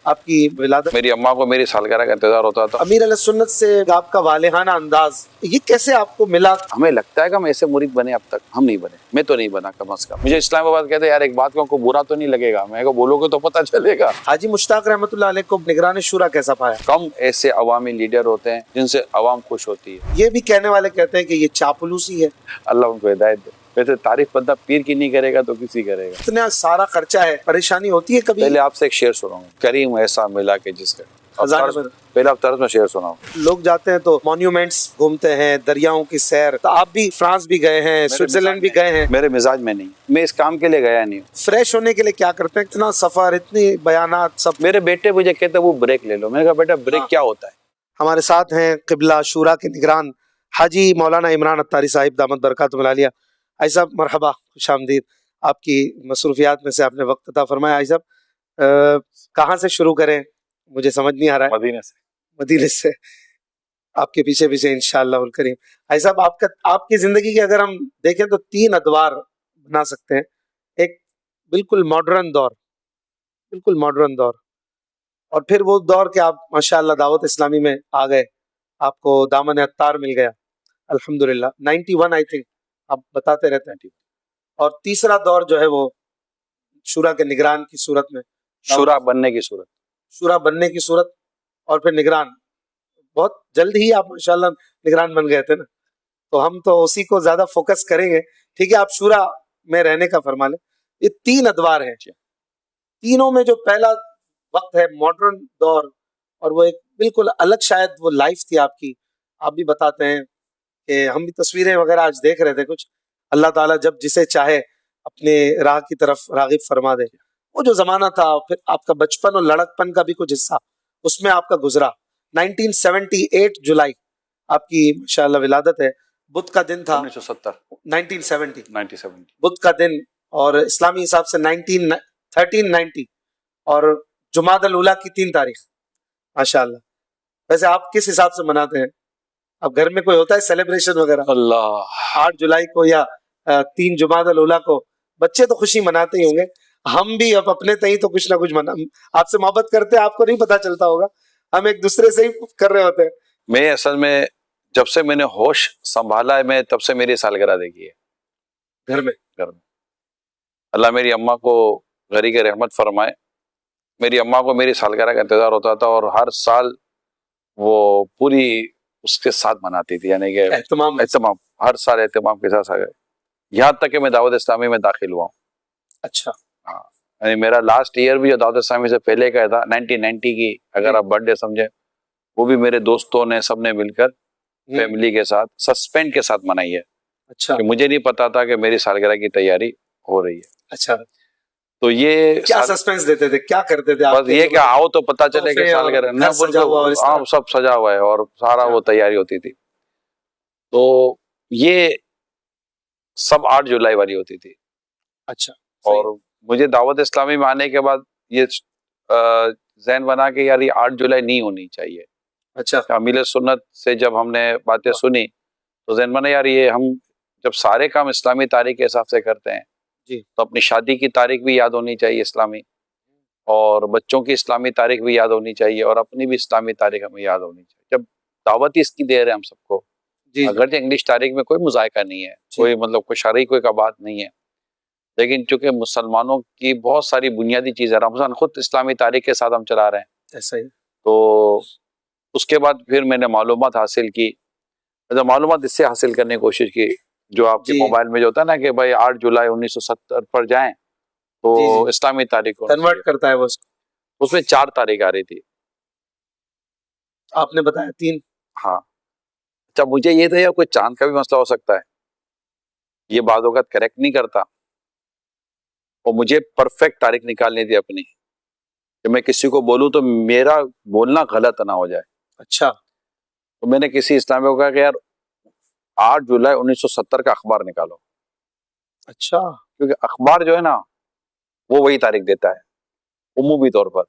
आपकी विलादत, मेरी अम्मा को मेरी सालगिरह का इंतजार होता था। अमीर अहले सुन्नत से आपका वालेहाना अंदाज, ये कैसे आपको मिला? हमें लगता है कि हम ऐसे मुरीद बने, अब तक हम नहीं बने, मैं तो नहीं बना कम से कम। मुझे इस्लामाबाद कहते यार एक बात को बुरा तो नहीं लगेगा, मैं को बोलोगे तो पता चलेगा। हाजी मुश्ताक रहमतुल्लाह अलैह को निगरान शुरा कैसा पाया? कम ऐसे अवामी लीडर होते हैं जिनसे अवाम खुश होती है। ये भी कहने वाले कहते हैं कि ये चापलूसी है। अल्लाह उनको हिदायत दे। वैसे तारीफ बंदा पीर की नहीं करेगा तो किसी करेगा। इतना सारा खर्चा है, परेशानी होती है कभी? पहले आपसे एक शेर सुनाऊंगा, करीम ऐसा मिला के जिसका पहले आप तर्ज में शेर सुनाओ। लोग जाते हैं तो मॉन्यूमेंट्स घूमते हैं, दरियाओं की सैर, तो आप भी फ्रांस भी गए हैं, स्विट्जरलैंड भी गए हैं। मेरे मिजाज में नहीं, मैं इस काम के लिए गया नहीं हूँ। फ्रेश होने के लिए क्या करते हैं? इतना सफर, इतनी बयानात सब। मेरे बेटे मुझे कहते वो ब्रेक ले लो, मैंने कहा बेटा ब्रेक क्या होता है। हमारे साथ हैं क़िबला शुरा के निगरान हाजी मौलाना इमरान अत्तारी साहिब दामत बरकातुहु आलिया। आई साहब मरहबा, खुशामदीद। आपकी मसरूफियात में से आपने वक्त अता फरमाया। आई साहब कहाँ से शुरू करें, मुझे समझ नहीं आ रहा है। मदीने से आपके पीछे पीछे इंशाअल्लाह करीम। आई साहब आपकी जिंदगी के अगर हम देखें तो 3 अदवार बना सकते हैं। एक बिल्कुल मॉडर्न दौर, बिल्कुल मॉडर्न दौर, और फिर वो दौर के आप माशाअल्लाह दावत इस्लामी में आ गए, आपको दामन अत्तार मिल गया अल्हम्दुलिल्लाह। 91 आई थिंक आप बताते रहते हैं। और तीसरा दौर जो है वो शुरा के निगरान की सूरत में, शुरा बनने की सूरत और फिर निगरान। बहुत जल्द ही आप माशाल्लाह निगरान बन गए थे ना, तो हम तो उसी को ज्यादा फोकस करेंगे। ठीक है, आप शुरा में रहने का फरमा लें। ये 3 अदवार हैं, तीनों में जो पहला वक्त है मॉडर्न दौर, और वो एक बिल्कुल अलग शायद वो लाइफ थी आपकी। आप भी बताते हैं कि हम भी तस्वीरें वगैरह आज देख रहे थे कुछ, अल्लाह ताला जब जिसे चाहे अपने राह की तरफ रागिब फरमा दे। वो जो जमाना था, फिर आपका बचपन और लड़कपन का भी कुछ हिस्सा उसमें आपका गुजरा। 1978 जुलाई आपकी माशाअल्लाह विलादत है। बुध का दिन था 1970 बुध का दिन, और इस्लामी हिसाब से 1390, और जुमादल उला की 3 तारीख माशाअल्लाह। वैसे आप किस हिसाब से मनाते हैं? अब घर में कोई होता है सेलिब्रेशन वगैरह? अल्लाह 8 जुलाई को या 3 जुमादल उला को बच्चे तो खुशी मनाते ही होंगे, हम भी अब अपने तई तो कुछ ना कुछ मना, आपसे मोहब्बत करते हैं, आपको नहीं पता चलता होगा, हम एक दूसरे से ही कर रहे होते हैं। मैं असल में जब से मैंने होश संभाला है, मैं तब से मेरी सालगिरह देखी है घर में। अल्लाह मेरी अम्मा को घरी के रहमत फरमाए। मेरी अम्मा को मेरी सालगिरह का इंतजार होता था, और हर साल वो पूरी उसके साथ मनाती थी, यानी कि एहतमाम हर साल एहतमाम के साथ आ गए। यहाँ तक कि मैं दावत इस्लामी में दाखिल हुआ हूँ। अच्छा, हाँ, यानी मेरा लास्ट ईयर भी जो दावत इस्लामी से पहले का था 1990 की अगर आप बर्थडे समझे, वो भी मेरे दोस्तों ने सबने मिलकर फैमिली के साथ सस्पेंड के साथ मनाई है। अच्छा, कि मुझे नहीं पता था कि मेरी सालगिरह की तैयारी हो रही है। अच्छा, तो ये क्या सस्पेंस देते थे, क्या करते थे? बस ये क्या आओ तो पता चले कि सालगिरह ना, हाँ सब सजा हुआ है और सारा वो तैयारी होती थी। तो ये सब 8 जुलाई वाली होती थी। अच्छा, और मुझे दावत इस्लामी में आने के बाद ये ज़हन बना कि यार ये 8 जुलाई नहीं होनी चाहिए। अच्छा, अमीर सुन्नत से जब हमने बातें सुनी तो ज़हन बना यार ये हम जब सारे काम इस्लामी तारीख के हिसाब से करते हैं जी, तो अपनी शादी की तारीख भी याद होनी चाहिए इस्लामी, और बच्चों की इस्लामी तारीख भी याद होनी चाहिए, और अपनी भी इस्लामी तारीख हमें याद होनी चाहिए। जब दावत ही इसकी दे रहे हैं हम सबको, अगर इंग्लिश तारीख में कोई मुजायका नहीं है, कोई मतलब कोई शरई कोई का बात नहीं है, लेकिन चूंकि मुसलमानों की बहुत सारी बुनियादी चीज़ें रमजान खुद इस्लामी तारीख के साथ हम चला रहे हैं। ऐसा ही। तो उसके बाद फिर मैंने मालूमात हासिल की, मतलब मालूमात इससे हासिल करने की कोशिश की जो आपके मोबाइल में जो होता है ना कि भाई 8 जुलाई 1970 पर जाएं तो इस्लामी तारीख को कन्वर्ट करता है वो उसको। उसमें 4 तारीख आ रही थी, आपने बताया 3। हाँ, अच्छा मुझे ये था यार कोई चांद का भी मसला हो सकता है, ये बाद वक़्त करेक्ट नहीं करता, और मुझे परफेक्ट तारीख निकालनी थी अपनी कि मैं किसी को बोलूं तो मेरा बोलना गलत ना हो जाए। अच्छा, तो मैंने किसी इस्लामी को कहा कि यार 8 जुलाई 1970 का अखबार निकालो। अच्छा, क्योंकि अखबार जो है ना वो वही तारीख देता है उमूमी तौर पर।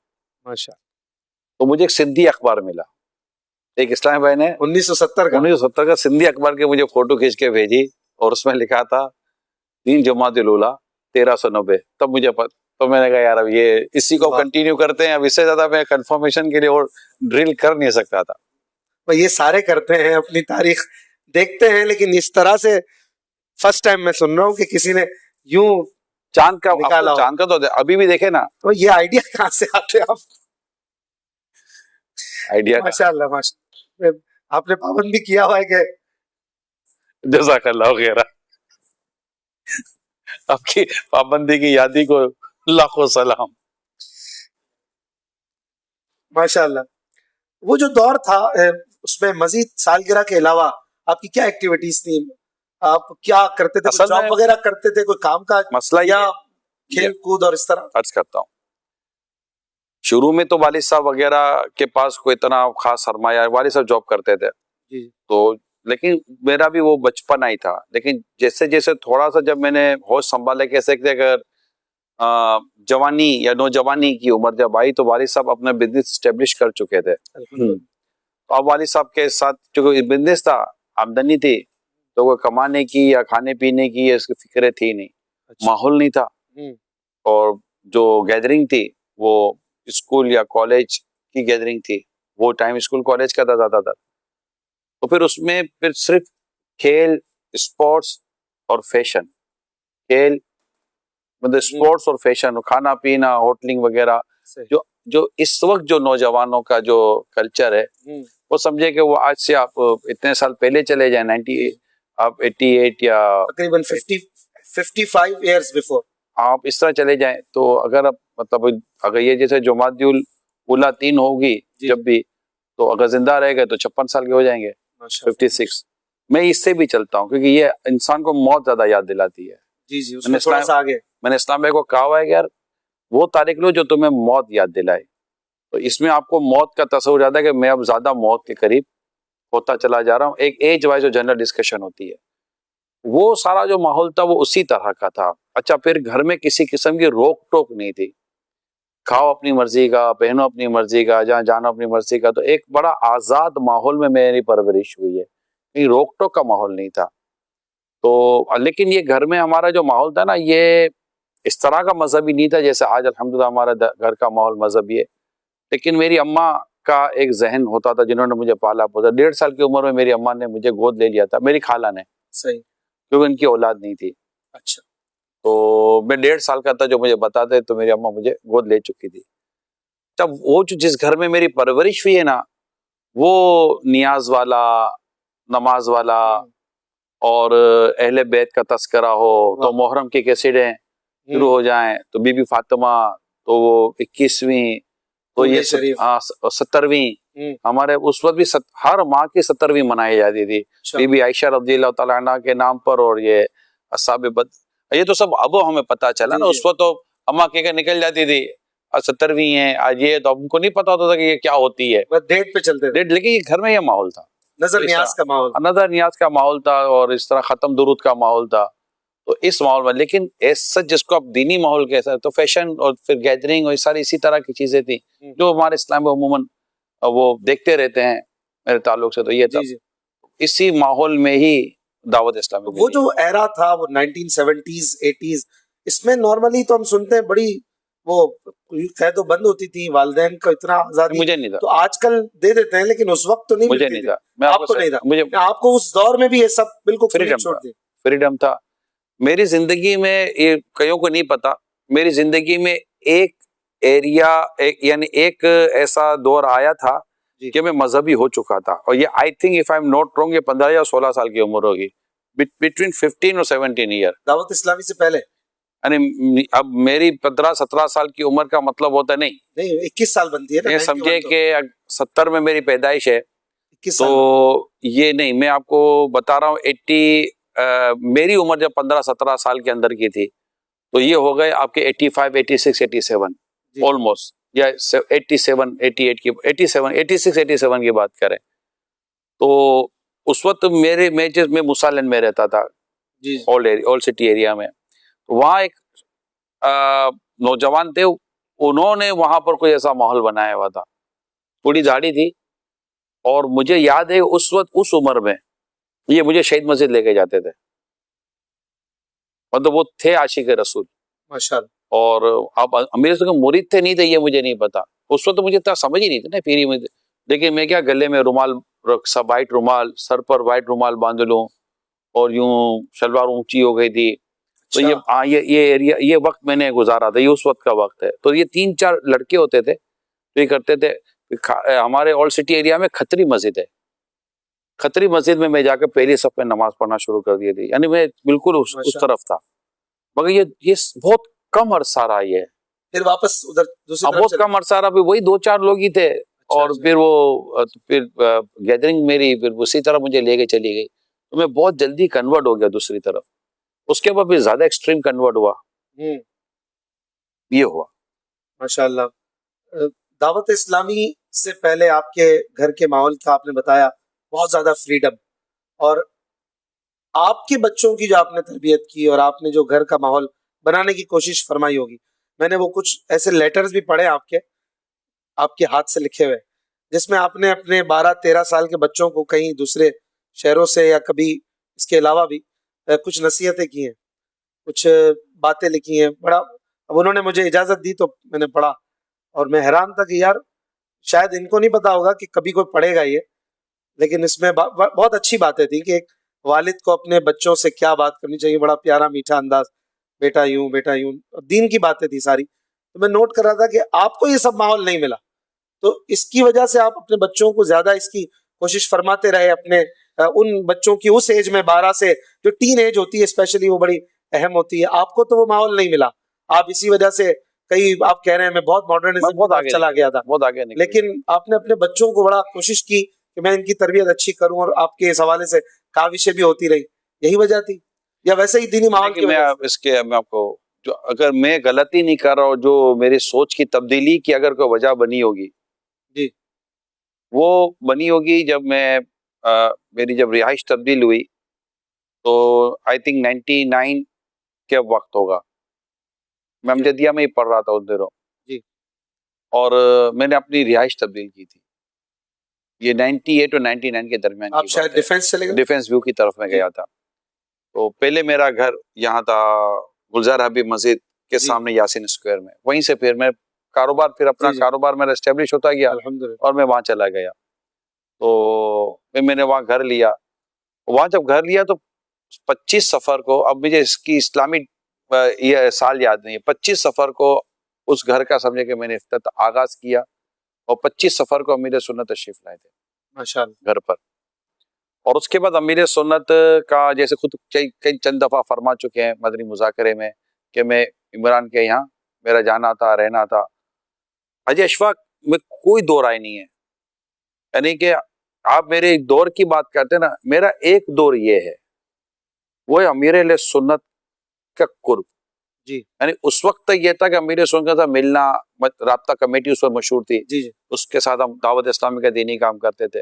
माशा। तो मुझे एक सिंधी अखबार मिला, एक इस्लामी भाई ने 1970 का सिंधी अखबार के मुझे फोटो खींच के भेजी, और उसमें लिखा था 3 जुमादुल उला 1390। तब मुझे तो मैंने कहा यार अब ये इसी को वाह। कंटिन्यू करते हैं, अब इससे ज्यादा मैं कंफर्मेशन के लिए और ड्रिल कर नहीं सकता था। भाई ये सारे करते हैं, अपनी तारीख देखते हैं, लेकिन इस तरह से फर्स्ट टाइम मैं सुन रहा हूँ कि किसी ने यूं चांद का, निकाला हो। चांद का तो अभी भी देखे ना, तो ये आइडिया कहाँ से आते हैं आप? आइडिया माशाल्लाह माशाल्लाह, आपने पाबंद भी किया हुआ है कि जज़ाकल्लाह खैरा। आपकी पाबंदी की यादी को लाखों सलाम। माशाल्लाह। वो जो दौर था उसमें मजीद सालगिरह के अलावा आपकी क्या एक्टिविटीज थी? आप क्या करते थे? असल जॉब में वगैरह करते थे, कोई काम का मसला या ये खेल कूद और इस तरह? अर्ज करता हूँ, शुरू में तो वालिद साहब वगैरह के पास कोई इतना खास सरमाया, वालिद साहब जॉब करते थे जी। तो, लेकिन मेरा भी वो बचपना ही था। लेकिन जैसे जैसे थोड़ा सा जब मैंने होश संभाले, कैसे कि अगर जवानी या नौजवानी की उम्र जब आई तो वालिद साहब अपना बिजनेस स्टेब्लिश कर चुके थे। तो अब वालिद साहब के साथ जो बिजनेस था, आमदनी थी, तो वो कमाने की या खाने पीने की इसकी फिक्रें थी नहीं। अच्छा। माहौल नहीं था, और जो गैदरिंग थी वो स्कूल या कॉलेज की गैदरिंग थी, वो टाइम स्कूल कॉलेज का था ज्यादातर। तो फिर उसमें फिर सिर्फ खेल, स्पोर्ट्स और फैशन, खेल मतलब स्पोर्ट्स और फैशन, खाना पीना, होटलिंग वगैरह, जो जो इस वक्त जो नौजवानों का जो कल्चर है, वो समझे कि वो आज से आप इतने साल पहले चले जाए, 90 आप 88 या तकरीबन 55 इयर्स बिफोर आप इस तरह चले जाएं, तो अगर आप मतलब अगर ये जैसे जुमादियुल उला 3 होगी जब भी, तो अगर जिंदा रह गए तो 56 साल के हो जाएंगे, 56। मैं इससे भी चलता हूँ क्योंकि ये इंसान को मौत ज्यादा याद दिलाती है। जी जी, उसमें थोड़ा सा आगे मैंने इस्लाम में को कहा हुआ है कि यार वो तारीख लो जो तुम्हें मौत याद दिलाए। तो इसमें आपको मौत का तस्वुर ज्यादा है कि मैं अब ज्यादा मौत के करीब होता चला जा रहा हूँ। एक एज वाइज जो जनरल डिस्कशन होती है, वो सारा जो माहौल था वो उसी तरह का था। अच्छा, फिर घर में किसी किस्म की रोक टोक नहीं थी, खाओ अपनी मर्जी का, पहनो अपनी मर्जी का, जहाँ जाना अपनी मर्जी का। तो एक बड़ा आजाद माहौल में मेरी परवरिश हुई है, कहीं रोक टोक का माहौल नहीं था। तो लेकिन ये घर में हमारा जो माहौल था ना, ये इस तरह का मजहबी नहीं था जैसे आज अल्हम्दुलिल्लाह हमारा घर का माहौल मजहबी है। लेकिन मेरी अम्मा का एक जहन होता था, जिन्होंने मुझे पाला पोसा। 1.5 साल की उम्र में मेरी अम्मा ने मुझे गोद ले लिया था, मेरी खाला ने। सही। क्योंकि उनकी औलाद नहीं थी। अच्छा। तो मैं 1.5 साल का था जो मुझे बताते, तो मेरी अम्मा मुझे गोद ले चुकी थी। तब वो जो जिस घर में मेरी परवरिश हुई है ना, वो नियाज वाला, नमाज वाला और अहले बैत का तस्करा हो, तो मुहर्रम की कैसेटें शुरू हो जाएं, तो बीबी फातिमा, तो वो 21वीं, तो ये 70वीं, हमारे उस वक्त भी हर माह की 70वीं मनाई जाती थी बीबी आयशा रज़ियल्लाहु तआला अन्हा के नाम पर। और ये अस्हाब बद, ये तो सब अब हमें पता चला ना, उस वक्त तो अम्मा कह निकल जाती थी 70वीं है आज, ये तो हमको नहीं पता होता था कि ये क्या होती है, डेट पे चलते थे। लेकिन ये घर में ये माहौल था, नजर नियाज का माहौल, नजर नियाज का माहौल था, और इस तरह खत्म दुरूद का माहौल था। तो इस माहौल में, लेकिन ऐसा जिसको आप दीनी माहौल कहते, तो फैशन और फिर गैदरिंग और सारी इसी तरह की चीजें थी जो हमारे इस्लाम में अमूमन वो देखते रहते हैं मेरे ताल्लुक से। तो ये था, इसी माहौल में ही दावत इस्लामी। वो जो एरा था वो 1970s 80s, इसमें नॉर्मली तो हम सुनते हैं बड़ी वो कैद बंद होती थी, वालिदैन का इतना आजादी मुझे नहीं था। तो आजकल दे देते हैं, लेकिन उस वक्त तो नहीं मुझे नहीं था। मैं आपको नहीं था, मुझे आपको उस दौर में भी ये सब बिल्कुल फ्रीडम था। मेरी जिंदगी में, ये कईयों को नहीं पता, मेरी जिंदगी में एक एरिया, यानी एक ऐसा दौर आया था कि मैं मजहबी हो चुका था। और ये I think if I am not wrong, ये 15 या 16 साल की उम्र होगी, बिटवीन 15 और 17 ईयर। दावत इस्लामी से पहले, यानी अब मेरी 15-17 साल की उम्र का मतलब होता नहीं 21 साल बनती है ना। समझे कि 70 में मेरी पैदाइश है, तो ये नहीं, मैं आपको बता रहा हूँ 80 मेरी उम्र जब 15-17 साल के अंदर की थी, तो ये हो गए आपके 85, 86, 87 ऑलमोस्ट, या 87, 88 की, 87, 86, 87 की बात करें। तो उस वक्त मैं मुसालन में रहता था, ओल्ड सिटी एरिया में। तो वहाँ एक नौजवान थे, उन्होंने वहां पर कोई ऐसा माहौल बनाया हुआ था, थोड़ी दाढ़ी थी, और मुझे याद है उस वक्त उस उम्र में ये मुझे शहीद मस्जिद लेके जाते थे, मतलब वो थे आशिक रसूल माशाअल्लाह। और आप अमीर से मुरीद थे नहीं थे ये मुझे नहीं पता, उस वक्त तो मुझे इतना समझ ही नहीं था ना पीरी में। लेकिन मैं क्या गले में रुमाल, सब वाइट रुमाल, सर पर वाइट रुमाल बांध लूं और यूं शलवार ऊंची हो गई थी। तो ये एरिया, ये वक्त मैंने गुजारा था, ये उस वक्त का वक्त है। तो ये 3-4 लड़के होते थे तो ये करते थे। हमारे ओल्ड सिटी एरिया में खत्री मस्जिद है, खत्री मस्जिद में मैं जाकर पहली सफ में नमाज पढ़ना शुरू कर दी थी, यानी मैं बिल्कुल उस तरफ था। मगर ये बहुत कम अरसा रहा, ये फिर वापस उधर दूसरी तरफ बहुत कम अरसा रहा, फिर वही 2-4 लोग ही थे। और फिर गैदरिंग मेरी फिर उसी तरह मुझे लेके चली गई, तो मैं बहुत जल्दी कन्वर्ट हो गया दूसरी तरफ। उसके बाद फिर ज्यादा एक्सट्रीम कन्वर्ट हुआ, ये हुआ। माशाल्लाह। दावत इस्लामी से पहले आपके घर के माहौल का आपने बताया बहुत ज्यादा फ्रीडम, और आपके बच्चों की जो आपने तरबियत की और आपने जो घर का माहौल बनाने की कोशिश फरमाई होगी, मैंने वो कुछ ऐसे लेटर्स भी पढ़े आपके हाथ से लिखे हुए, जिसमें आपने अपने 12-13 साल के बच्चों को कहीं दूसरे शहरों से या कभी इसके अलावा भी कुछ नसीहतें की हैं, कुछ बातें लिखी हैं। बड़ा, अब उन्होंने मुझे इजाजत दी तो मैंने पढ़ा और मैं हैरान था कि यार शायद इनको नहीं पता होगा कि कभी कोई पढ़ेगा ये, लेकिन इसमें बहुत अच्छी बातें थी कि एक वालिद को अपने बच्चों से क्या बात करनी चाहिए, बड़ा प्यारा मीठा अंदाज, बेटा यूं बेटा यूं, दीन की बातें थी सारी। तो मैं नोट कर रहा था कि आपको ये सब माहौल नहीं मिला, तो इसकी वजह से आप अपने बच्चों को ज्यादा इसकी कोशिश फरमाते रहे। अपने उन बच्चों की उस एज में 12 से जो टीन एज होती है स्पेशली, वो बड़ी अहम होती है, आपको तो वो माहौल नहीं मिला। आप इसी वजह से कई, आप कह रहे हैं मैं बहुत मॉडर्निज्म चला गया था, बहुत आगे निकल, लेकिन आपने अपने बच्चों को बड़ा कोशिश की कि मैं इनकी तरबियत अच्छी करूं, और आपके इस हवाले से काविशें भी होती रही। यही वजह थी या वैसे ही दीनी माहौल की वजह से? मैं आपको, जो अगर मैं गलती नहीं कर रहा हूँ, जो मेरी सोच की तब्दीली की अगर कोई वजह बनी होगी जी, वो बनी होगी जब मैं मेरी जब रिहाइश तब्दील हुई, तो आई थिंक 99 के वक्त होगा। मैं अमजदिया में ही पढ़ रहा था उन दिनों जी, और मैंने अपनी रिहाइश तब्दील की थी। ये 98 और 99 के दरमियान आप शायद डिफेंस चले गए? डिफेंस व्यू की तरफ में गया था। तो पहले मेरा घर यहाँ था गुलजार हबीब मस्जिद के सामने यासीन स्क्वायर में, वहीं से फिर मैं कारोबार, फिर अपना कारोबार मेरा एस्टेब्लिश होता गया और मैं वहां चला गया। तो मैंने वहां घर लिया। वहां जब घर लिया तो 25 सफर को, अब मुझे इसकी इस्लामी ये साल याद नहीं है, 25 सफर को उस घर का समझे कि मैंने आगाज किया और 25 सफर को अमीर सुन्नत तशरीफ लाए थे माशाअल्लाह घर पर। और उसके बाद अमीर सुन्नत का जैसे खुद कई चंद दफा फरमा चुके हैं मदनी मुज़ाकरे में कि मैं इमरान के यहाँ मेरा जाना था, रहना था। हाजी अशफाक में कोई दो राय नहीं है, यानी कि आप मेरे एक दौर की बात करते हैं ना, मेरा एक दौर ये है, वो है अमीर सुन्नत का कुर्ब जी। यानी उस वक्त तक ये था कि अमीर सुन्नत का मिलना, राब्ता कमेटी उस वक्त मशहूर थी जी, उसके साथ हम दावत इस्लामी का दीनी काम करते थे,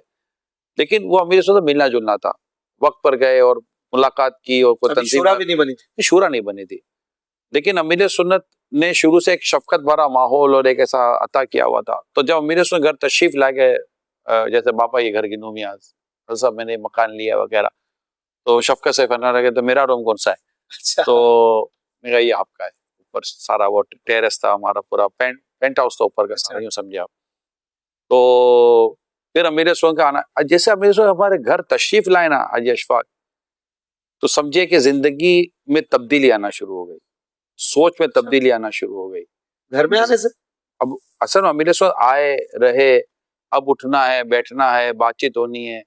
लेकिन वो अमीर सुन्नत मिलना जुलना था। वक्त पर गए और मुलाकात की और कोई तंजीम शूरा भी नहीं बनी थी, शूरा नहीं बनी थी, लेकिन अमीर सुन्नत ने शुरू से एक शफकत भरा माहौल और एक ऐसा अता किया हुआ था। तो जब अमीर सुन्नत घर तशरीफ ला गए, जैसे बापा ये घर की नूमियाज सब मैंने मकान लिया वगैरह, तो शफकत से फरना लगे तो मेरा रूम कौन सा है? अच्छा। तो मेरा ये आपका है, ऊपर सारा वो टेरेस था हमारा, पूरा पेंट हाउस था ऊपर का सारा, यूं समझे आप। तो फिर अमीर सुन्नत का आना, जैसे अमीर सुन्नत हमारे घर तशरीफ लाए ना हाजी अशफाक, तो समझे कि जिंदगी में तब्दीली आना शुरू हो गई, सोच में तब्दीली आना शुरू हो गई घर में आने से। अब असल में अमीर सुन्नत आए रहे, अब उठना है, बैठना है, बातचीत होनी है।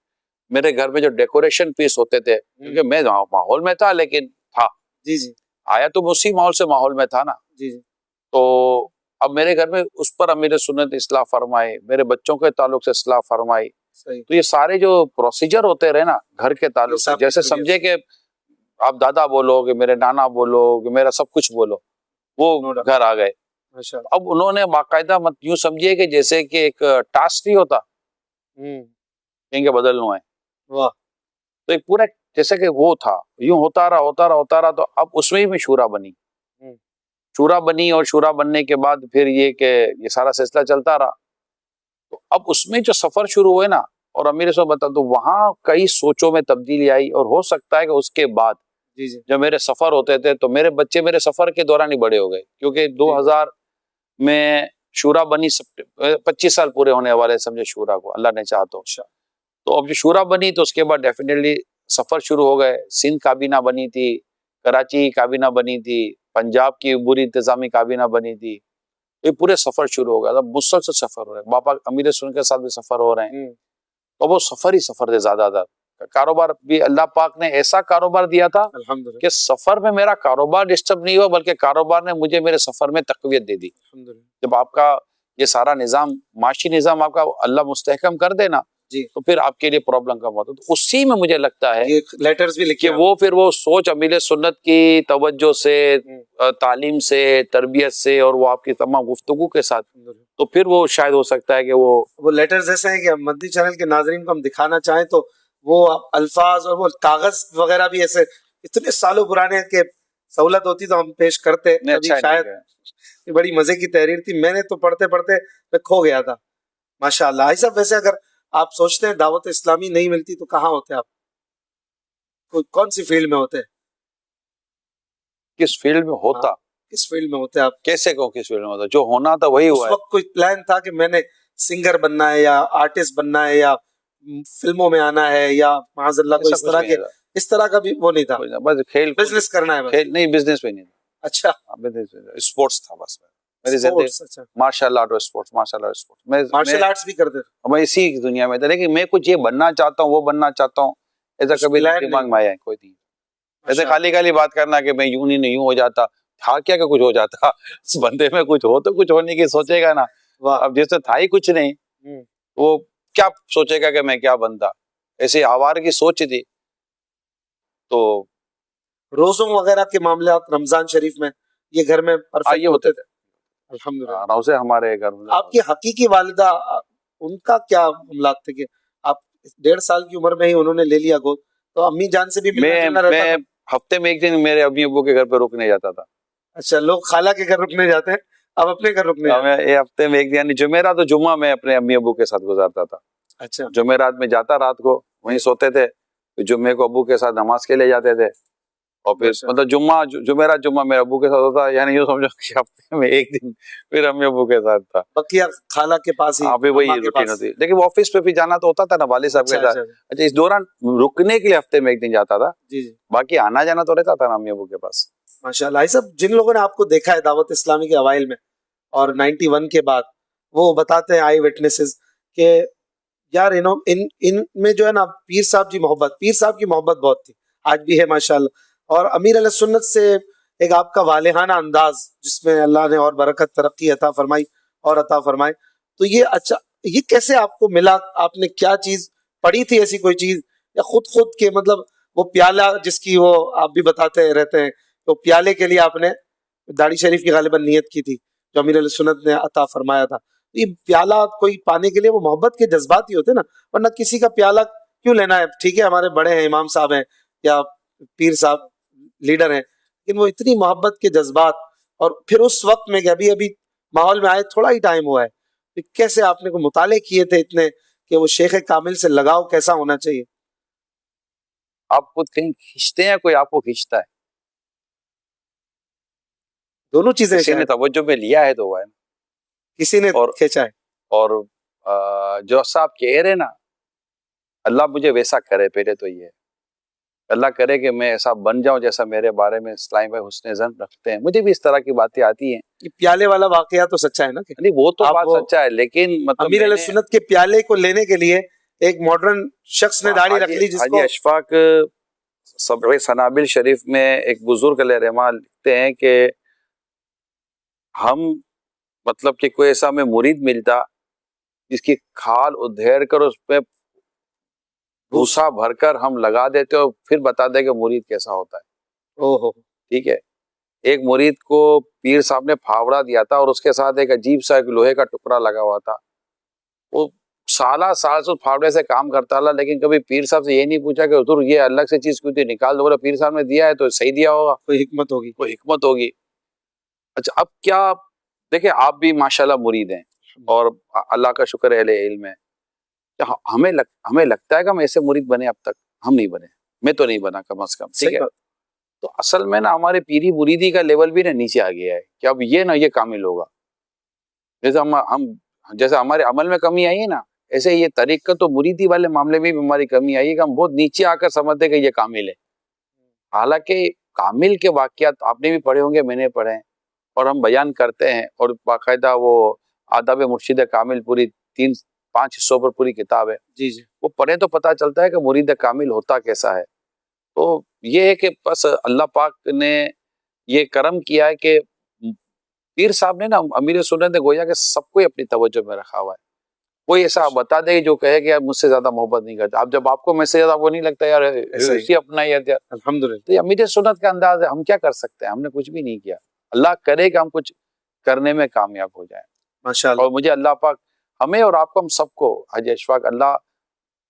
मेरे घर में जो डेकोरेशन पीस होते थे, क्योंकि मैं माहौल में था, लेकिन था जी जी, आया तो उसी माहौल से माहौल में था ना जी जी। तो अब मेरे घर में उस पर अमीर सुन्नत इस्लाह फरमाए, मेरे बच्चों के ताल्लुक से इस्लाह फरमाई। तो ये सारे जो प्रोसीजर होते रहे ना घर के ताल्लुक से, जैसे समझे कि आप दादा बोलोगे, मेरे नाना बोलोगे, मेरा सब कुछ बोलो, वो घर आ गए। अब उन्होंने बाकायदा, मत यूं समझिए कि जैसे कि एक टास्क नहीं होता कहेंगे बदलना है, वाह, तो एक पूरा जैसे कि वो था, यूं होता रहा। तो अब उसमें ही मैं शूरा बनी, शूरा बनी, और शूरा बनने के बाद फिर ये सारा सिलसिला चलता रहा। तो अब उसमें जो सफर शुरू हुए ना, और अमीर से बता, तो वहां कई सोचों में तब्दीली आई, और हो सकता है कि उसके बाद जी जी जब मेरे सफर होते थे तो मेरे बच्चे मेरे सफर के दौरान ही बड़े हो गए, क्योंकि 2000 में शूरा बनी, 25 साल पूरे होने वाले समझे शूरा को, अल्लाह ने चाहा तो अब जो शूरा बनी तो उसके बाद डेफिनेटली सफर शुरू हो गए। सिंध काबीना बनी थी, कराची की काबीना बनी थी, पंजाब की बुरी इंतजामी काबीना बनी थी, ये पूरे सफर शुरू हो गया था। मुसलसल सफर हो रहे हैं, पापा अमीर सुन के साथ भी सफर हो रहे हैं, तो वो सफर ही सफर थे ज्यादातर। कारोबार भी अल्लाह पाक ने ऐसा कारोबार दिया था अल्हम्दुलिल्लाह कि सफर में मेरा कारोबार डिस्टर्ब नहीं हुआ, बल्कि कारोबार ने मुझे मेरे सफर में तकवीयत दे दी। अल्हम्दुलिल्लाह। जब आपका ये सारा निजाम, माशी निजाम आपका अल्लाह मुस्तहकम कर देना, जी तो फिर आपके लिए प्रॉब्लम कम होता है। तो उसी में मुझे लगता है ये लेटर्स भी कि लिखे वो फिर वो सोच अमीर सुन्नत की तवज्जो से, तालीम से, तरबियत से, और वो आपकी तमाम गुफ्तगू के साथ, तो फिर वो शायद हो सकता है कि वो लेटर्स ऐसे हैं कि हम मदनी चैनल के नाजरीन को हम दिखाना चाहें तो वो अल्फाज और वो कागज वगैरह भी ऐसे इतने सालों पुराने के सहूलत होती तो हम पेश करते नहीं, कभी अच्छा शायद। ये बड़ी मजे की तहरीर थी, मैंने तो पढ़ते पढ़ते मैं खो गया था माशाअल्लाह। भाई साहब वैसे अगर आप सोचते हैं दावत इस्लामी नहीं मिलती तो कहाँ होते आप, कौन सी फील्ड में होते? किस फील्ड में होता? हाँ, किस फील्ड में होते आप? कैसे कहूँ किस फील्ड में होता? जो होना था वही हुआ है। उस वक्त कोई प्लान था कि मैंने सिंगर बनना है या आर्टिस्ट बनना है या फिल्मों में आना है या माज़अल्लाह को इस तरह का भी वो नहीं था? बस खेल बिजनेस करना है बस। खेल नहीं, बिजनेस में नहीं। अच्छा, स्पोर्ट्स था बस मेरी जिंदगी। अच्छा, मार्शल आर्ट और स्पोर्ट्स, मैं मार्शल आर्ट्स भी करते थे? मैं इसी दुनिया में था, लेकिन मैं कुछ ये बनना चाहता हूँ, वो बनना चाहता हूँ, ऐसा कभी दिमाग में आया कोई नहीं। ऐसे खाली खाली बात करना कि मैं यूं नहीं यूं हो जाता, था क्या कि कुछ हो जाता। बंदे में कुछ हो तो कुछ होने की सोचेगा ना। अब जैसे था ही कुछ नहीं, वो क्या सोचेगा कि मैं क्या बनता, ऐसी आवार की सोच थी। तो रोजों वगैरह के मामले रमजान शरीफ में ये घर में परफेक्ट होते थे? अल्हम्दुलिल्लाह। रोजे हमारे घर में। आपकी हकीकी वालिदा, उनका क्या मामला थे कि आप 1.5 साल की उम्र में ही उन्होंने ले लिया गोद, तो अम्मी जान से भी मिलना जुलना रहता था? हफ्ते में एक दिन मेरे अम्मी अब्बू के घर पे रुकने जाता था। अच्छा, लोग खाला के घर रुकने जाते हैं, अब अपने घर रुकने जाते हैं? ये हफ्ते में एक दिन, यानी जुमेरात तो जुम्मा में अपने अम्मी अब्बू के साथ गुजारता था। अच्छा, जुमेरात में जाता, रात को वहीं सोते थे, जुम्मे को अब्बू के साथ नमाज के लिए जाते थे, और फिर मतलब जुमेरात जुम्मा मेरे अब्बू के साथ होता, यानी यूं समझो कि हफ्ते में एक दिन फिर अम्मी अब्बू के साथ था। बकिया खाला के पास ही? अभी वही रूटीन होती, लेकिन ऑफिस पे भी जाना तो होता था ना वालिद साहब के साथ। अच्छा, इस दौरान रुकने के लिए हफ्ते में एक दिन जाता था, जी जी, बाकी आना जाना तो रहता था ना अम्मी अब्बू के पास। माशाल्लाह। ये सब जिन लोगों ने आपको देखा है दावत इस्लामी के अवाइल में और 91 के बाद, वो बताते हैं आई विटनेसेस के यार इन में जो है ना पीर साहब की मोहब्बत बहुत थी, आज भी है माशाल्लाह। और अमीर अहले सुन्नत से एक आपका वालेहाना अंदाज, जिसमें अल्लाह ने और बरकत तरक्की अता फरमाई और अता फरमाए, तो ये अच्छा, ये कैसे आपको मिला? आपने क्या चीज पढ़ी थी, ऐसी कोई चीज, या खुद के मतलब वो प्याला जिसकी वो आप भी बताते रहते हैं, तो प्याले के लिए आपने दाढ़ी शरीफ की गालिबन नियत की थी जो अमीर अहले सुन्नत ने अता फरमाया था? ये प्याला कोई पाने के लिए वो मोहब्बत के जज्बात ही होते ना, वरना किसी का प्याला क्यों लेना है? ठीक है, हमारे बड़े हैं, इमाम साहब हैं या पीर साहब लीडर हैं, लेकिन वो इतनी मोहब्बत के जज्बात, और फिर उस वक्त में अभी अभी माहौल में आए थोड़ा ही टाइम हुआ है, तो कैसे आपने को मुताले किए थे इतने कि वो शेख कामिल से लगाव कैसा होना चाहिए? आप खुद कहीं खींचते हैं, कोई आपको खींचता है? दोनों चीजें। किसी ने तवज्जो में लिया है तो हुआ है, किसी ने खींचा है। और जो साहब कह रहे ना, अल्लाह मुझे वैसा करे, पहले तो ये अल्लाह करे कि मैं ऐसा बन जाऊं जैसा मेरे बारे में इस्लाम भाई हुस्न ज़न रखते हैं। मुझे भी इस तरह की बातें आती हैं। ये प्याले वाला वाकया तो सच्चा है ना? नहीं, वो तो बात सच्चा है, लेकिन मतलब अमीर अहले सुन्नत के प्याले को लेने के लिए एक मॉडर्न शख्स ने दाढ़ी रख ली, जिसको हाजी अशफाक सबरे सनाबिल शरीफ में एक बुजुर्ग रहमा लिखते हैं कि हम मतलब कि कोई ऐसा में मुरीद मिलता जिसकी खाल उधेड़ कर उसमें भूसा भरकर हम लगा देते और फिर बता दे कि मुरीद कैसा होता है। ओहो, ठीक है। एक मुरीद को पीर साहब ने फावड़ा दिया था और उसके साथ एक अजीब सा एक लोहे का टुकड़ा लगा हुआ था। वो साल से फावड़े से काम करता रहा, लेकिन कभी पीर साहब से ये नहीं पूछा कि हुजूर ये अलग से चीज क्यों थी, निकाल दो। बोला पीर साहब ने दिया है तो सही दिया होगा, कोई हिकमत होगी। अच्छा, अब क्या, देखिए आप भी माशाल्लाह मुरीद हैं और अल्लाह का शुक्र है अहले इल्म है। हमें लगता है कि हम ऐसे मुरीद बने, अब तक हम नहीं बने, मैं तो नहीं बना कम अज कम, ठीक है। तो असल में ना हमारे पीरी मुरीदी का लेवल भी ना नीचे आ गया है कि अब ये कामिल होगा। जैसे हमारे अमल में कमी आई है ना, ऐसे ये तरीक़त तो मुरीदी वाले मामले में भी हमारी कमी आई है कि हम बहुत नीचे आकर समझते कि ये कामिल है। हालांकि कामिल के वाक़यात आपने भी पढ़े होंगे, मैंने पढ़े हैं, और हम बयान करते हैं, और बाकायदा वो आदाब मुर्शिद कामिल पूरी 3-5 हिस्सों पर पूरी किताब है। जी जी, वो पढ़े तो पता चलता है कि मुरीद कामिल होता कैसा है। तो ये है कि बस अल्लाह पाक ने ये करम किया है कि पीर साहब ने ना, अमीर सुन्नत ने गोया कि सबको ही अपनी तवज्जो में रखा हुआ है। कोई ऐसा बता दे जो कहे कि यार मुझसे ज्यादा मोहब्बत नहीं करता, अब जब आपको मुझसे ज्यादा वो नहीं लगता यार इसी अपना ही यार, अल्हम्दुलिल्लाह। तो ये अमीर सुन्नत का अंदाज है। हम क्या कर सकते हैं, हमने कुछ भी नहीं किया। अल्लाह करे कि हम कुछ करने में कामयाब हो जाए माशाअल्लाह। और मुझे अल्लाह पाक हमें और आपको, हम सबको, हाजी अशफाक, अल्लाह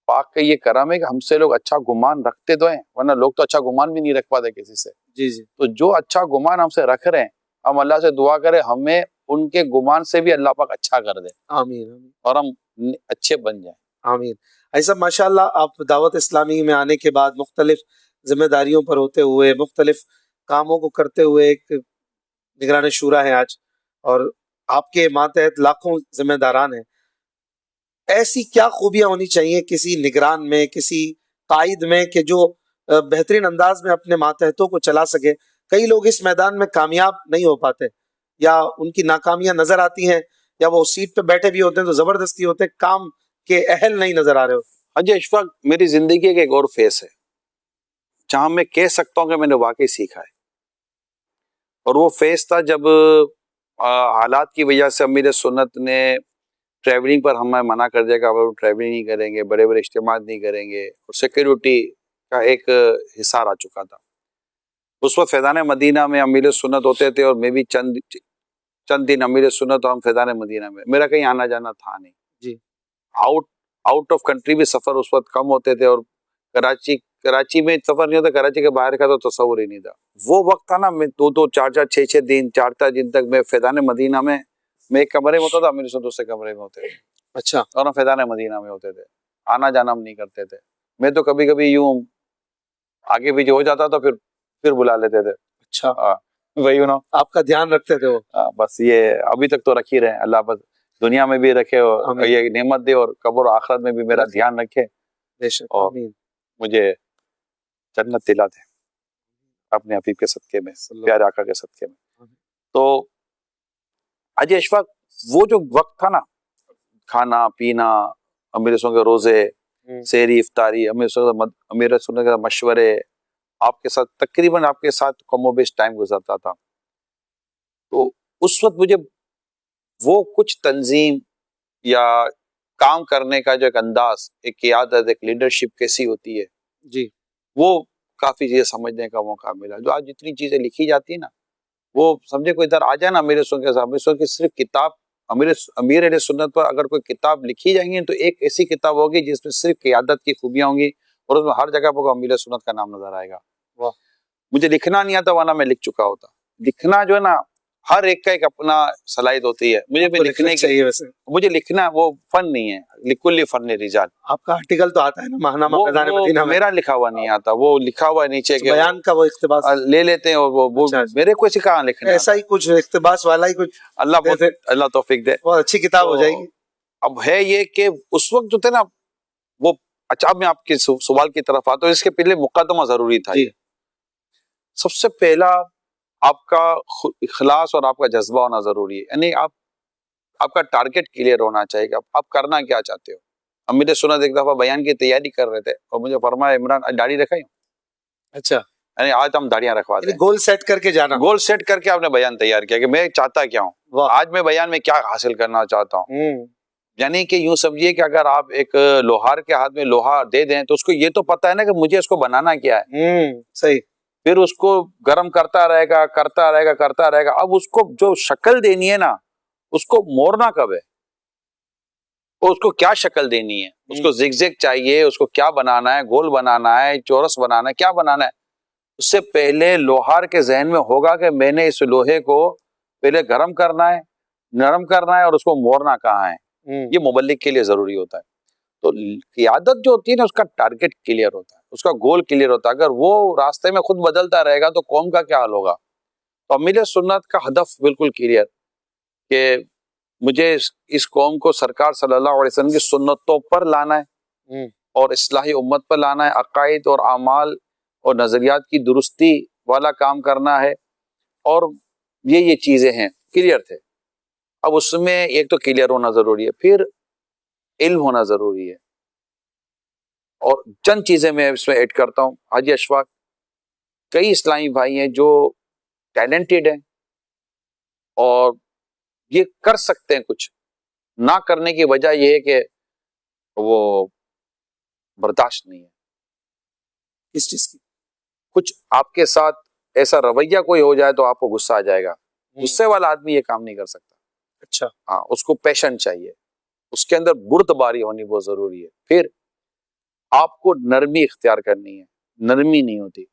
पाक का ये करम है कि हमसे लोग अच्छा गुमान रखते तो हैं, वरना लोग तो अच्छा गुमान भी नहीं रख पाते किसी से। जी जी, तो जो अच्छा गुमान हमसे रख रहे हैं, हम अल्लाह से दुआ करें हमें उनके गुमान से भी अल्लाह पाक अच्छा कर दे आमीन आमीन और हम अच्छे बन जाएं। आमीन। ऐसा माशाअल्लाह, आप दावत इस्लामी में आने के बाद मुख्तलिफ जिम्मेदारियों पर होते हुए, मुख्तलिफ कामों को करते हुए एक निगरान शूरा है आज, और आपके मातहत लाखों जिम्मेदारान हैं। ऐसी क्या खूबियां होनी चाहिए किसी निगरान में, किसी कायद में, कि जो बेहतरीन अंदाज में अपने मातहतों को चला सके? कई लोग इस मैदान में कामयाब नहीं हो पाते, या उनकी नाकामियां नजर आती हैं, या वो सीट पे बैठे भी होते हैं तो जबरदस्ती होते हैं, काम के अहल नहीं नजर आ रहे हो। हाजी अशफाक, मेरी जिंदगी का एक और फेस है जहां मैं कह सकता हूं कि मैंने वाकई सीखा है, और वो फेस था जब हालात की वजह से अमीर सुन्नत ने ट्रैवलिंग पर हमें मना कर दिया कि अब ट्रैवलिंग नहीं करेंगे, बड़े बड़े इज्तिमा नहीं करेंगे, और सिक्योरिटी का एक हिसार आ चुका था। उस वक्त फैज़ान मदीना में अमीर सुन्नत होते थे, और मैं भी चंद दिन अमीर सुन्नत और हम फैज़ान मदीना में, मेरा कहीं आना जाना था नहीं जी, आउट ऑफ कंट्री भी सफर उस वक्त कम होते थे, और कराची में सफर नहीं होता, कराची के बाहर का तो तस्वुर ही नहीं था। वो वक्त था ना, मैं 2-2, 4-4, 6-6 दिन, 4 दिन तक मैं फैज़ान मदीना में, मैं एक कमरे में होता था, अमीर सुन्नत दूसरे कमरे में होते थे। अच्छा, और हम फैज़ान मदीना में होते थे, आना जाना हम नहीं करते थे। मैं तो कभी कभी यूं आगे पीछे हो जाता तो फिर बुला लेते थे। अच्छा, वही ना, आपका ध्यान रखते थे वो। बस ये अभी तक तो रख ही रहे हैं। अल्लाह बस दुनिया में भी रखे और आमीन। ये नेमत दे, और कब्र और आखिरत में भी मेरा ध्यान रखे, बेशक, और आमीन। मुझे जन्नत दिला दे अपने हबीब के सदके में, प्यारे आका के सदके में। तो हाजी अशफाक, वो जो वक्त था ना, खाना पीना, अमीर सुन्नत के रोजे, सेहरी इफ्तारी, अमीर सुन्नत के मशवरे, आपके साथ तकरीबन आपके साथ कमोबेश टाइम गुजरता था। तो उस वक्त मुझे वो कुछ तंजीम या काम करने का जो एक अंदाज, एक क़ियादत, एक लीडरशिप कैसी होती है, जी, वो काफी चीजें समझने का मौका मिला। जो आज जितनी चीजें लिखी जाती है ना, वो समझे कोई इधर आ जाए ना अमीर सुन्नत के साथ, अमीर सुन्नत की सिर्फ किताब, अमीर सुन्नत पर अगर कोई किताब लिखी जाएंगी तो एक ऐसी किताब होगी जिसमें सिर्फ क़ियादत की खूबियां होंगी, और उसमें हर जगह पर अमीर सुन्नत का नाम नजर आएगा। वाह। मुझे लिखना नहीं आता, वरना मैं लिख चुका होता। लिखना जो है ना, हर एक का एक अपना सलाहियत होती है। मुझे भी लिखने की चाहिए वैसे। मुझे लिखना वो फन नहीं है, लिकुल्ली फन रिजाल। आपका आर्टिकल तो आता है ना महानामा फैज़ान मदीना में, मेरा लिखा हुआ नहीं आता, वो लिखा हुआ है नीचे के बयान का वो इख्तिबास ले लेते हैं, और वो अच्छा, मेरे को ऐसे कहाँ लिखना ऐसा ही कुछ इख्तिबास वाला ही कुछ। अल्लाह तौफीक दे, बहुत अच्छी किताब हो तो जाएगी। अब है ये कि उस वक्त जो थे ना वो, अच्छा अब मैं आपके सवाल की तरफ आता हूँ, इसके पहले मुकदमा जरूरी था। ये सबसे पहला आपका इखलास और आपका जज्बा होना जरूरी है, यानी आपका टारगेट क्लियर होना चाहिए कि आप करना क्या चाहते हो। अमीर सुन्नत एक दफा बयान की तैयारी कर रहे थे और मुझे फरमाया, इमरान दाढ़ी रखाई। अच्छा, यानी आज हम दाढ़ियां रखवाते हैं। गोल सेट करके जाना, गोल सेट करके आपने बयान तैयार किया कि मैं चाहता क्या हूँ, आज मैं बयान में क्या हासिल करना चाहता हूँ। यानी कि यूं समझिए कि अगर आप एक लोहार के हाथ में लोहा दे दें तो उसको ये तो पता है ना कि मुझे इसको बनाना क्या है। सही। फिर उसको गर्म करता रहेगा करता रहेगा करता रहेगा। अब उसको जो शक्ल देनी है ना, उसको मोड़ना कब है, और उसको क्या शक्ल देनी है, उसको जिगजैग चाहिए, उसको क्या बनाना है, गोल बनाना है, चौरस बनाना है, क्या बनाना है। उससे पहले लोहार के जहन में होगा कि मैंने इस लोहे को पहले गर्म करना है, नरम करना है, और उसको मोड़ना कहाँ है। ये मुबल्लिग के लिए जरूरी होता है। तो क़ियादत जो होती है ना, उसका टारगेट क्लियर होता है, उसका गोल क्लियर होता है। अगर वो रास्ते में खुद बदलता रहेगा तो कौम का क्या हाल होगा। तो अमीर सुन्नत का हदफ बिल्कुल क्लियर कि मुझे इस कौम को सरकार सल्लल्लाहु अलैहि वसल्लम की सुन्नतों पर लाना है और इस्लाही उम्मत पर लाना है, अकायद और आमाल और नजरियात की दुरुस्ती वाला काम करना है, और ये चीजें हैं, क्लियर थे। अब उसमें एक तो क्लियर होना जरूरी है, फिर इल्म होना जरूरी है, और चंद चीजें मैं इसमें ऐड करता हूँ। हाजी अशफाक, कई इस्लामी भाई हैं जो टैलेंटेड हैं और ये कर सकते हैं, कुछ ना करने की वजह यह है कि वो बर्दाश्त नहीं है इस चीज की। कुछ आपके साथ ऐसा रवैया कोई हो जाए तो आपको गुस्सा आ जाएगा, गुस्से वाला आदमी ये काम नहीं कर सकता। अच्छा। हाँ, उसको पैशन चाहिए, उसके अंदर बुर्दबारी होनी बहुत जरूरी है। फिर आपको नरमी इख्तियार करनी है, नरमी नहीं होती।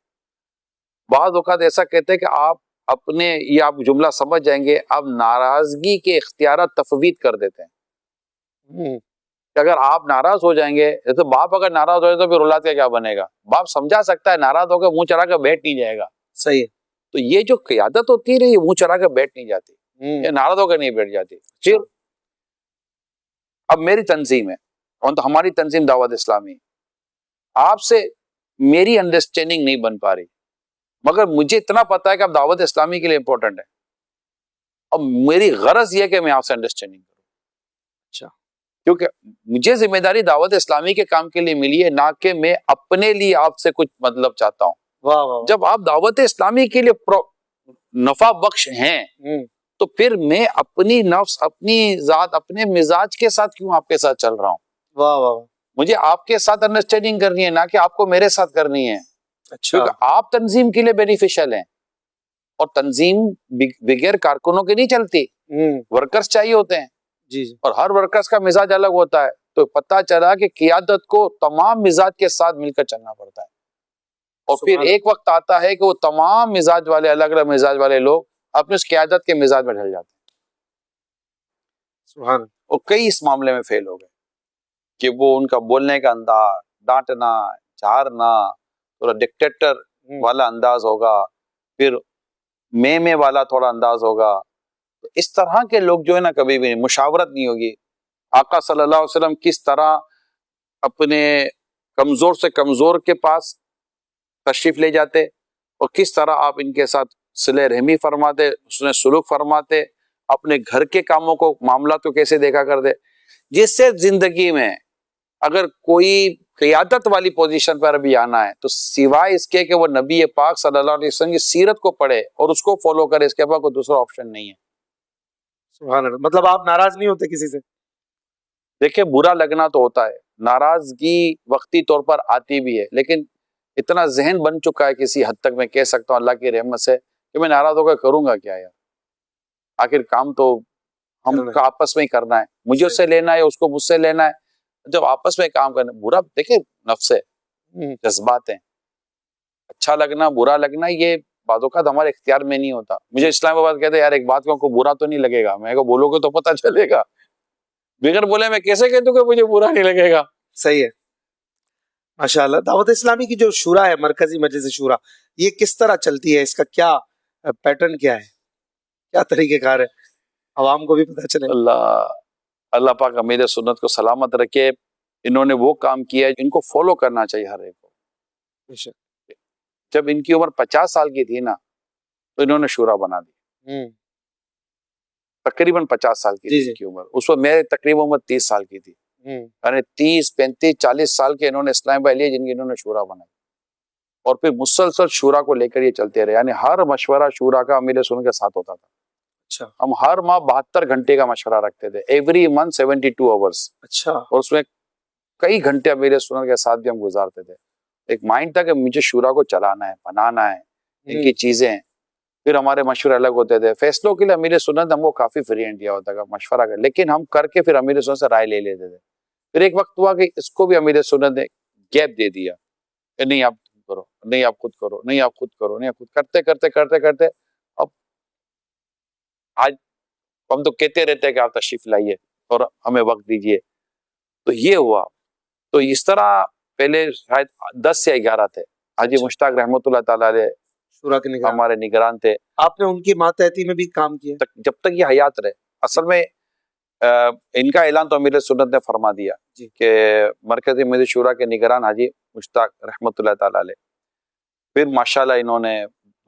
बाज़ औक़ात ऐसा कहते हैं कि आप अपने, ये आप जुमला समझ जाएंगे, आप नाराजगी के इख्तियार तफवीद कर देते हैं कि अगर आप नाराज हो जाएंगे, जैसे बाप अगर नाराज हो जाए तो फिर औलाद का क्या बनेगा। बाप समझा सकता है, नाराज होकर मुंह चढ़ा कर बैठ नहीं जाएगा। सही है। तो ये जो क़ियादत होती है ये मुंह चढ़ा कर बैठ नहीं जाती, ये नाराज होकर नहीं बैठ जाती। फिर अब मेरी तंजीम है, और तो हमारी तंजीम दावत इस्लामी, आपसे मेरी अंडरस्टैंडिंग नहीं बन पा रही, मगर मुझे इतना पता है कि आप दावत इस्लामी के लिए इंपॉर्टेंट है, और मेरी गरज यह है कि मैं आपसे अंडरस्टैंडिंग करूं। अच्छा, क्योंकि मुझे जिम्मेदारी दावत इस्लामी के काम के लिए मिली है, ना कि मैं अपने लिए आपसे कुछ मतलब चाहता हूं। वाह वाह। जब आप दावत इस्लामी के लिए नफा बख्श हैं तो फिर मैं अपनी नफ्स, अपनी जात, अपने मिजाज के साथ क्यों आपके साथ चल रहा हूं। वाह वाह। मुझे मुझे आपके साथ अंडरस्टैंडिंग करनी है, ना कि आपको मेरे साथ करनी है। अच्छा। क्योंकि आप तंजीम के लिए बेनिफिशियल हैं, और तंजीम बगैर कारकुनों की नहीं चलती, वर्कर्स चाहिए होते हैं। जी जी। और हर वर्कर्स का मिजाज अलग होता है, तो पता चला कि क़ियादत को तमाम मिजाज के साथ मिलकर चलना पड़ता है। और फिर एक वक्त आता है कि वो तमाम मिजाज वाले, अलग अलग मिजाज वाले लोग अपने उस क़ियादत के मिजाज में ढल जाते हैं। सुभान। और कई इस मामले में फेल हो गए कि वो उनका बोलने का अंदाज, डांटना, झाड़ना, थोड़ा डिक्टेटर वाला अंदाज होगा, फिर में वाला थोड़ा अंदाज होगा। तो इस तरह के लोग जो है ना, कभी भी मुशावरत नहीं होगी। आका सल्लल्लाहु अलैहि वसल्लम किस तरह अपने कमजोर से कमजोर के पास तशरीफ ले जाते, और किस तरह आप इनके साथ सिले रहमी फरमाते, उसने सुलूक फरमाते, अपने घर के कामों को, मामला तो कैसे देखा करते, जिससे जिंदगी में अगर कोई क़ियादत वाली पोजीशन पर भी आना है तो सिवाय इसके कि वो नबी पाक सल्लल्लाहु अलैहि वसल्लम की सीरत को पढ़े और उसको फॉलो करे, इसके बाद कोई दूसरा ऑप्शन नहीं है। सुभान अल्लाह। मतलब आप नाराज नहीं होते किसी से? देखिए, बुरा लगना तो होता है, नाराजगी वक्ती तौर पर आती भी है, लेकिन इतना जहन बन चुका है किसी हद तक, मैं कह सकता हूँ अल्लाह की रहमत से, कि मैं नाराज होकर करूंगा क्या यार। आखिर काम तो हमको आपस में ही करना है, मुझे उससे लेना है, उसको मुझसे लेना है। जब आपस में काम करना, बुरा देखिए नफ्स है, जज्बात हैं, अच्छा लगना बुरा लगना ये बातों का हमारे इख्तियार में नहीं होता। मुझे इस्लामाबाद कहते यार एक बात को बुरा तो नहीं लगेगा, मैं को बोलोगे तो पता चलेगा, बगैर बोले मैं कैसे कह दूं कि मुझे बुरा नहीं लगेगा। सही है। माशाअल्लाह। दावत इस्लामी की जो शुरा है, मरकजी मजलिस शुरा, ये किस तरह चलती है? इसका क्या पैटर्न क्या है, क्या तरीकेकार है, आवाम को भी पता चले। अल्लाह पाक अमीर सुन्नत को सलामत रखे। इन्होंने वो काम किया है इनको फॉलो करना चाहिए हर एक को। जब इनकी उम्र 50 साल की थी ना, तो इन्होंने शुरा बना दी। तकरीबन 50 साल की थी इनकी उम्र, उस वक्त मेरे तकरीबन उम्र 30 साल की थी। यानी 30, 35, 40 साल के इन्होंने इस्लाम भाई लिए जिनकी इन्होंने शुरा बनाई, और फिर मुसलसल शुरा को लेकर ये चलते रहे। यानी हर मशवरा शुरा का अमीर सुन्नत के साथ होता था। अच्छा। हम हर माह 72 घंटे का मशवरा रखते थे, एवरी मंथ 72 आवर्स। अच्छा। और उसमें कई घंटे अमीर सुन्नत के साथ भी हम गुजारते थे। एक माइंड था कि मुझे शुरा को चलाना है, बनाना है, इनकी चीजें। फिर हमारे मशवरे अलग होते थे, फैसलों के लिए अमीर सुन्नत हमको काफी फ्रीडम दिया होता था, मशवरा कर, लेकिन हम करके फिर अमीर सुन्नत से राय ले लेते थे। फिर एक वक्त हुआ कि इसको भी अमीर सुन्नत ने गैप दे दिया कि नहीं आप करो, नहीं आप खुद करो, नहीं आप खुद करो, नहीं आप खुद, करते करते करते करते अब आज हम तो कहते रहते हैं कि आप तशरीफ लाइए और हमें वक्त दीजिए। तो ये हुआ। तो इस तरह पहले शायद 10 या 11 थे। हाजी मुश्ताक रहमतुल्लाह ताला अलैह शूरा के निगरान, हमारे निगरान थे। आपने उनकी मातहती में भी काम किया? जब तक ये हयात रहे। असल में इनका ऐलान तो अमीर सुन्नत ने फरमा दिया कि मरकज़ी मजलिस शूरा के निगरान हाजी मुश्ताक रहमतुल्लाह ताला अलैह। फिर माशाल्लाह इन्होंने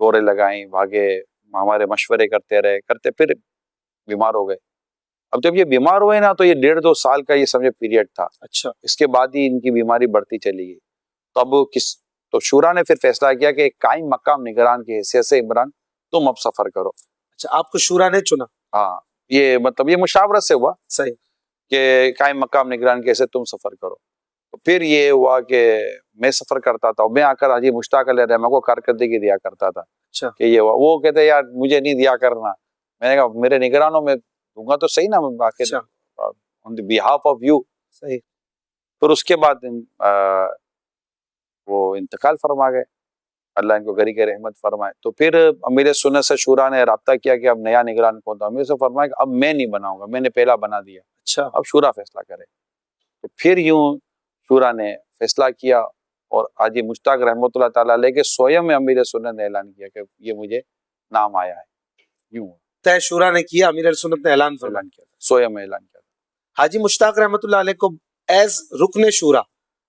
दौरे लगाई, भागे, हमारे मशवरे करते रहे, फिर बीमार हो गए। अब जब ये बीमार हुए ना तो ये 1.5-2 साल का ये समझे पीरियड था। अच्छा। इसके बाद ही इनकी बीमारी बढ़ती चली गई। तो अब तो शूरा ने फिर फैसला किया कि एक कायम मकाम निगरान की हैसियत से इमरान तुम अब सफर करो। अच्छा, आपको शूरा ने चुना? हाँ, ये मतलब ये मुशावरत से हुआ। सही। कि कायम मकाम निगरान की हैसियत तुम सफर करो। तो फिर ये हुआ कि मैं सफर करता था, मैं आकर हाजी मुश्ताक अलैह रहमा को कारकर्दगी दिया करता था। अच्छा। कि ये हुआ, वो कहते यार मुझे नहीं दिया करना। मैंने कहा मेरे निगरानों में दूंगा तो सही ना, अच्छा। On the behalf of you. सही। फिर उसके बाद वो इंतकाल फरमा गए, अल्लाह इनको गरीक रहमत फरमाए। तो फिर अमीर सुन्नत से शूरा ने राब्ता किया कि अब नया निगरान कौन था। अमीर से फरमाया कि अब मैं नहीं बनाऊंगा, मैंने पहला बना दिया। अच्छा। अब शूरा फैसला करे। तो फिर यूं शूरा ने फैसला किया और हाजी मुश्ताक रहमतुल्लाह ताला अलैह के स्वयं में अमीर सुन्नत ने ऐलान किया कि ये मुझे नाम आया है। यूं तय शूरा ने किया, अमीर सुन्नत ने ऐलान किया, स्वयं ऐलान किया। हाजी मुश्ताक रहमतुल्लाह अलैह को एज रुकने शूरा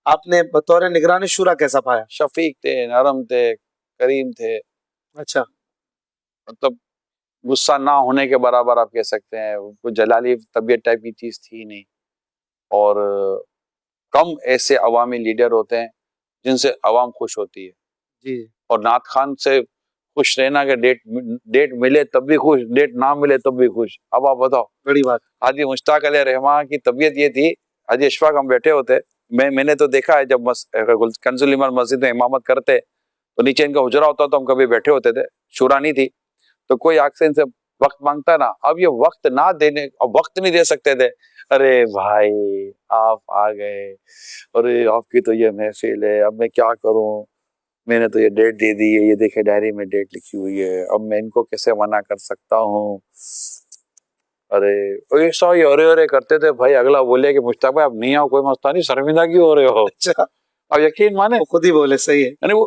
आपने बतौर निगरान शूरा कैसा पाया? शफीक थे, नरम थे, करीम थे। अच्छा। मतलब गुस्सा ना होने के बराबर आप कह सकते हैं। उनको जलाली तबीयत टाइप की चीज थी नहीं। और कम ऐसे अवामी लीडर होते हैं जिनसे अवाम खुश होती है। जी। और नात खान से खुश रहना कि डेट मिले तब भी खुश, डेट ना मिले तब भी खुश। अब आप बताओ। बड़ी बात। हाजी मुश्ताक अलैह रहमा की तबीयत ये थी, हाजी अशफाक हम बैठे होते, मैंने तो देखा है जब कंजुल इमर मस्जिद में इमामत करते तो नीचे इनका हुजरा होता तो हम कभी बैठे होते थे, शूरा नहीं थी। तो कोई आगे इनसे वक्त मांगता ना, अब ये वक्त ना देने, अब वक्त नहीं दे सकते थे। अरे भाई आप आ गए, अरे आपकी तो ये महफिल है, अब मैं क्या करूं, मैंने तो ये डेट दे दी है, ये देखे डायरी में डेट लिखी हुई है, अब मैं इनको कैसे मना कर सकता हूँ। अरे ऐसा ही अरे करते थे भाई। अगला बोले कि मुश्ताक भाई अब नहीं आओ, कोई मसला नहीं, शर्मिंदा क्यों हो रहे हो? अच्छा। अब यकीन माने वो खुद ही बोले। सही है। यानी वो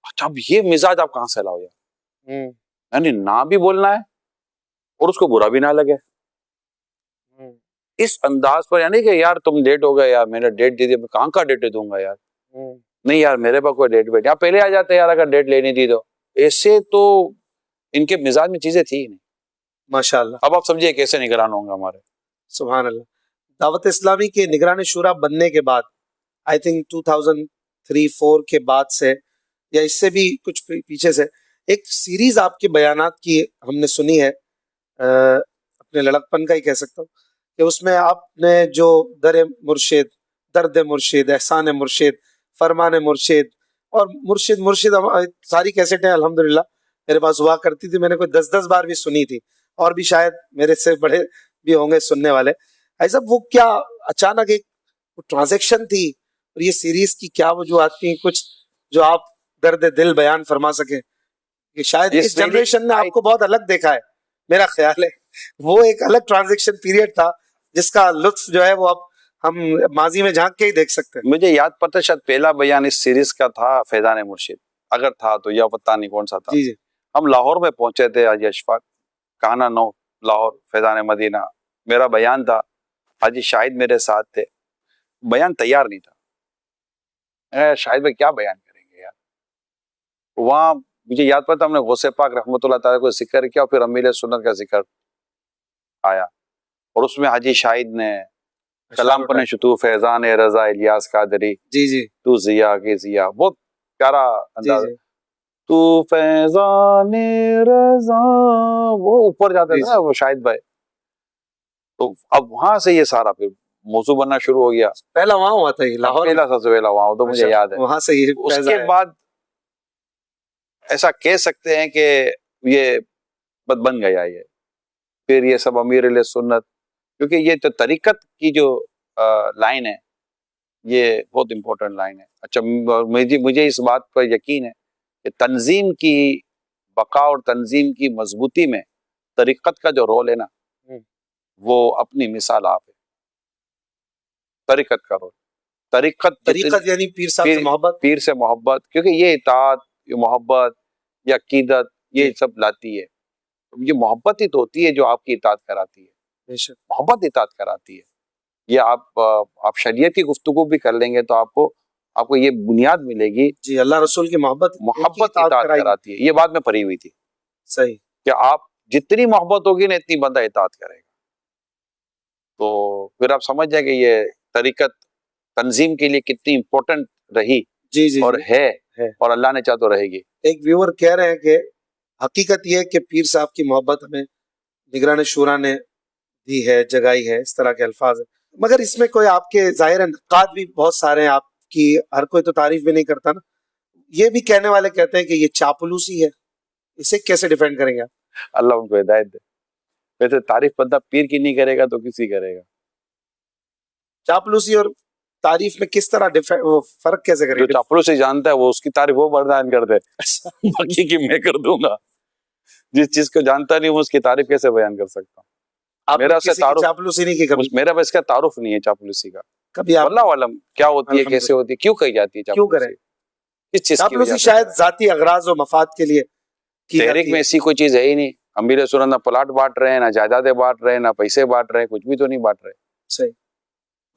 अच्छा, अब ये मिजाज आप कहाँ से लाओ यार? यानी ना भी बोलना है और उसको बुरा भी ना लगे, इस अंदाज पर। यानी कि यार तुम लेट हो गए यार, मैंने डेट दे दी, मैं कहाँ का डेट दूंगा यार? नहीं यार मेरे पास कोई डेट बैठ, पहले आ जाते यार अगर डेट लेनी थी तो। ऐसे तो इनके मिजाज में चीजें थी नहीं। माशाअल्लाह। अब आप समझिए कैसे निगरान होंगे हमारे। सुभान अल्लाह। दावत इस्लामी के निगरान शुरा बनने के बाद आई थिंक 2003-4 के बाद से या इससे भी कुछ पीछे से एक सीरीज आपके बयानात की हमने सुनी है, अपने लड़कपन का ही कह सकता हूँ, कि उसमें आपने जो दर्द मुर्शिद, एहसान मुर्शिद, फरमान मुर्शिद और मुर्शिद सारी कैसेटें अल्हम्दुलिल्लाह मेरे पास हुआ करती थी। मैंने कोई 10-10 बार भी सुनी थी और भी शायद मेरे से बड़े भी होंगे सुनने वाले। ऐसा वो क्या अचानक एक ट्रांजैक्शन थी और ये सीरीज की क्या वजूहत थी, कुछ जो आप दर्द दिल बयान फरमा सके? कि शायद इस जनरेशन ने आपको बहुत अलग देखा है, मेरा ख्याल है वो एक अलग ट्रांजैक्शन पीरियड था जिसका लुत्फ जो है वो अब हम माजी में झांक के ही देख सकते हैं। मुझे याद पड़ता शायद पहला बयान इस सीरीज का था फैजान मुर्शिद, अगर था तो, या पता नहीं कौन सा था। जी जी। हम लाहौर में पहुंचे थे, हाजी अशफाक, काना 9 लाहौर, फैजान मदीना। मेरा बयान था, हाजी शाहिद मेरे साथ थे। बयान तैयार नहीं था, शाहिद भाई क्या बयान करेंगे यार। वहां मुझे याद पड़ता हमने गौसे पाक रहमतुल्लाह ताला को जिक्र किया, फिर अमीर सुन्नत का जिक्र आया और उसमें हाजी शाहिद ने कलाम पने शुतू फैजान रजा इलियास कादरी, जी जी, तू जिया के जिया, बहुत प्यारा अंदाज। तू फैजान रजा, वो ऊपर जाते थे ना वो शाहिद भाई। तो अब वहां से ये सारा फिर मौजू बनना शुरू हो गया। पहला वहां हुआ था ये लाहौर, पहला सबसे पहला वहां, तो मुझे याद है वहां से ये। उसके बाद ऐसा कह सकते हैं कि ये बन गया ये, फिर ये सब अमीर सुन्नत, क्योंकि ये तो तरीकत की जो लाइन है ये बहुत इंपॉर्टेंट लाइन है। अच्छा, मुझे इस बात पर यकीन है कि तंजीम की बका और तंजीम की मजबूती में तरीकत का जो रोल है ना, वो अपनी मिसाल आप है, तरीकत का रोल। तरीक़त यानी पीर साहब से मोहब्बत, पीर से मोहब्बत, क्योंकि ये इताअत, ये मोहब्बत, ये अकीदत, ये सब लाती है। ये मोहब्बत ही तो होती है जो आपकी इताअत कराती है, बेशक मोहब्बत इताअत कराती है। ये आप शरीयत की गुफ्तगू भी कर लेंगे तो आपको ये बुनियाद मिलेगी जी, अल्लाह रसूल की मोहब्बत इताअत कराती है। ये बात में पढ़ी हुई थी सही कि आप जितनी मोहब्बत होगी ना इतनी बंदा इताअत करेगा। तो फिर आप समझ जाएंगे ये तरीक़त तंजीम के लिए कितनी इंपॉर्टेंट रही जी और जी, है और अल्लाह ने चाहा तो रहेगी। एक व्यूअर कह रहे हैं कि हकीकत ये है कि पीर साहब की मोहब्बत हमें निगरान शूरा ने दी है, जगाई है, इस तरह के अल्फाज है। मगर इसमें कोई आपके जाहिर नक़ाद भी बहुत सारे हैं, आपकी हर कोई तो तारीफ भी नहीं करता ना। ये भी कहने वाले कहते हैं कि ये चापलूसी है, इसे कैसे डिफेंड करेंगे आप? अल्लाह उनको हिदायत दे। वैसे तारीफ बंदा पीर की नहीं करेगा तो किसी करेगा। चापलूसी और तारीफ में किस तरह वो फर्क कैसे जो करेंगे? चापलूसी जानता है वो उसकी तारीफ वो बर्दाश्त कर दे, बाकी की मैं कर दूंगा। जिस चीज को जानता नहीं हूँ उसकी तारीफ कैसे बयान कर सकता हूँ? मेरा से चापलूसी नहीं की कभी? मेरा बस का तारुफ नहीं है चापलूसी का कभी। अल्लाह आलम क्या होती है, कैसे होती है, क्यों कही जाती है चापलूसी? किस चीज की? चापलूसी शायद जाती अगराज और मफाद के लिए की तहरीक में ऐसी कोई चीज है ही नहीं। अमीर सुन्नत ना प्लाट बांट रहे हैं, ना जायदादें बांट रहे हैं, ना पैसे बांट रहे हैं, कुछ भी तो नहीं बांट रहे। सही।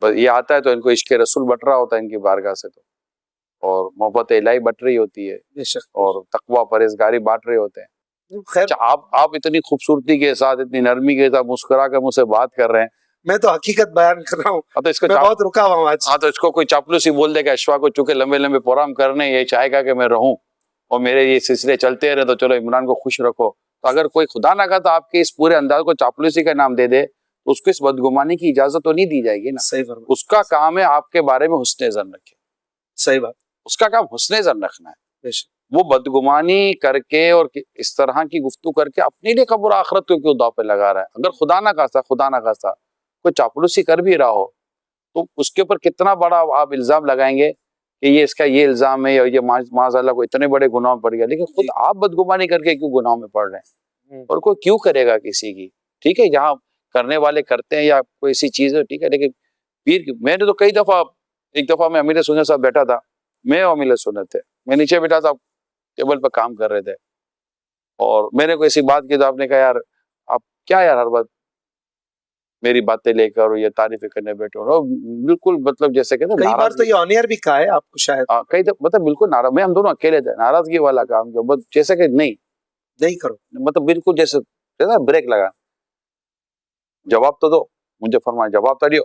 बस ये आता है तो इनको इश्क रसूल बट रहा होता है इनकी बारगाह से, तो और मोहब्बत इलाही बट रही होती है और तकवा परहेजगारी बांट रहे होते हैं। खैर आप इतनी खूबसूरती के साथ, इतनी नरमी के साथ मुस्कुरा कर मुझसे बात कर रहे हैं, मैं तो हकीकत बयान कर रहा हूँ। तो इसको मैं बहुत रुका हुआ हूँ आज। हाँ, तो इसको कोई चापलूसी बोल देगा अशफा को, चूंकि लंबे लंबे प्रोग्राम करने, ये चाहेगा कि मैं रहूं और मेरे ये सिलसिले चलते रहे, तो चलो इमरान को खुश रखो। तो अगर कोई खुदा ना खाता आपके इस पूरे अंदाज को चापलूसी का नाम दे दे तो उसको इस बदगुमानी की इजाजत तो नहीं दी जाएगी ना। सही बात। उसका काम है आपके बारे में हुस्ने ज़न रखे। सही बात। उसका काम हुस्ने ज़न रखना है। वो बदगुमानी करके और इस तरह की गुफ्तगू करके अपने लिए कब्र आखिरत को क्यों दाव पे लगा रहा है? अगर खुदा ना खास्ता कोई चापलूसी कर भी रहा हो तो उसके ऊपर कितना बड़ा आप इल्जाम लगाएंगे कि ये इसका ये इल्जाम है या ये माज़अल्लाह को इतने बड़े गुनाह में पड़ गया, लेकिन खुद आप बदगुमानी करके क्यों गुनाह में पड़ रहे हैं? और कोई क्यों करेगा किसी की? ठीक है, जहाँ करने वाले करते हैं या कोई ऐसी चीज है, ठीक है, लेकिन पीर की मैंने तो कई दफा, एक दफा मैं अमीर सुन्नत साहब बैठा था, मैं और अमीर सुन्नत थे, मैं नीचे बैठा था, टेबल पर काम कर रहे थे और मैंने कोई ऐसी बात की तो आपने कहा यार आप क्या यार हर बात मेरी बातें लेकर ये तारीफें करने बैठे हो। बिल्कुल मतलब जैसे कहते हैं, कई बार तो ये ऑनियर भी कहा है आपको शायद। कई मतलब बिल्कुल नाराज, मैं हम दोनों अकेले थे, नाराजगी वाला काम जो बस जैसे कि नहीं करो, मतलब बिल्कुल जैसे ब्रेक लगा, जवाब तो दो, मुझे फरमाया जवाब तो दियो।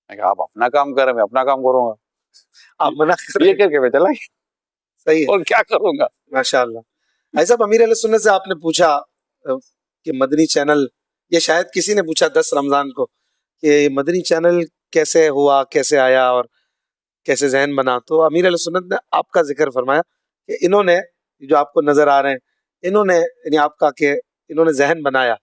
मैं कहा आप अपना काम कर रहे, मैं अपना काम करूंगा, आप मना कर ये करके मैं चला गया। सही है, और क्या करूंगा। माशाअल्लाह। ऐसा अमीर अहले सुन्नत से आपने पूछा कि मदनी चैनल, ये शायद किसी ने पूछा 10 रमजान को कि मदनी चैनल कैसे हुआ, कैसे आया और कैसे जहन बना, तो अमीर अहले सुन्नत ने आपका जिक्र फरमाया कि इन्होंने जो आपको नजर आ रहे हैं, इन्होंने यानी आपका कि इन्होंने जहन बनाया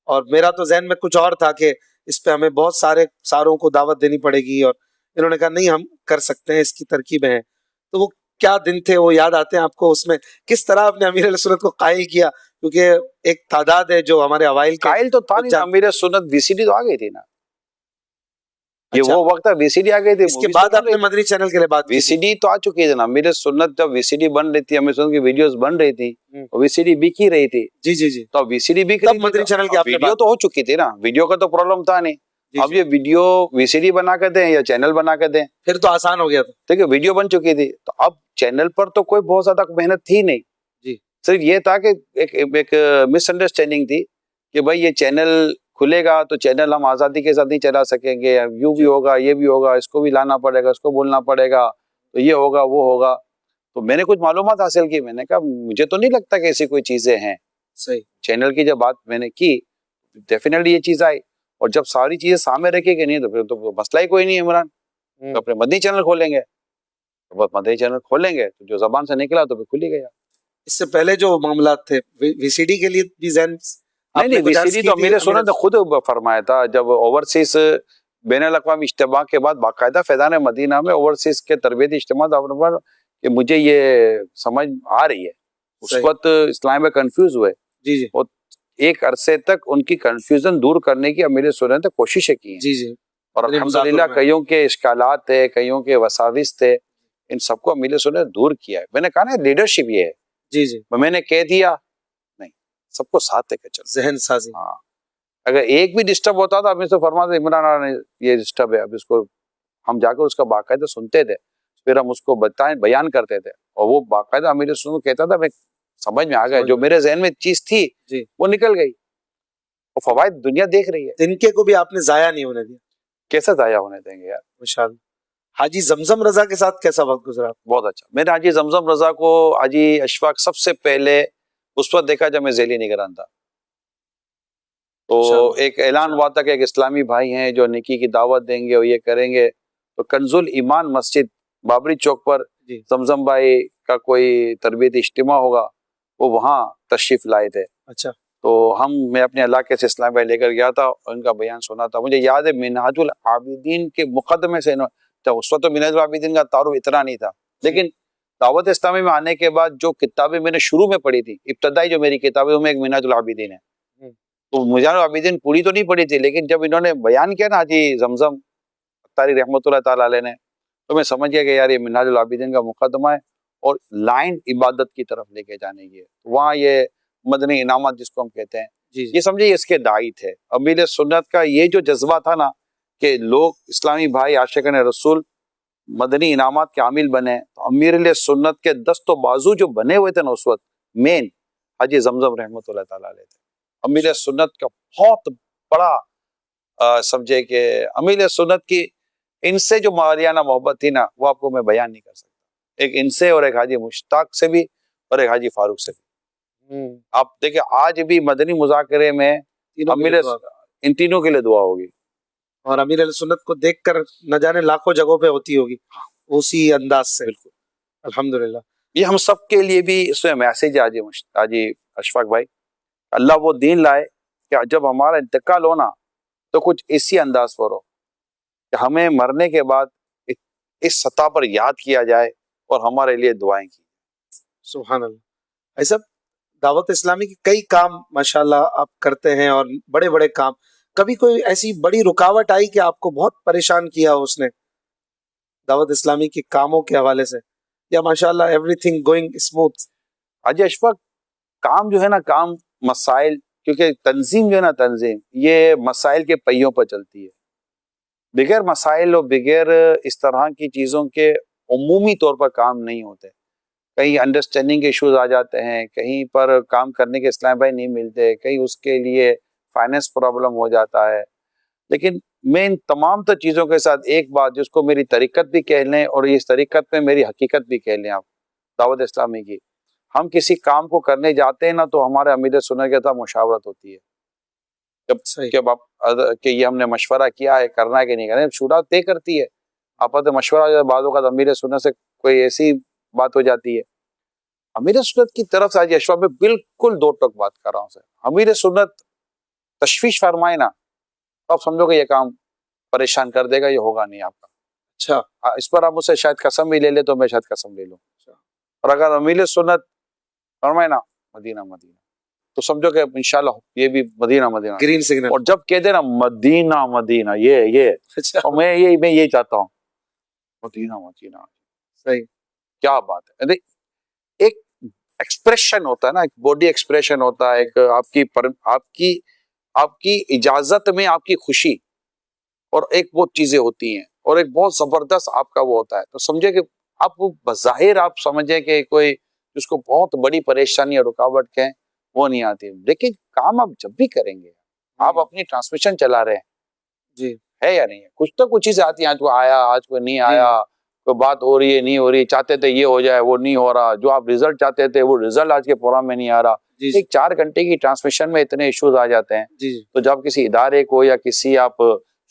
और मेरा तो जहन में कुछ और था कि इस पे हमें बहुत सारे सारों को दावत देनी पड़ेगी और इन्होंने कहा नहीं हम कर सकते हैं, इसकी तरकीबें हैं। तो वो क्या दिन थे वो याद आते हैं आपको? उसमें किस तरह आपने अमीर अहले सुन्नत को कायल किया? क्योंकि एक तादाद है जो हमारे अवाइल कायल तो था नहीं, अमीर सुन्नत वीसीडी तो आ गई थी ना। ये वो वक्त वीसीडी आ गई थी, इसके बाद आपने मदनी चैनल के लिए बात, वीसीडी तो आ चुकी थी ना। अमीर सुन्नत जब वीसीडी बन रही थी, अमीर सुन्नत की वीडियोस बन रही थी, वीसीडी बिक ही रही थी। जी जी जी, तो वीसीडी बिक रही थी, मदनी चैनल की वीडियो तो हो चुकी थी ना, वीडियो का तो प्रॉब्लम था नहीं। अब ये वीडियो वीसीडी बना के दें या चैनल बना के दें, फिर तो आसान हो गया था। ठीक है, वीडियो बन चुकी थी, तो अब चैनल पर तो कोई बहुत ज्यादा मेहनत थी नहीं जी, सिर्फ ये था कि एक मिसअंडरस्टैंडिंग थी कि भाई ये चैनल खुलेगा तो चैनल हम आज़ादी के साथ नहीं चला सकेंगे, यूं भी होगा, ये भी होगा, इसको भी लाना पड़ेगा, इसको बोलना पड़ेगा, तो ये होगा वो होगा। तो मैंने कुछ मालूमात हासिल की, मैंने कहा मुझे तो नहीं लगता कि ऐसी कोई चीजें हैं। सही, चैनल की जब बात मैंने की डेफिनेटली ये चीज आई, और जब सारी चीजें सामने रखेगी नहीं तो फिर तो मसला ही कोई नहीं है इमरान, तो अपने मदनी चैनल खोलेंगे, तो बस मदनी चैनल खोलेंगे तो जो जबान से निकला तो फिर खुल ही गया। इससे पहले जो मामला थे वीसीडी के लिए भी जहन नहीं, वीसीडी तो अमीर सुन्नत ने खुद फरमाया था, जब ओवरसीज बैनुल अक़वामी इज्तिमा के बाद बाकायदा फैज़ान मदीना में ओवरसीज के तरबियती इज्तिमा पर कि मुझे ये समझ आ रही है, उस वक्त इस्लाम में कंफ्यूज हुए जी जी, और एक अरसे तक उनकी कंफ्यूजन दूर करने की अमीर सुन्नत ने कोशिशें की जी जी, और अल्हम्दुलिल्लाह कईयों के इश्कालात थे, कईयों के वसाविस थे, इन सबको अमीर सुन्नत दूर किया है। मैंने कहा ना लीडरशिप ये है। जी जी, मैंने कह दिया नहीं, सबको साथ लेकर चलो, जहन साजी। हाँ, अगर एक भी डिस्टर्ब होता था अमीर से फरमाते इमरान ने ये डिस्टर्ब है, अब इसको हम जाकर उसका बाकायदा सुनते थे, फिर हम उसको बयान करते थे, और वो बाकायदा अमीर सुन्नत कहता था, मैं समझ में आ गया, जो मेरे जहन में चीज थी वो निकल गई, और फवायद दुनिया देख रही है। तिनके को भी आपने जाया नहीं होने दिया। कैसे जाया होने देंगे यार। माशाअल्लाह। हाजी जमजम रजा के साथ कैसा वक्त गुजरा? बहुत अच्छा। मैंने हाजी जमजम रजा को, हाजी अशफाक सबसे पहले उस वक्त देखा जब मैं ज़ेली निगरान था। तो एक ऐलान हुआ था कि एक इस्लामी भाई हैं जो नेकी की दावत देंगे और ये करेंगे, तो कंजुल ईमान मस्जिद बाबरी चौक पर जमजम भाई का कोई तरबियती इज्तिमा होगा, वो वहाँ तशरीफ लाए थे। अच्छा। तो मैं अपने इलाके से इस्लामी भाई लेकर गया था, उनका बयान सुना था। मुझे याद है मिनहाजुल आबिदीन के मुकदमे से, तो उस वक्त तो मिनहाजुल आबिदीन का तारुफ इतना नहीं था, लेकिन दावत इस्लामी में आने के बाद जो किताबें मैंने शुरू में पढ़ी थी, इब्तदाई जो मेरी किताबें, उनमें एक मिनहाजुल आबिदीन है। तो मिनहाजुल आबिदीन पूरी तो नहीं पढ़ी थी, लेकिन जब इन्होंने बयान किया ना हाजी जमजम अत्तारी रहमतुल्लाह ताला अलैह ने, तो मैं समझ गया कि यार ये मिनहाजुल आबिदीन का मुकदमा है और लाइन इबादत की तरफ लेके जाने की है। वहाँ ये मदनी इनामत जिसको हम कहते हैं, ये समझे इसके दाई थे। अमीर सुन्नत का ये जो जज्बा था ना कि लोग इस्लामी भाई आशिक़ान रसूल मदनी इनामत के आमिल बने, तो अमीर सुन्नत के दस्तो बाजू जो बने हुए थे ना उस वक्त, मेन हाजी जमजम रहमतुल्लाह ताला अलैह थे। अमीर सुन्नत का बहुत बड़ा समझे कि अमीर सुन्नत की इनसे जो मारियाना मोहब्बत थी ना, वो आपको मैं बयान नहीं कर सकता। एक इनसे और एक हाजी मुश्ताक से भी और एक हाजी फारूक से भी। आप देखिए आज भी मदनी मुज़ाकरे में अमीर इन तीनों के लिए दुआ होगी, और अमीर सुन्नत को देखकर न जाने लाखों जगहों पे होती होगी उसी अंदाज से। बिल्कुल, अल्हम्दुलिल्लाह। ये हम सब के लिए भी इसमें मैसेज है हाजी अशफाक भाई, अल्लाह वो दीन लाए कि जब हमारा इंतकाल हो ना, तो कुछ इसी अंदाज पर हो कि हमें मरने के बाद इस सतह पर याद किया जाए और हमारे लिए दुआएं की। सुभान अल्लाह। ऐसा दावत इस्लामी के कई काम माशाल्लाह आप करते हैं, और बड़े बड़े काम। कभी कोई ऐसी बड़ी रुकावट आई कि आपको बहुत परेशान किया उसने दावत इस्लामी के कामों के हवाले से, या माशाल्लाह एवरीथिंग गोइंग स्मूथ? हाजी अशफाक, काम जो है ना, काम मसाइल, क्योंकि तंजीम जो है ना, तंजीम ये मसाइल के पहियों पर चलती है। बगैर मसाइल और बगैर इस तरह की चीज़ों के उमूमी तौर पर काम नहीं होते। कहीं अंडरस्टैंडिंग के इश्यूज आ जाते हैं, कहीं पर काम करने के इस्लामी भाई नहीं मिलते, कहीं उसके लिए फाइनेंस प्रॉब्लम हो जाता है। लेकिन मैं इन तमाम तो चीज़ों के साथ एक बात, जिसको मेरी तरीक़त भी कह लें और इस तरीक़त में मेरी हकीकत भी कह लें आप, दावत इस्लामी की, हम किसी काम को करने जाते हैं ना, तो हमारे अमीर सुन्नत के साथ मुशावरत होती है। जब आप कि ये हमने मशवरा किया है, करना है कि नहीं करना है, शूरा तय करती है। आप मशवरा बाज़ों का अमीर सुन्नत से कोई ऐसी बात हो जाती है। अमीर सुन्नत की तरफ से आज अशफाक में बिल्कुल दो टोक बात कर रहा हूँ सर। अमीर सुन्नत तशवीश फरमाए ना, तो आप समझो कि ये काम परेशान कर देगा, ये होगा नहीं आपका। अच्छा, इस पर आप मुझसे शायद कसम भी ले ले, तो मैं शायद कसम ले लूँ। और अगर अमीर सुन्नत फरमाए ना मदीना मदीना, तो समझो कि इंशाल्लाह ये भी मदीना मदीना, ग्रीन सिग्नल। और जब कह देना मदीना मदीना, ये अच्छा, और मैं यही चाहता हूँ, मदीना मदीना। सही, क्या बात है। एक एक्सप्रेशन होता है ना, एक बॉडी एक्सप्रेशन होता है, एक आपकी इजाजत में आपकी खुशी, और एक बहुत चीजें होती हैं, और एक बहुत जबरदस्त आपका वो होता है। तो समझे कि आप वो बज़ाहिर आप समझे कि कोई जिसको बहुत बड़ी परेशानी और रुकावट के वो नहीं आती, लेकिन काम आप जब भी करेंगे, आप अपनी ट्रांसमिशन चला रहे हैं जी, है या नहीं है, कुछ तो कुछ चीजें आती हैं, आज को आया, आज को नहीं आया, कोई बात हो रही है, नहीं हो रही, चाहते थे ये हो जाए, वो नहीं हो रहा, जो आप रिजल्ट चाहते थे वो रिजल्ट आज के प्रोग्राम में नहीं आ रहा। एक 4 घंटे की ट्रांसमिशन में इतने इश्यूज आ जाते हैं। तो जब किसी इदारे को या किसी आप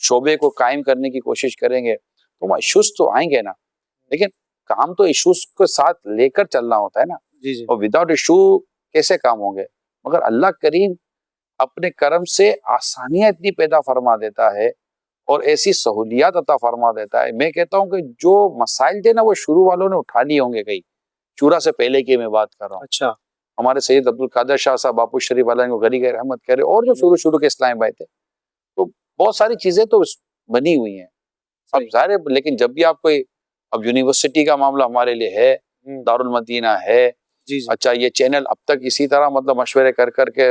शोबे को कायम करने की कोशिश करेंगे, तो वहाँ इश्यूज तो आएंगे ना, लेकिन काम तो इश्यूज को साथ लेकर चलना होता है ना। और विदाउट इशू कैसे काम होंगे? मगर अल्लाह करीम अपने करम से आसानियां इतनी पैदा फरमा देता है और ऐसी सहूलियात अता फरमा देता है। मैं कहता हूँ कि जो मसाइल थे ना, वो शुरू वालों ने उठा लिए होंगे, कहीं शूरा से पहले की मैं बात कर रहा हूँ। अच्छा, हमारे सैयद अब्दुल कादर शाह साहब बापू शरीफ वाला को गरी रहमत करे, और जो शुरू के इस्लामी भाई थे, तो बहुत सारी चीजें तो बनी हुई हैं। अब जाहिर है, लेकिन जब भी आप कोई, अब यूनिवर्सिटी का मामला हमारे लिए है, दारुल मदीना है, जी जी अच्छा ये चैनल अब तक इसी तरह मतलब मशवरे कर करके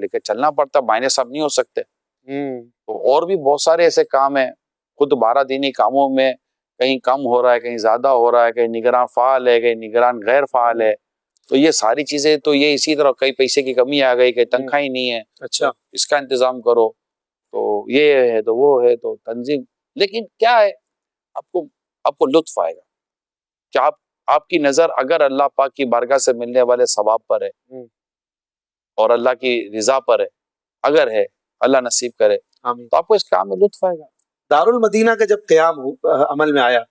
लेके चलना पड़ता, माइनस अब नहीं हो सकते। तो और भी बहुत सारे ऐसे काम हैं, खुद 12 दीनी कामों में कहीं कम हो रहा है, कहीं ज्यादा हो रहा है, कहीं निगरान फाल है, कहीं निगरान गैर फाल है। तो ये सारी चीजें तो ये इसी तरह, कई पैसे की कमी आ गई, कहीं तनख्वाह ही नहीं है, अच्छा तो इसका इंतजाम करो, तो ये है तो वो है, तो तंजीम। लेकिन क्या है, आपको आपको लुत्फ आएगा कि आपकी नजर अगर अल्लाह पाक की बारगाह से मिलने वाले सवाब पर है और अल्लाह की रिजा पर है, अगर है, अल्लाह नसीब करे, आमीन। तो आपको इस काम में लुत्फ आएगा। दारुल मदीना का जब क़याम अमल में आया,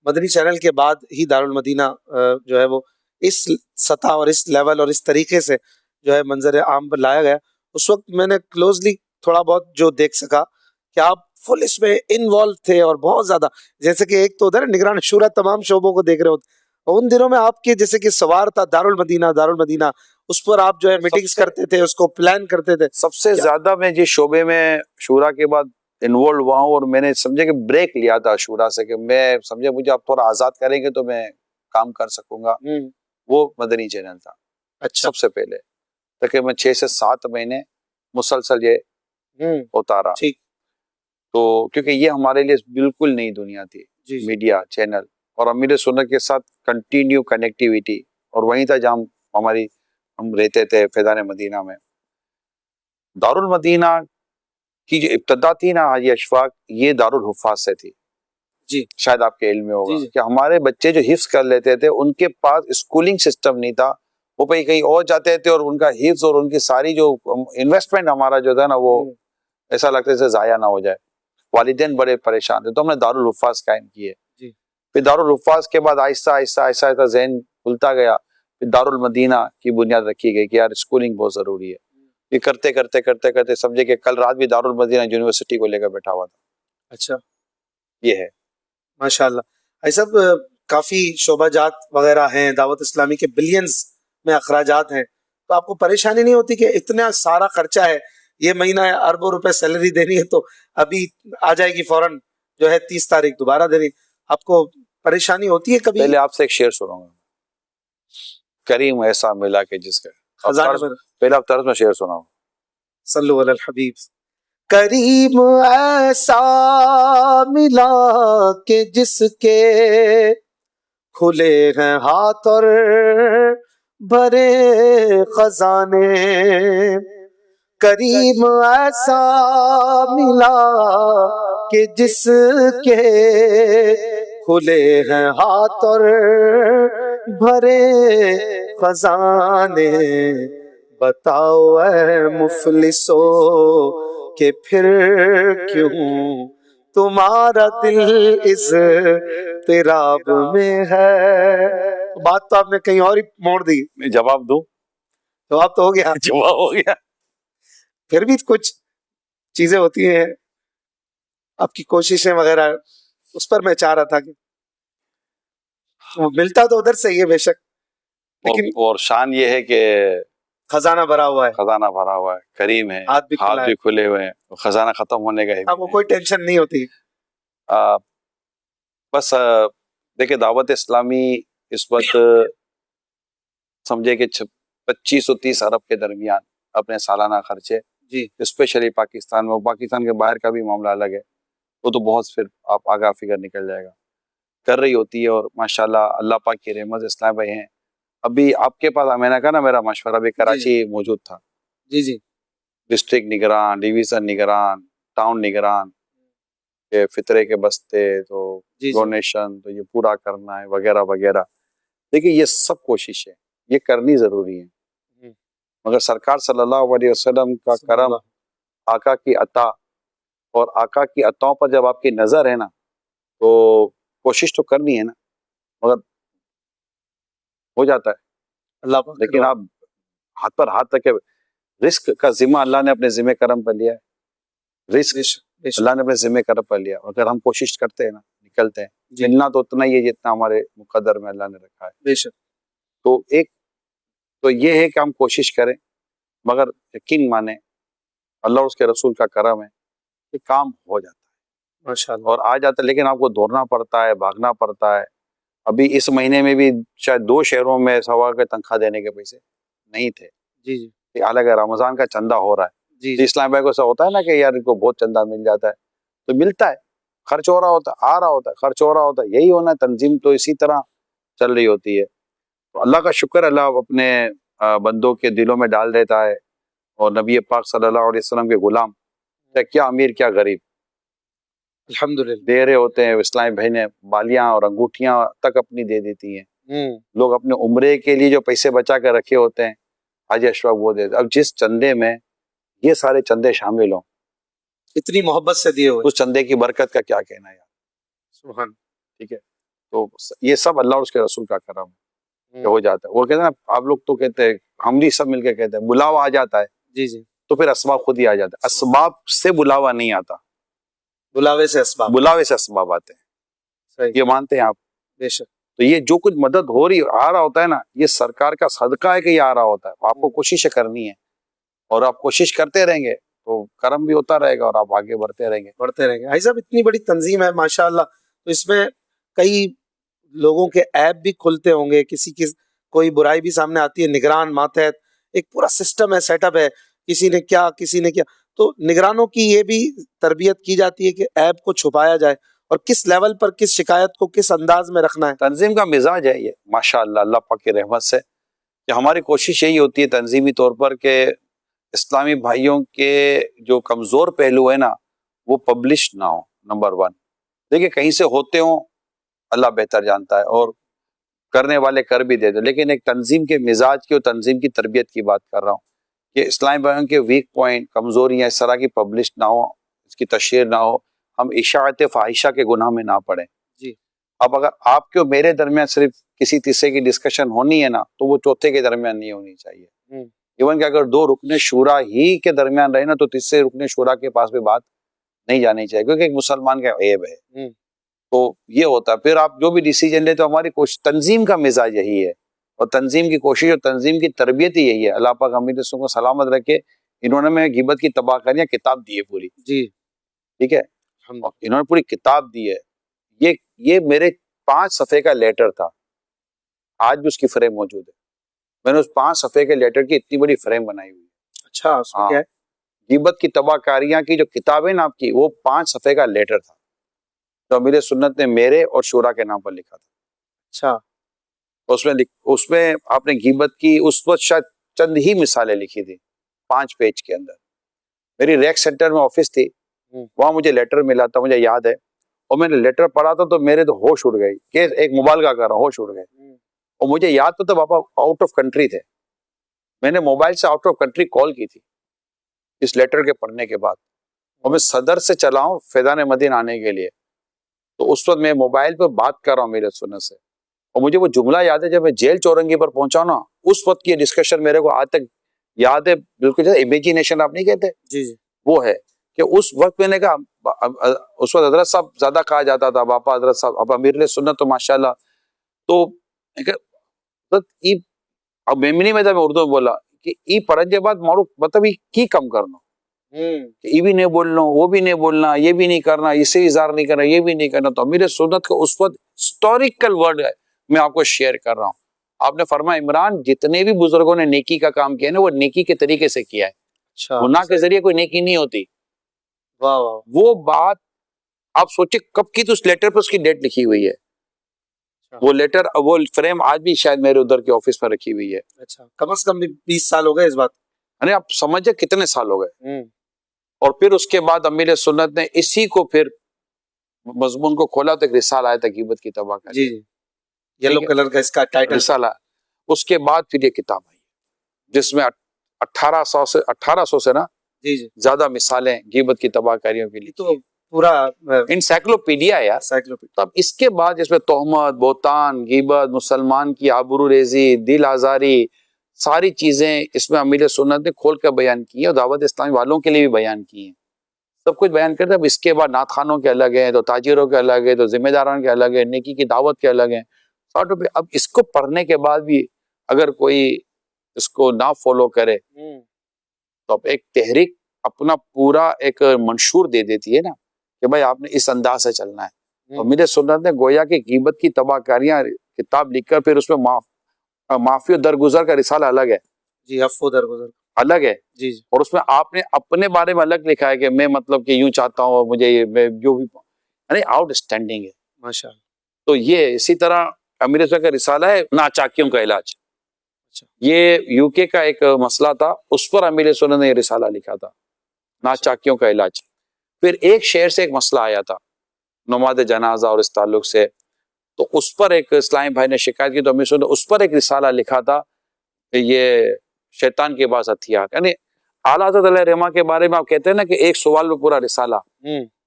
मदनी चैनल के बाद ही दारुल मदीना जो है वो इस सतह और इस लेवल और इस तरीके से जो है मंजर आम पर लाया गया। उस वक्त मैंने क्लोजली थोड़ा बहुत जो देख सका कि आप फुल इसमें इन्वॉल्व थे और बहुत ज्यादा, जैसे कि एक तो उधर निगरान शूरा तमाम शोबों को देख रहे होते, और उन दिनों में आपके जैसे कि सवार था दारुल मदीना, उस पर आप जो है मीटिंग्स करते थे, उसको प्लान करते थे। सबसे ज्यादा मैं जिस शोबे में शूरा के बाद इन्वॉल्व हुआ हूँ, और मैंने समझे कि ब्रेक लिया था शूरा से, कि मैं समझे मुझे अब थोड़ा आजाद करेंगे तो मैं काम कर सकूंगा, वो मदनी चैनल था। अच्छा। सबसे पहले तकरीबन 6 से 7 महीने मुसलसल ये होता रहा। ठीक। तो क्योंकि ये हमारे लिए बिल्कुल नई दुनिया थी, मीडिया चैनल, और अमीर सुन्नत के साथ कंटिन्यू कनेक्टिविटी, और वहीं था जहाँ हम रहते थे, फैज़ान मदीना में। दारुल मदीना की जो इब्तदा थी ना हाजी अशफाक, ये दारुल हुफ़ाज़ से थी। जी। शायद आपके इल्म में होगा कि हमारे बच्चे जो हिफ्स कर लेते थे, उनके पास स्कूलिंग सिस्टम नहीं था, वो कहीं और जाते थे, और उनका हिफ्स और उनकी सारी जो इन्वेस्टमेंट हमारा जो था ना, वो ऐसा लगता है जाया ना हो जाए। वालिदैन बड़े परेशान थे, तो हमने दारुल हुफ़ाज़ कायम किए। फिर दारुल हुफ़ाज़ के बाद आहिस्ता आहिस्ता ज़हन खुलता गया, फिर दारुल मदीना की बुनियाद रखी गई कि यार स्कूलिंग बहुत जरूरी है। ये करते करते समझे कि कल रात भी दारुल मदीना यूनिवर्सिटी को लेकर बैठा हुआ था। अच्छा, ये है माशाल्लाह। ऐसा काफी शोबाजात वगैरह हैं, दावत इस्लामी के बिलियंस में अखराजात हैं, तो आपको परेशानी नहीं होती कि इतना सारा खर्चा है, ये महीना अरबों रुपए सैलरी देनी है, तो अभी आ जाएगी फौरन जो है 30 तारीख दोबारा देनी, आपको परेशानी होती है कभी? पहले आपसे एक शेर सुनाऊंगा, करीम ऐसा मिला के जिसका, पहले आप तर्ज में शेर सुनाओ। सल्लु अलल हबीब। करीम ऐसा मिला के जिसके खुले हैं हाथ और भरे खजाने, करीम ऐसा मिला के जिसके खुले हैं हाथ और भरे खजाने, बताओ ऐ मुफलिसो कि फिर क्यों तुम्हारा दिल इस तिराब में है। बात तो आपने कहीं और ही मोड़ दी। मैं जवाब दूं? जवाब तो हो गया। जवाब हो गया। फिर भी कुछ चीजें होती हैं, आपकी कोशिशें वगैरह, उस पर मैं चाह रहा था कि मिलता तो उधर से ही है बेशक, लेकिन और शान ये है कि खजाना भरा हुआ है, खजाना भरा हुआ है, करीम है, हाथ भी खुले हुए हैं, खजाना खत्म होने का है, आपको कोई टेंशन नहीं होती। बस देखिए, दावत इस्लामी इस वक्त समझे कि 2530 अरब के दरमियान अपने सालाना खर्चे, जी, स्पेशली पाकिस्तान में, पाकिस्तान के बाहर का भी मामला अलग है, वो तो बहुत फिर आप आगा फिगर निकल जाएगा, कर रही होती है। और माशाल्लाह अल्लाह पाक की रहमत इस्लाम भाई हैं। अभी आपके पास मैंने कहा ना मेरा मशवरा, अभी कराची मौजूद था, जी, डिस्ट्रिक्ट निगरान, डिवीजन निगरान, टाउन निगरान, के फितरे के बस्ते, तो डोनेशन, तो ये पूरा करना है वगैरह वगैरह। देखिए ये सब कोशिशें ये करनी जरूरी है, मगर सरकार सल्लल्लाहु अलैहि वसल्लम का करम, आका की अता, और आका की अताओं पर जब आपकी नजर है ना, तो कोशिश तो करनी है ना, मगर हो जाता है अल्लाह। लेकिन आप हाथ पर हाथ रखे, रिस्क का जिम्मा अल्लाह ने अपने जिम्मे करम पर लिया है, रिस्क अल्लाह ने अपने जिम्मे करम पर लिया। अगर हम कोशिश करते हैं ना, निकलते हैं, मिलना तो उतना ही है जितना हमारे मुकद्दर में अल्लाह ने रखा है, बेशक। तो एक तो ये है कि हम कोशिश करें, मगर यकीन माने अल्लाह और उसके रसूल का करम है कि काम हो जाता है। माशाल्लाह। और आ जाता है, लेकिन आपको दौड़ना पड़ता है, भागना पड़ता है। अभी इस महीने में भी शायद 2 शहरों में सवा के तनख्वाह देने के पैसे नहीं थे। जी, जी। हालांकि रमजान का चंदा हो रहा है, जी, तो जी। इस्लाम भाई को ऐसा होता है ना कि यार इनको बहुत चंदा मिल जाता है, तो मिलता है, खर्च हो रहा होता है, आ रहा होता है, खर्च हो रहा होता है, यही होना है। तंजीम तो इसी तरह चल रही होती है। तो अल्लाह का शुक्र, अल्लाह अपने बंदों के दिलों में डाल देता है। और नबी पाक सल्लल्लाहु अलैहि वसल्लम के गुलाम, चाहे क्या अमीर क्या गरीब, अल्हम्दुलिल्लाह। दे रहे होते हैं। इस्लामी भाई ने बालियां और अंगूठियां तक अपनी दे देती हैं। लोग अपने उम्रे के लिए जो पैसे बचा कर रखे होते हैं, हाजी अशरफ वो देते। अब जिस चंदे में ये सारे चंदे शामिल हों, इतनी मोहब्बत से दिए हुए। उस चंदे की बरकत का क्या कहना है यार। सुभान। ठीक है, तो ये सब अल्लाह और उसके रसूल का करम है, हो जाता है। वो कहते हैं ना, आप लोग तो कहते हैं, हम भी सब मिलकर कहते हैं, बुलावा आ जाता है जी, जी। तो फिर असबाब खुद ही आ जाता है। असबाब से बुलावा नहीं आता, बुलावे से असबाब। बुलावे से असबाब आते हैं। सही। ये मानते हैं आप? बेशक। तो ये जो कुछ मदद हो रही आ रहा होता है ना, ये सरकार का सदका है कि ये आ रहा होता है। आपको कोशिश करनी है, और आप कोशिश करते रहेंगे तो करम भी होता रहेगा और आप आगे बढ़ते रहेंगे। भाई साहब, इतनी बड़ी तंजीम है माशाअल्लाह, तो इसमें कई लोगों के ऐप भी खुलते होंगे, किसी की कोई बुराई भी सामने आती है, निगरान मातहत एक पूरा सिस्टम है, सेटअप है, किसी ने क्या, तो निगरानों की ये भी तरबियत की जाती है कि ऐप को छुपाया जाए और किस लेवल पर किस शिकायत को किस अंदाज में रखना है। तंजीम का मिजाज है ये माशाअल्लाह, अल्लाह पाक की रहमत से कि हमारी कोशिश यही होती है तंजीमी तौर पर कि इस्लामी भाइयों के जो कमजोर पहलू है ना, वो पब्लिश ना हो। नंबर 1, देखिए कहीं से होते हो अल्लाह बेहतर जानता है, और करने वाले कर भी देते, लेकिन एक तंजीम के मिजाज की और तंजीम की तरबियत की बात कर रहा हूँ कि इस्लामी भाइयों के वीक पॉइंट, कमजोरियां इस तरह की पब्लिश ना हो, इसकी तशहीर ना हो, हम इशाअत फाहिशा के गुनाह में ना पड़े। जी। अब अगर आपके और मेरे दरमियान सिर्फ किसी तीसरे की डिस्कशन होनी है ना, तो वो चौथे के दरमियान नहीं होनी चाहिए। इवन कि अगर 2 रुकने शूरा ही के दरमियान रहे ना, तो तीसरे रुकने शूरा के पास भी बात नहीं जानी चाहिए, क्योंकि एक मुसलमान का ऐब है। तो ये होता है, फिर आप जो भी डिसीजन लेते हो, हमारी कोशिश, तंजीम का मिजाज यही है, और तंजीम की कोशिश और तंजीम की तरबियत ही यही है। अल्लाह पाक हमीद को सलामत रखे। इन्होंने में गिबत की तबाहकारियां किताब दी है पूरी। जी। ठीक है, इन्होंने पूरी किताब दी है। ये मेरे 5 सफ़े का लेटर था, आज भी उसकी फ्रेम मौजूद है। मैंने उस 5 सफ़े के लेटर की इतनी बड़ी फ्रेम बनाई हुई है। अच्छा, उसमें क्या है? गिबत की तबाहकारियां की जो किताब है ना आपकी, वो 5 सफ़े का लेटर था, तो अमीर सुन्नत ने मेरे और शूरा के नाम पर लिखा था। अच्छा। उसमें आपने गिबत की उस वक्त शायद चंद ही मिसालें लिखी थी 5 पेज के अंदर। मेरी रैक सेंटर में ऑफिस थी, वहां मुझे लेटर मिला था, मुझे याद है, और मैंने लेटर पढ़ा था तो मेरे तो होश उड़ गई कि एक मुबालगा कर रहा हूं, होश उड़ गए। और मुझे याद तो पापा आउट ऑफ कंट्री थे, मैंने मोबाइल से आउट ऑफ कंट्री कॉल की थी इस लेटर के पढ़ने के बाद, और मैं सदर से चला हूं फैजान मदीना आने के लिए। तो उस वक्त मैं मोबाइल पर बात कर रहा हूँ मेरे सुनने से, और मुझे वो जुमला याद है, जब मैं जेल चौरंगी पर पहुंचा ना, उस वक्त की डिस्कशन मेरे को आज तक याद है, बिल्कुल जैसे इमेजिनेशन आप नहीं कहते, जी जी, वो है कि उस वक्त मैंने कहा, उस वक्त हजरत साहब ज्यादा कहा जाता था, बापा हजरत साहब, अब अमीर सुन्नत तो माशाल्लाह। तो अब मेमनी में जब मैं उर्दू में बोला कि ई पढ़ने के बाद मारू मतलब की कम करना, ये भी नहीं बोलना, वो भी नहीं बोलना, ये भी नहीं करना, इसे इजार नहीं करना, ये भी नहीं करना। तो अमीर सुन्नत का उस वक्त हिस्टोरिकल वर्ड है, मैं आपको शेयर कर रहा हूँ। आपने फरमाया इमरान, जितने भी बुजुर्गों ने नेकी का काम किया ना, वो नेकी के तरीके से किया है, अच्छा, गुनाह के जरिए कोई नेकी नहीं होती। वाह वाह। वो बात आप सोचिए कब की, तो उस लेटर पर उसकी डेट लिखी हुई है। वो लेटर, वो फ्रेम आज भी शायद मेरे उधर के ऑफिस में रखी हुई है। अच्छा, कम से कम भी 20 साल हो गए इस बात। अरे आप समझे कितने साल हो गए। और फिर उसके बाद अमीर सुन्नत ने इसी को फिर मजमून को खोला, तो एक रिसाला आया था गिबत की तबाहकारी, जी जी, येलो कलर का इसका टाइटल रिसाला। उसके बाद फिर ये किताब आई जिसमें 1800 से ना जी जी ज्यादा मिसालें गिबत की तबाहकारियों के लिए, तो पूरा इंसाइक्लोपीडिया है यार। साइक्लोपीडिया। तब इसके बाद इसमें तोहमत, बोतान, गिबत, मुसलमान की आबरू रेजी, दिल आजारी, सारी चीजें इसमें अमीर सुन्नत ने खोल कर बयान की है, और दावत इस्लामी वालों के लिए भी बयान की है, सब कुछ बयान करते हैं। अब इसके बाद नात खानों के अलग हैं, तो ताजिरों के अलग है, तो जिम्मेदारों के अलग है, नेकी की दावत के अलग है, 60 रुपये। अब इसको पढ़ने के बाद भी अगर कोई इसको ना फॉलो करे, तो अब एक तहरीक अपना पूरा एक मंशूर दे देती है ना, कि भाई आपने इस अंदाज से चलना है। और मेरे सुन्नत ने गोया की गीबत की तबाहकारियां किताब लिखकर फिर उसमें माफी और दरगुजर का रिसाला अलग है जी, अफ़्फ़ो दरगुजर अलग है। जी जी और उसमें आपने अपने बारे में अलग लिखा है कि मैं मतलब कि यूं चाहता हूँ, मुझे ये मैं जो भी, यानी आउटस्टैंडिंग है। माशाअल्लाह। तो ये इसी तरह अमीर का रिसाला है नाचाकियों का इलाज, अच्छा ये यूके का एक मसला था, उस पर अमीर सुन्नत ने ये रिसाला लिखा था, नाचाकियों का इलाज। फिर एक शेर से एक मसला आया था नमाज जनाजा और इस ताल्लुक से, तो उस पर एक इस्लामी भाई ने शिकायत की, तो अमीर सुन्नत उस पर एक रिसाला लिखा था कि ये शैतान के पास हथियार, यानी आला हज़रत अलैहि रहमा के बारे में आप कहते हैं ना कि एक सवाल पे पूरा रिसाला,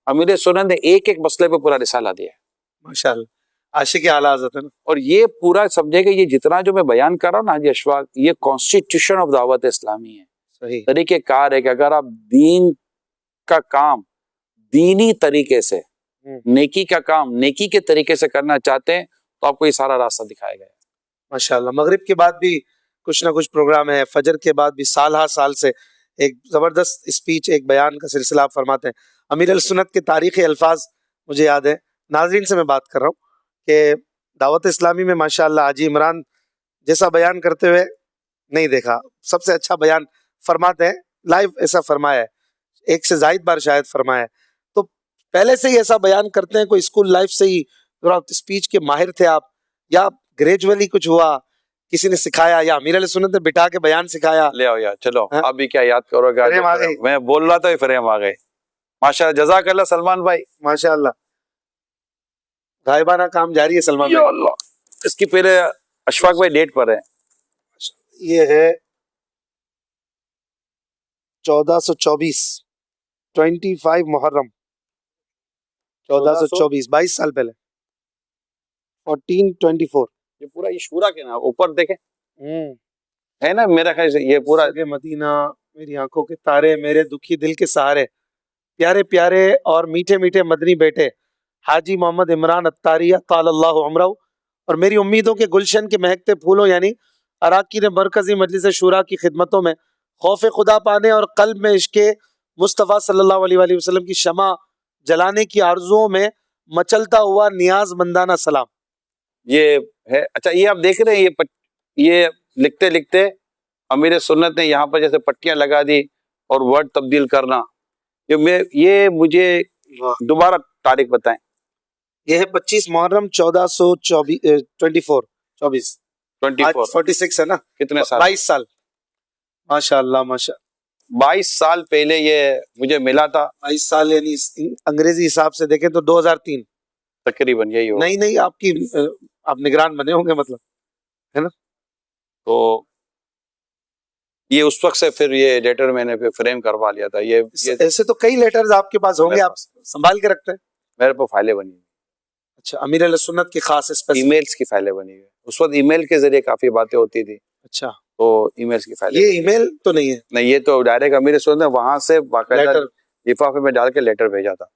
अमीर सुन्नत ने एक एक मसले पे पूरा रिसाला दिया है। माशाअल्लाह, आशिक आला हज़रत है ना। और ये पूरा समझे कि ये जितना जो मैं बयान कर रहा हूँ ना हाजी अशफाक, ये कॉन्स्टिट्यूशन ऑफ दावत इस्लामी है, सही तरीके कार है कि अगर आप दीन का काम दीनी तरीके से, नेकी का काम नेकी के तरीके से करना चाहते हैं तो आपको ये सारा रास्ता दिखाया गया है। माशाअल्लाह। मगरिब के बाद भी कुछ ना कुछ प्रोग्राम है, फजर के बाद भी साल हा साल से एक जबरदस्त स्पीच, एक बयान का सिलसिला आप फरमाते हैं। अमीर अल सुन्नत के तारीखी अल्फाज मुझे याद है, नाज़रीन से मैं बात कर रहा हूँ कि दावत इस्लामी में माशाअल्लाह हाजी इमरान जैसा बयान करते हुए नहीं देखा, सबसे अच्छा बयान फरमाते हैं, लाइव ऐसा फरमाया है, एक से जायद बार शायद फरमाया है। तो पहले से ही ऐसा बयान करते हैं, कोई स्कूल लाइफ से ही स्पीच के माहिर थे आप, या ग्रेजुअली कुछ हुआ, किसी ने सिखाया, या अमीर अल सुन्नत ने बिठा के बयान सिखाया? ले आओ यार, चलो हाँ? आप भी क्या याद करोगे, फ्रेम आ गई। मैं बोल रहा था ये फ्रेम आ गए। माशाअल्लाह, जज़ाकल्लाह सलमान भाई, माशाअल्लाह, गायबाना काम जारी है सलमान या भाई। अल्लाह। इसकी पहले अशफाक भाई डेट पर है, ये है 1424, 25 मुहर्रम 1424, 22 साल पहले, 1424। ये पूरा ये शूरा के ना ऊपर देखे है ना, मेरा ख्याल से ये पूरा के मदीना, मेरी आंखों के तारे, मेरे दुखी दिल के सहारे, प्यारे प्यारे और मीठे मीठे मदनी बेटे हाजी मोहम्मद इमरान अत्तारी तालल्लाहु उम्रहु, और मेरी उम्मीदों के गुलशन के महकते फूलों यानी अराकीन मरकजी मजलिस शूरा की खिदमतों में खौफ खुदा पाने और कल्ब में इश्क़े मुस्तफ़ा सल्लल्लाहु अलैहि वसल्लम की शमा जलाने की आरजुओं में मचलता हुआ नियाज मंदाना सलाम। ये है। अच्छा, ये आप देख रहे हैं, ये लिखते लिखते अमीर सुन्नत ने यहाँ पर जैसे पट्टियां लगा दी और वर्ड तब्दील करना, ये मुझे दोबारा तारीख बताएं। ये है 25 मुहर्रम 1424, 46 है ना, कितने साल? 22 साल। माशाअल्लाह माशाअल्लाह, 22 साल पहले ये मुझे मिला था। 22 साल यानी अंग्रेजी हिसाब से देखें तो 2003 तकरीबन यही हो। नहीं आपकी आप निगरान बने होंगे मतलब, है ना। तो ये उस वक्त से फिर ये लेटर मैंने फिर फ्रेम करवा लिया था। ये ऐसे तो कई लेटर्स आपके पास होंगे, आप संभाल के रखते हैं? मेरे पर फाइलें बनी हुई। अच्छा, अमीर अल सुन्नत की खास ईमेल्स की फाइलें बनी हुई। उस वक्त ईमेल के जरिए काफी बातें होती थी। अच्छा, तो ईमेल्स की फाइलें। ये ईमेल तो नहीं है? नहीं, ये तो डायरेक्ट अमीर सुन्नत ने वहां से बाकायदा लिफाफे में डाल के लेटर भेजा था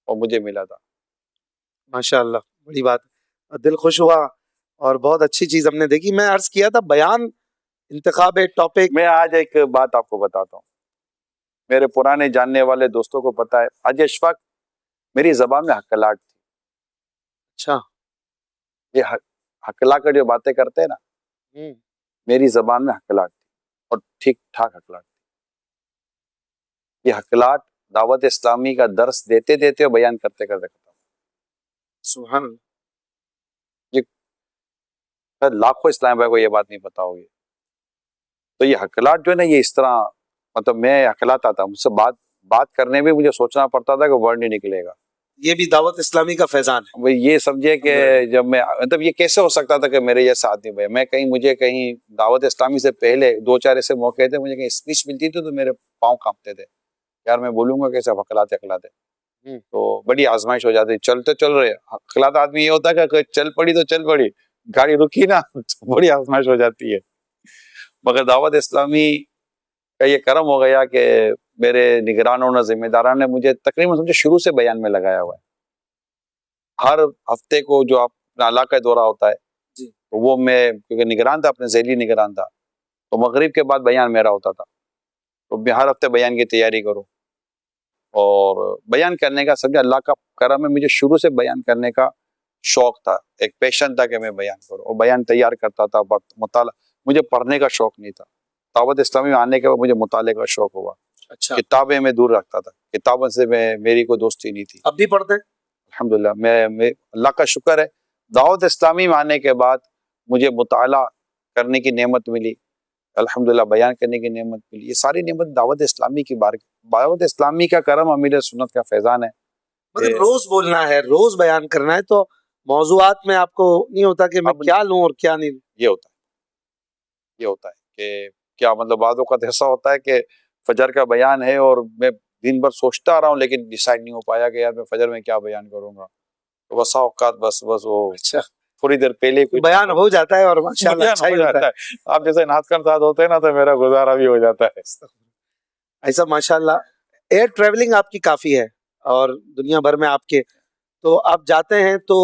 और मुझे मिला था। माशाअल्लाह, बड़ी बात है, दिल खुश हुआ और बहुत अच्छी चीज हमने देखी। मैं अर्ज किया था बयान इंतखाब टॉपिक। मैं आज एक बात आपको बताता हूँ, मेरे पुराने जानने वाले दोस्तों को पता है, आज अशफाक मेरी जबान में हकलाट थी। अच्छा, ये हकला कर जो बातें करते हैं ना, मेरी जबान में हकलाट थी और ठीक ठाक हकलाट थी। ये हकलाट दावत इस्लामी का दर्स देते देते और बयान करते करते खत्म। सुभान अल्लाह। ये लाखों इस्लामी भाई को ये बात नहीं पता होगी। तो ये हकलाट जो है ना, ये इस तरह, मतलब मैं हकलाता था, मुझसे बात करने में मुझे सोचना पड़ता था कि वर्ड नहीं निकलेगा। ये भी दावत इस्लामी का फैजान है। भाई ये समझे कि जब मैं, मतलब ये कैसे हो सकता था कि मेरे जैसा आदमी भाई, मैं मुझे कहीं दावत इस्लामी से पहले 2-4 ऐसे मौके थे, मुझे कहीं स्पीच मिलती थी तो मेरे पाँव कांपते थे, यार मैं बोलूंगा कैसे, हकलाते। तो बड़ी आजमाइश हो जाती, चलते चल रहे हकलाता आदमी ये होता है कि चल पड़ी तो चल पड़ी, गाड़ी रुकी ना तो बड़ी आजमाइश हो जाती है। मगर दावत इस्लामी का ये करम हो गया कि मेरे निगरानों ने, जिम्मेदारान ने मुझे तकरीबन समझे शुरू से बयान में लगाया हुआ है। हर हफ्ते को जो अपना इलाका दौरा होता है जी, तो वो मैं, क्योंकि निगरान था, अपने ज़ैली निगरान था, तो मगरिब के बाद बयान मेरा होता था, तो मैं हर हफ्ते बयान की तैयारी करूँ और बयान करने का समझे अल्लाह का करम है, मुझे शुरू से बयान करने का शौक था, एक पैशन था कि मैं बयान करूं और बयान तैयार करता था। मुताला, मुझे पढ़ने का शौक नहीं था। दावत इस्लामी में आने के बाद मुझे मुताले का शौक हुआ। अच्छा, किताबें मैं दूर रखता था, किताबों से मेरी कोई दोस्ती नहीं थी। अब भी पढ़ते हैं? अल्हम्दुलिल्लाह, मैं अल्लाह का शुक्र है, दावत इस्लामी में आने के बाद मुझे मुताला करने की नेमत मिली, अल्हम्दुलिल्लाह बयान करने की नेमत मिली। ये सारी नेमत दावत इस्लामी की दावत इस्लामी का करम, अमीर सुन्नत का फैजान है। मतलब रोज बोलना है, रोज बयान करना है, तो मौजूआत में आपको नहीं होता कि मैं क्या लूं और क्या नहीं? ये होता है कि क्या मतलब बातों का ऐसा होता है कि फजर का बयान है और मैं दिन भर सोचता रहा हूँ लेकिन डिसाइड नहीं हो पाया कि यार मैं फजर में क्या बयान करूंगा। तो बस औकात बस वो अच्छा, थोड़ी देर पहले कुछ बयान हो जाता है और माशाल्लाह अच्छा ही होता है। आप जैसे नाथकन साथ होते हैं ना, तो मेरा गुजारा भी हो जाता है। ऐसा माशाल्लाह एयर ट्रेवलिंग आपकी काफी है और दुनिया भर में आपके, तो आप जाते हैं तो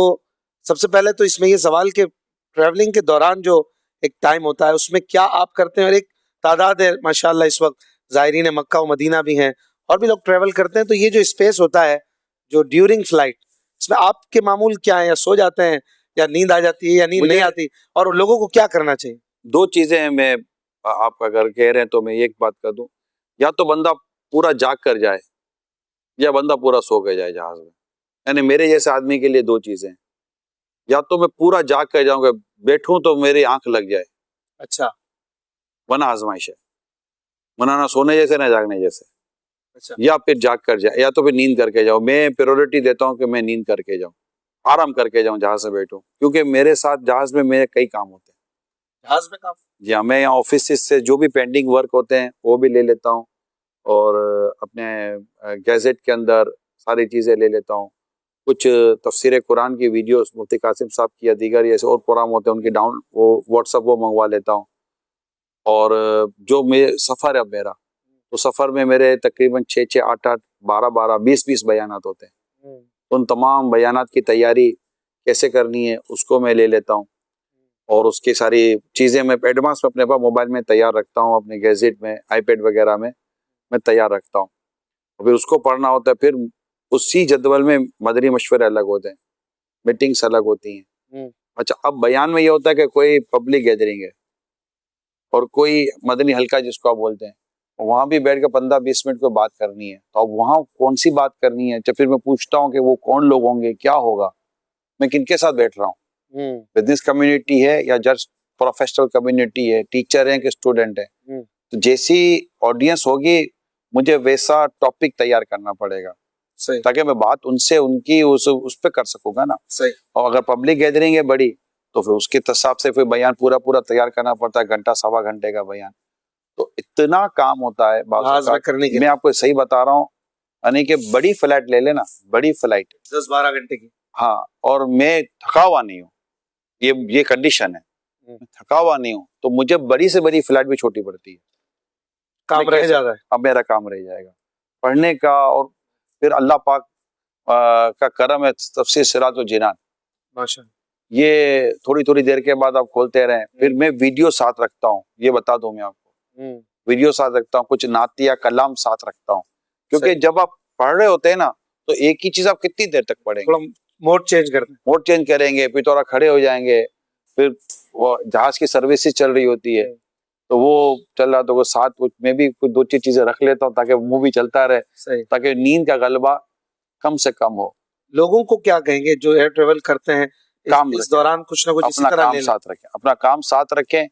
सबसे पहले तो इसमें ये सवाल कि ट्रेवलिंग के दौरान जो एक टाइम होता है उसमें क्या आप करते हैं? और एक तादाद है माशाल्लाह इस वक्त ज़ायरीन मक्का व मदीना भी हैं और भी लोग ट्रेवल करते हैं, तो ये जो स्पेस होता है जो ड्यूरिंग फ्लाइट, इसमें आपके मामूल क्या है? या सो जाते हैं या नींद आ जाती है या नींद नहीं आती, और लोगों को क्या करना चाहिए? दो चीजें हैं, मैं आप अगर कह रहे हैं तो मैं एक बात कर दूं, या तो बंदा पूरा जाग कर जाए या बंदा पूरा सो के जाए जहाज में। यानी मेरे जैसे आदमी के लिए दो चीजें हैं, या तो मैं पूरा जाग कर जाऊंगा, बैठूं तो मेरी आंख लग जाए, अच्छा, वरना आजमाइश है, वरना ना सोने जैसे ना जागने जैसे। अच्छा, या फिर जाग कर जाए या तो फिर नींद करके जाओ। मैं प्रायोरिटी देता हूं कि मैं नींद करके जाऊं, आराम करके जाऊं जहाज से बैठूं, क्योंकि मेरे साथ जहाज में मेरे कई काम होते हैं। जहाज में काम? जी हाँ, मैं यहाँ ऑफिस से जो भी पेंडिंग वर्क होते हैं वो भी ले लेता हूँ, और अपने गैजेट के अंदर सारी चीज़ें ले लेता हूँ। कुछ तफसीर कुरान की वीडियोस मुफ्ती कासिम साहब की या दीगर ऐसे और प्रोग्राम होते हैं उनकी डाउन वो व्हाट्सअप वो मंगवा लेता हूँ। और जो मेरे सफ़र है मेरा, तो सफ़र में मेरे तकरीबन 6-6, 8-8, 12-12, 20-20 बयानात होते हैं। उन तमाम बयानात की तैयारी कैसे करनी है उसको मैं ले लेता हूँ, और उसकी सारी चीज़ें मैं एडवांस में अपने पास मोबाइल में तैयार रखता हूँ, अपने गैजेट में, आईपैड वगैरह में मैं तैयार रखता हूँ। फिर उसको पढ़ना होता है, फिर उसी जदवल में मदनी मशवरे अलग होते हैं, मीटिंग्स अलग होती हैं। अच्छा, अब बयान में ये होता है कि कोई पब्लिक गैदरिंग है और कोई मदनी हल्का जिसको आप बोलते हैं, वहां भी बैठ के 15-20 मिनट को बात करनी है, तो अब वहां कौन सी बात करनी है? जब फिर मैं पूछता हूँ कि वो कौन लोग होंगे, क्या होगा, मैं किनके साथ बैठ रहा हूँ, बिजनेस कम्युनिटी है या जस्ट प्रोफेशनल कम्युनिटी है, टीचर है कि स्टूडेंट है। तो जैसी ऑडियंस होगी मुझे वैसा टॉपिक तैयार करना पड़ेगा, सही, ताकि मैं बात उनसे उनकी उस पे कर सकूंगा ना। सही। और अगर पब्लिक गैदरिंग है बड़ी, तो फिर उसके हिसाब से फिर बयान पूरा तैयार करना पड़ता है, घंटा सवा घंटे का बयान। तो इतना काम होता है जहाज में करने के। मैं आपको सही बता रहा हूँ, यानी कि बड़ी फ्लाइट ले लेना, बड़ी फ्लाइट 10-12 घंटे की। हाँ, और मैं थका हुआ नहीं हूँ, ये कंडीशन है, थका हुआ नहीं हूँ, तो मुझे बड़ी से बड़ी फ्लाइट भी छोटी पड़ती है, काम रह जाता है। अब मेरा काम रह जाएगा पढ़ने का। और फिर अल्लाह पाक का करम है, तफसीर सिरातुल जिनान, माशाअल्लाह, ये थोड़ी देर के बाद आप खोलते रहें। फिर मैं वीडियो साथ रखता हूँ, ये बता दूं मैं आपको, वीडियो साथ रखता हूँ, कुछ नातिया कलाम साथ रखता हूँ, क्योंकि जब आप पढ़ रहे होते हैं ना, तो एक ही चीज आप कितनी देर तक पढ़ेंगे? थोड़ा मोड चेंज करेंगे, फिर थोड़ा खड़े हो जाएंगे, फिर वो जहाज की सर्विसेज चल रही होती है, तो वो चल रहा, तो वो साथ मैं भी कुछ 2-3 चीजें रख लेता हूँ ताकि मूवी चलता रहे, ताकि नींद का गलबा कम से कम हो। लोगों को क्या कहेंगे जो एयर ट्रेवल करते हैं, इस दौरान कुछ ना कुछ अपना काम साथ रखें, अपना काम साथ रखें,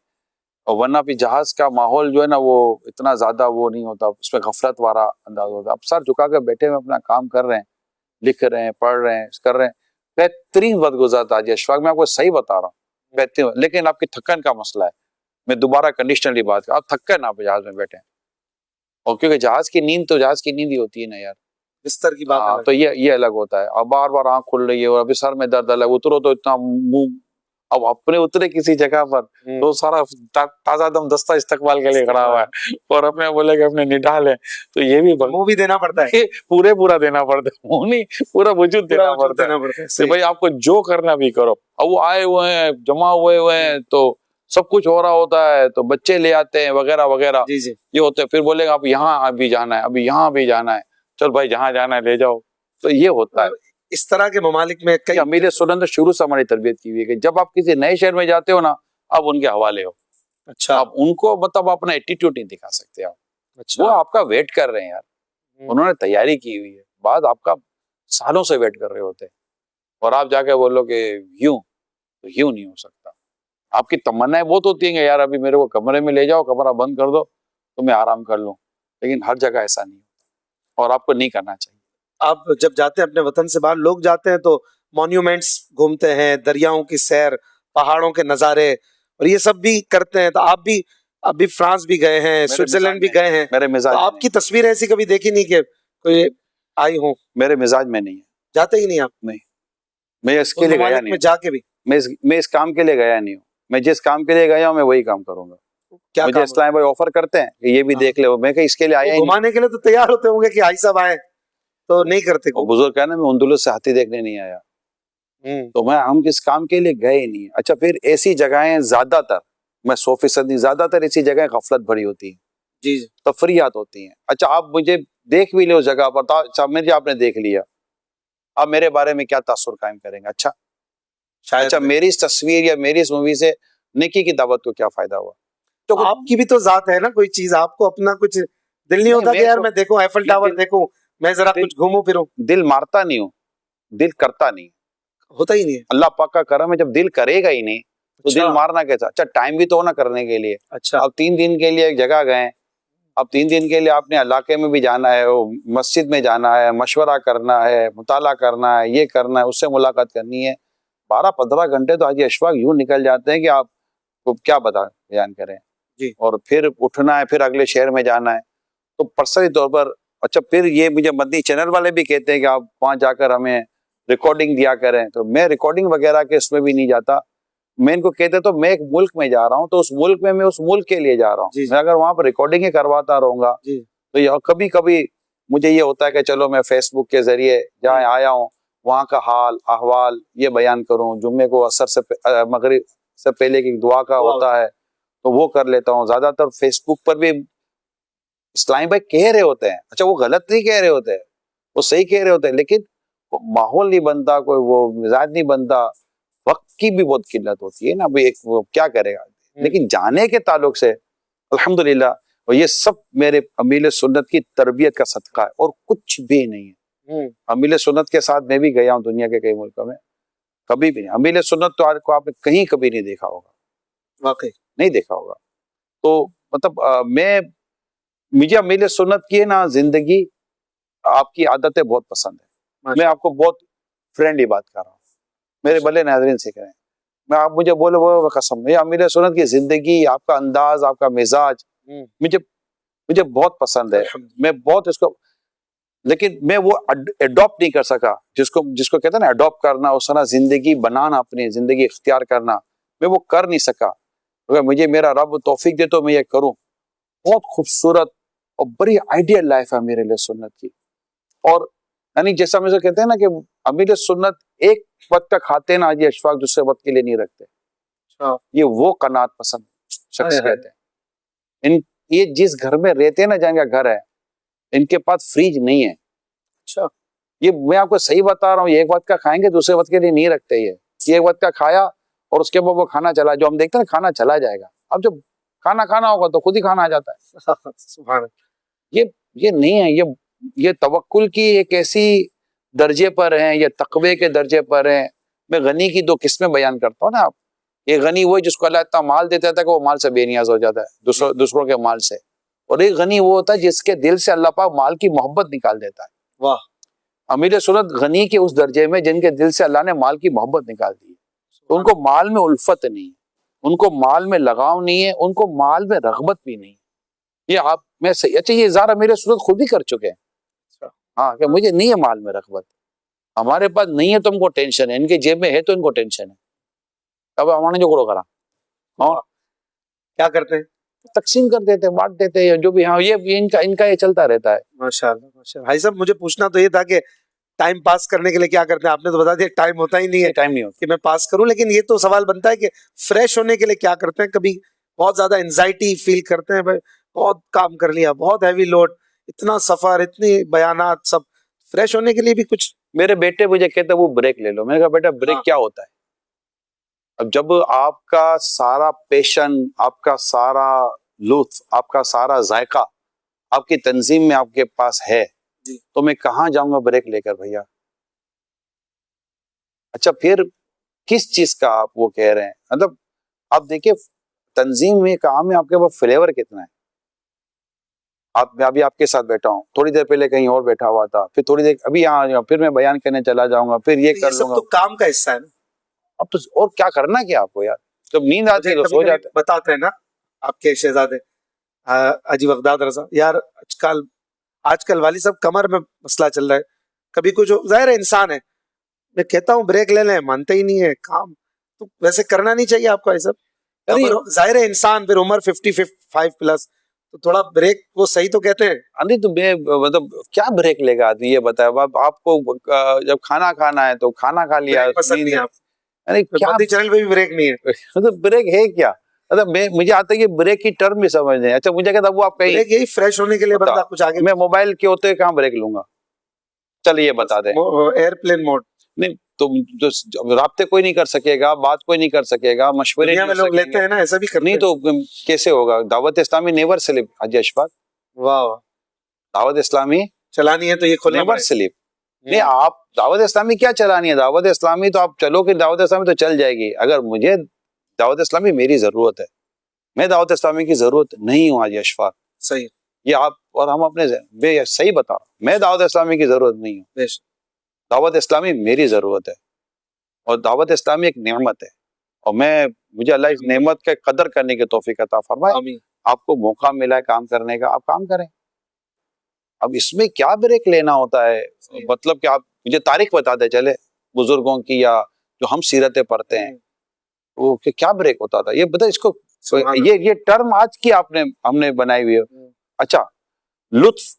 और वरना भी जहाज का माहौल जो है ना वो इतना ज्यादा वो नहीं होता, उसमें गफलत वाला अंदाज होता है। अब सर झुका कर बैठे हुए अपना काम कर रहे हैं, लिख रहे हैं, पढ़ रहे हैं, कर रहे हैं, बेहतरीन वक्त गुजारता है। अशफाक, मैं आपको सही बता रहा हूँ, बेहतरीन। लेकिन आपकी थकन का मसला है, मैं दोबारा कंडीशनली बात कर, आप थकन आप जहाज में बैठे, और क्योंकि जहाज की नींद तो जहाज की नींद ही होती है ना यार, बिस्तर की बात अलग। तो ये अलग होता है। अब बार आंख खुल रही है और अभी सर में दर्द अलग, उतरो तो इतना मुंह, अब अपने उतरे किसी जगह पर तो सारा ताजा दम दस्ता इस्तकबाल के लिए खड़ा हुआ है, और अपने बोले कि अपने निडाल है, तो ये भी मुंह भी देना पड़ता है, पूरा देना पड़ता है, मुंह नहीं, पूरा वजूद देना पड़ता है तो भाई आपको जो करना भी करो। अब वो आए हुए हैं, जमा हुए हैं, तो सब कुछ हो रहा होता है, तो बच्चे ले आते हैं वगैरह वगैरह, ये होते हैं। फिर बोलेगा आप यहाँ भी जाना है, अभी यहाँ भी जाना है, चल भाई जहां जाना है ले जाओ, तो ये होता है। इस तरह के ममालिक में कई अमीर सुन्नत शुरू से हमारी तरबियत की हुई है कि जब आप किसी नए शहर में जाते हो ना, आप उनके हवाले हो। अच्छा, आप उनको मतलब अपना एटीट्यूड नहीं दिखा सकते आप। अच्छा, वो आपका वेट कर रहे हैं यार, उन्होंने तैयारी की हुई है, बाद आपका सालों से वेट कर रहे होते हैं, और आप जाके बोलो कि यूं, तो यूं नहीं हो सकता। आपकी तमन्नाएं बहुत होती हैं कि यार अभी मेरे को कमरे में ले जाओ, कमरा बंद कर दो तो मैं आराम कर लूं, लेकिन हर जगह ऐसा नहीं होता और आपको नहीं करना चाहिए। आप जब जाते हैं अपने वतन से बाहर, लोग जाते हैं तो मॉन्यूमेंट्स घूमते हैं, दरियाओं की सैर, पहाड़ों के नज़ारे, और ये सब भी करते हैं। तो आप भी अभी फ्रांस भी गए हैं, स्विट्जरलैंड भी गए हैं, मेरे तो मिजाज आपकी तस्वीर ऐसी कभी देखी नहीं कि कोई आई हो? मेरे मिजाज में नहीं है। जाते ही नहीं आप? नहीं, मैं इसके लिए गया नहीं, में जाके भी मैं इस काम के लिए गया नहीं हूँ। मैं जिस काम के लिए गया हूँ मैं वही काम करूंगा। क्या मुझे काम इस्लाम भाई ऑफर करते हैं कि ये भी हाँ। देख ले, मैं कहीं इसके लिए आया ही घुमाने के लिए तो तैयार होते होंगे कि आई साहब आए, तो नहीं करते नहीं। बुजुर्ग कहना मैं उंदुलुस से हाथी देखने नहीं आया, तो हम किस काम के लिए गए नहीं। अच्छा, फिर ऐसी जगहें ज्यादातर, मैं 100% नहीं, ज्यादातर ऐसी जगह गफलत भरी होती है, जी, तफरियात होती हैं। अच्छा, आप मुझे देख भी लो उस जगह पर, तो अच्छा मुझे आपने देख लिया, अब मेरे बारे में क्या तासुर कायम करेंगे? अच्छा शायद अच्छा, मेरी इस तस्वीर या मेरी इस मूवी से नेकी की दावत को क्या फायदा हुआ? तो आपकी भी तो जात है ना, कोई चीज आपको अपना कुछ दिल नहीं होता कि यार मैं देखूं एफिल टावर, देखूं मैं जरा कुछ घूमूं फिरूं? दिल मारता नहीं हूं, दिल करता नहीं, होता ही नहीं है। अल्लाह पाक का करम है, जब दिल करेगा ही नहीं तो अच्छा। दिल मारना कैसा? अच्छा, टाइम भी तो होना करने के लिए। अच्छा, अब 3 दिन के लिए एक जगह गए, अब 3 दिन के लिए आपने इलाके में भी जाना है, वो मस्जिद में जाना है, मशवरा करना है, मुताला करना है, ये करना है, उससे मुलाकात करनी है। 12-15 घंटे तो हाजी अशफाक यूं निकल जाते हैं कि आपको क्या बयान करें जी। और फिर उठना है, फिर अगले शहर में जाना है, तो पर्सनली तौर पर। अच्छा, फिर ये मुझे मदनी चैनल वाले भी कहते हैं कि आप वहां जाकर हमें रिकॉर्डिंग दिया करें, तो मैं रिकॉर्डिंग वगैरह के इसमें भी नहीं जाता। मैं इनको कहते तो मैं एक मुल्क में जा रहा हूँ, तो उस मुल्क में मैं उस मुल्क के लिए जा रहा हूँ। मैं अगर वहां पर रिकॉर्डिंग करवाता रहूंगा तो यह कभी कभी मुझे ये होता है कि चलो मैं फेसबुक के जरिए जहाँ आया हूँ वहां का हाल अहवाल ये बयान करूं, जुम्मे को असर से मगरिब से पहले की दुआ का होता है तो वो कर लेता हूँ। ज्यादातर फेसबुक पर भी इस्लामी भाई कह रहे होते हैं, अच्छा वो गलत नहीं कह रहे होते हैं, वो सही कह रहे होते हैं, लेकिन माहौल नहीं बनता, कोई वो मिजाज नहीं बनता, वक्त की भी बहुत किल्लत होती है ना, भाई एक वो क्या करेगा। लेकिन जाने के ताल्लुक से अल्हम्दुलिल्लाह, और ये सब मेरे अमील सुन्नत की तरबियत का सदका है और कुछ भी नहीं है। अमील सुन्नत के साथ मैं भी गया हूँ दुनिया के कई मुल्कों में, कभी भी नहीं अमील सुन्नत तो आपको आपने कहीं कभी नहीं देखा होगा, वाकई नहीं देखा होगा। तो मतलब मुझे अमील सुन्नत की ना जिंदगी, आपकी आदतें बहुत पसंद है। मैं आपको बहुत फ्रेंडली बात कर रहा हूँ, मेरे भले नाज़रीन से करें, मैं आप मुझे बोले वो कसम, ये अमीर सुन्नत की जिंदगी, आपका अंदाज, आपका मिजाज मुझे बहुत पसंद है। मैं बहुत इसको, लेकिन मैं वो अडॉप्ट नहीं कर सका, जिसको कहते हैं ना अडॉप्ट करना, उस तरह जिंदगी बनाना, अपनी जिंदगी इख्तियार करना, मैं वो कर नहीं सका। अगर मुझे मेरा रब तौफीक दे तो मैं ये करूं। बहुत खूबसूरत और बड़ी आइडियल लाइफ है मेरे लिए सुन्नत की। और यानी जैसा मुझे कहते हैं ना कि अमीर सुन्नत एक वक्त का खाते ना हाजी अशफाक, दूसरे वक्त के लिए नहीं रखते। ये वो कनात पसंद शख्सियत है। ये जिस घर में रहते हैं ना, जहाँ घर है, इनके पास फ्रिज नहीं है। अच्छा, ये मैं आपको सही बता रहा हूँ, ये एक वक्त का खाएंगे दूसरे वक्त के लिए नहीं रखते। ये एक वक्त का खाया और उसके बाद वो खाना चला, जो हम देखते हैं ना खाना चला जाएगा, अब जब खाना होगा तो खुद ही खाना आ जाता है। सुभान। ये नहीं है, ये तवक्कुल की एक ऐसी दर्जे पर है, ये तकवे के दर्जे पर है। मैं गनी की 2 किस्में बयान करता हूँ ना, आप ये गनी वो जिसको अल्लाह इतना माल देता था कि वो माल से बेनियाज हो जाता है दूसरों के माल से, और एक गनी वो होता है जिसके दिल से अल्लाह पाक माल की मोहब्बत निकाल देता है। वाह, अमीर सुन्नत गनी के उस दर्जे में जिनके दिल से अल्लाह ने माल की मोहब्बत निकाल दी है। तो उनको माल में उल्फत नहीं है, उनको माल में लगाव नहीं है, उनको माल में रगबत भी नहीं। ये आप मैं सही, अच्छा ये इज़हार अमीर सुन्नत खुद ही कर चुके हैं। हाँ, कि मुझे नहीं है माल में रगबत, हमारे पास नहीं है तो हमको टेंशन है, इनके जेब में है तो इनको टेंशन है। अब हमारे जो करो करा और क्या करते हैं, तकसीम कर देते हैं, बांट देते हैं, जो भी। हाँ, ये इनका ये चलता रहता है। माशाल्लाह माशाल्लाह। भाई साहब मुझे पूछना तो ये था कि टाइम पास करने के लिए क्या करते हैं? आपने तो बता दिया टाइम होता ही नहीं है, टाइम नहीं होता कि मैं पास करूं, लेकिन ये तो सवाल बनता है कि फ्रेश होने के लिए क्या करते हैं? कभी बहुत ज्यादा एंजाइटी फील करते हैं, भाई बहुत काम कर लिया, बहुत हैवी लोड, इतना सफर, इतने बयानात, सब फ्रेश होने के लिए भी कुछ। मेरे बेटे मुझे कहते वो ब्रेक ले लो, मैंने कहा बेटा ब्रेक हाँ। क्या होता है? अब जब आपका सारा पैशन, आपका सारा लुत्फ, आपका सारा जायका आपकी तंजीम में आपके पास है, तो मैं कहाँ जाऊंगा ब्रेक लेकर भैया? अच्छा, फिर किस चीज का आप वो कह रहे हैं? मतलब आप देखिए, तंजीम में काम में आपके पास फ्लेवर कितना है। आप, मैं अभी आपके साथ बैठा हूँ, थोड़ी देर पहले कहीं और बैठा हुआ था, फिर थोड़ी देर अभी यहाँ आ जाऊंगा, फिर मैं बयान करने चला जाऊंगा, फिर ये कर सब लूंगा। तो काम का हिस्सा है ना। अब तो और क्या करना क्या आपको यार? जब नींद आती है तो सो जाते हैं। बताते हैं ना आपके शहजादे अजी बगदाद रजा, यार आजकल वाली सब कमर में मसला चल रहा है, कभी कुछ जाहिर है इंसान है, मैं कहता हूँ ब्रेक ले लें, मानते ही नहीं है। काम तो वैसे करना नहीं चाहिए आपको ऐसा, जाहिर है इंसान, फिर उम्र 55 प्लस, तो थोड़ा ब्रेक वो सही तो कहते हैं। अरे तो मैं मतलब क्या ब्रेक लेगा आदमी, ये बताया। आपको जब खाना खाना है तो खाना खा लिया, पसंद नहीं आप, अरे क्या चैनल पे भी ब्रेक नहीं है, मतलब ब्रेक है क्या? मतलब मुझे आता है कि ब्रेक की टर्म भी समझ नहीं। अच्छा, मुझे कहता वो आप कहीं ब्रेक यही फ्रेश होने के लिए बंदा कुछ आगे। मैं मोबाइल के होते कहाँ ब्रेक लूंगा? चलिए ये बता दें, एयरप्लेन मोड नहीं तो राब्ते कोई नहीं कर सकेगा, बात कोई नहीं कर सकेगा, मशवरे में लोग लेते हैं ना, ऐसा भी करते नहीं तो कैसे होगा? Dawat Islami never slip. हाजी अशफाक, वाह, दावत इस्लामी चलानी है तो ये खोलना नेवर स्लिप। नहीं, आप दावत इस्लामी क्या चलानी है? दावत इस्लामी तो आप चलो कि दावत इस्लामी तो चल जाएगी। अगर मुझे दावत इस्लामी मेरी जरूरत है, मैं दावत इस्लामी की जरूरत नहीं हूँ हाजी अशफाक। सही, ये आप और हम अपने सही बता, मैं दावत इस्लामी की जरूरत नहीं हूँ। दावत इस्लामी मेरी जरूरत है, और दावत इस्लामी एक नेमत है, और मुझे अल्लाह इस नेमत के कदर करने की तौफीक अता फरमाए। आपको मौका मिला है काम करने का, आप काम करें। अब इसमें क्या ब्रेक लेना होता है? मतलब कि आप मुझे तारीख बताते चले बुजुर्गों की, या जो हम सीरतें पढ़ते हैं, वो क्या ब्रेक होता था ये बता। इसको ये टर्म आज की हमने बनाई हुई है। अच्छा, लुत्फ,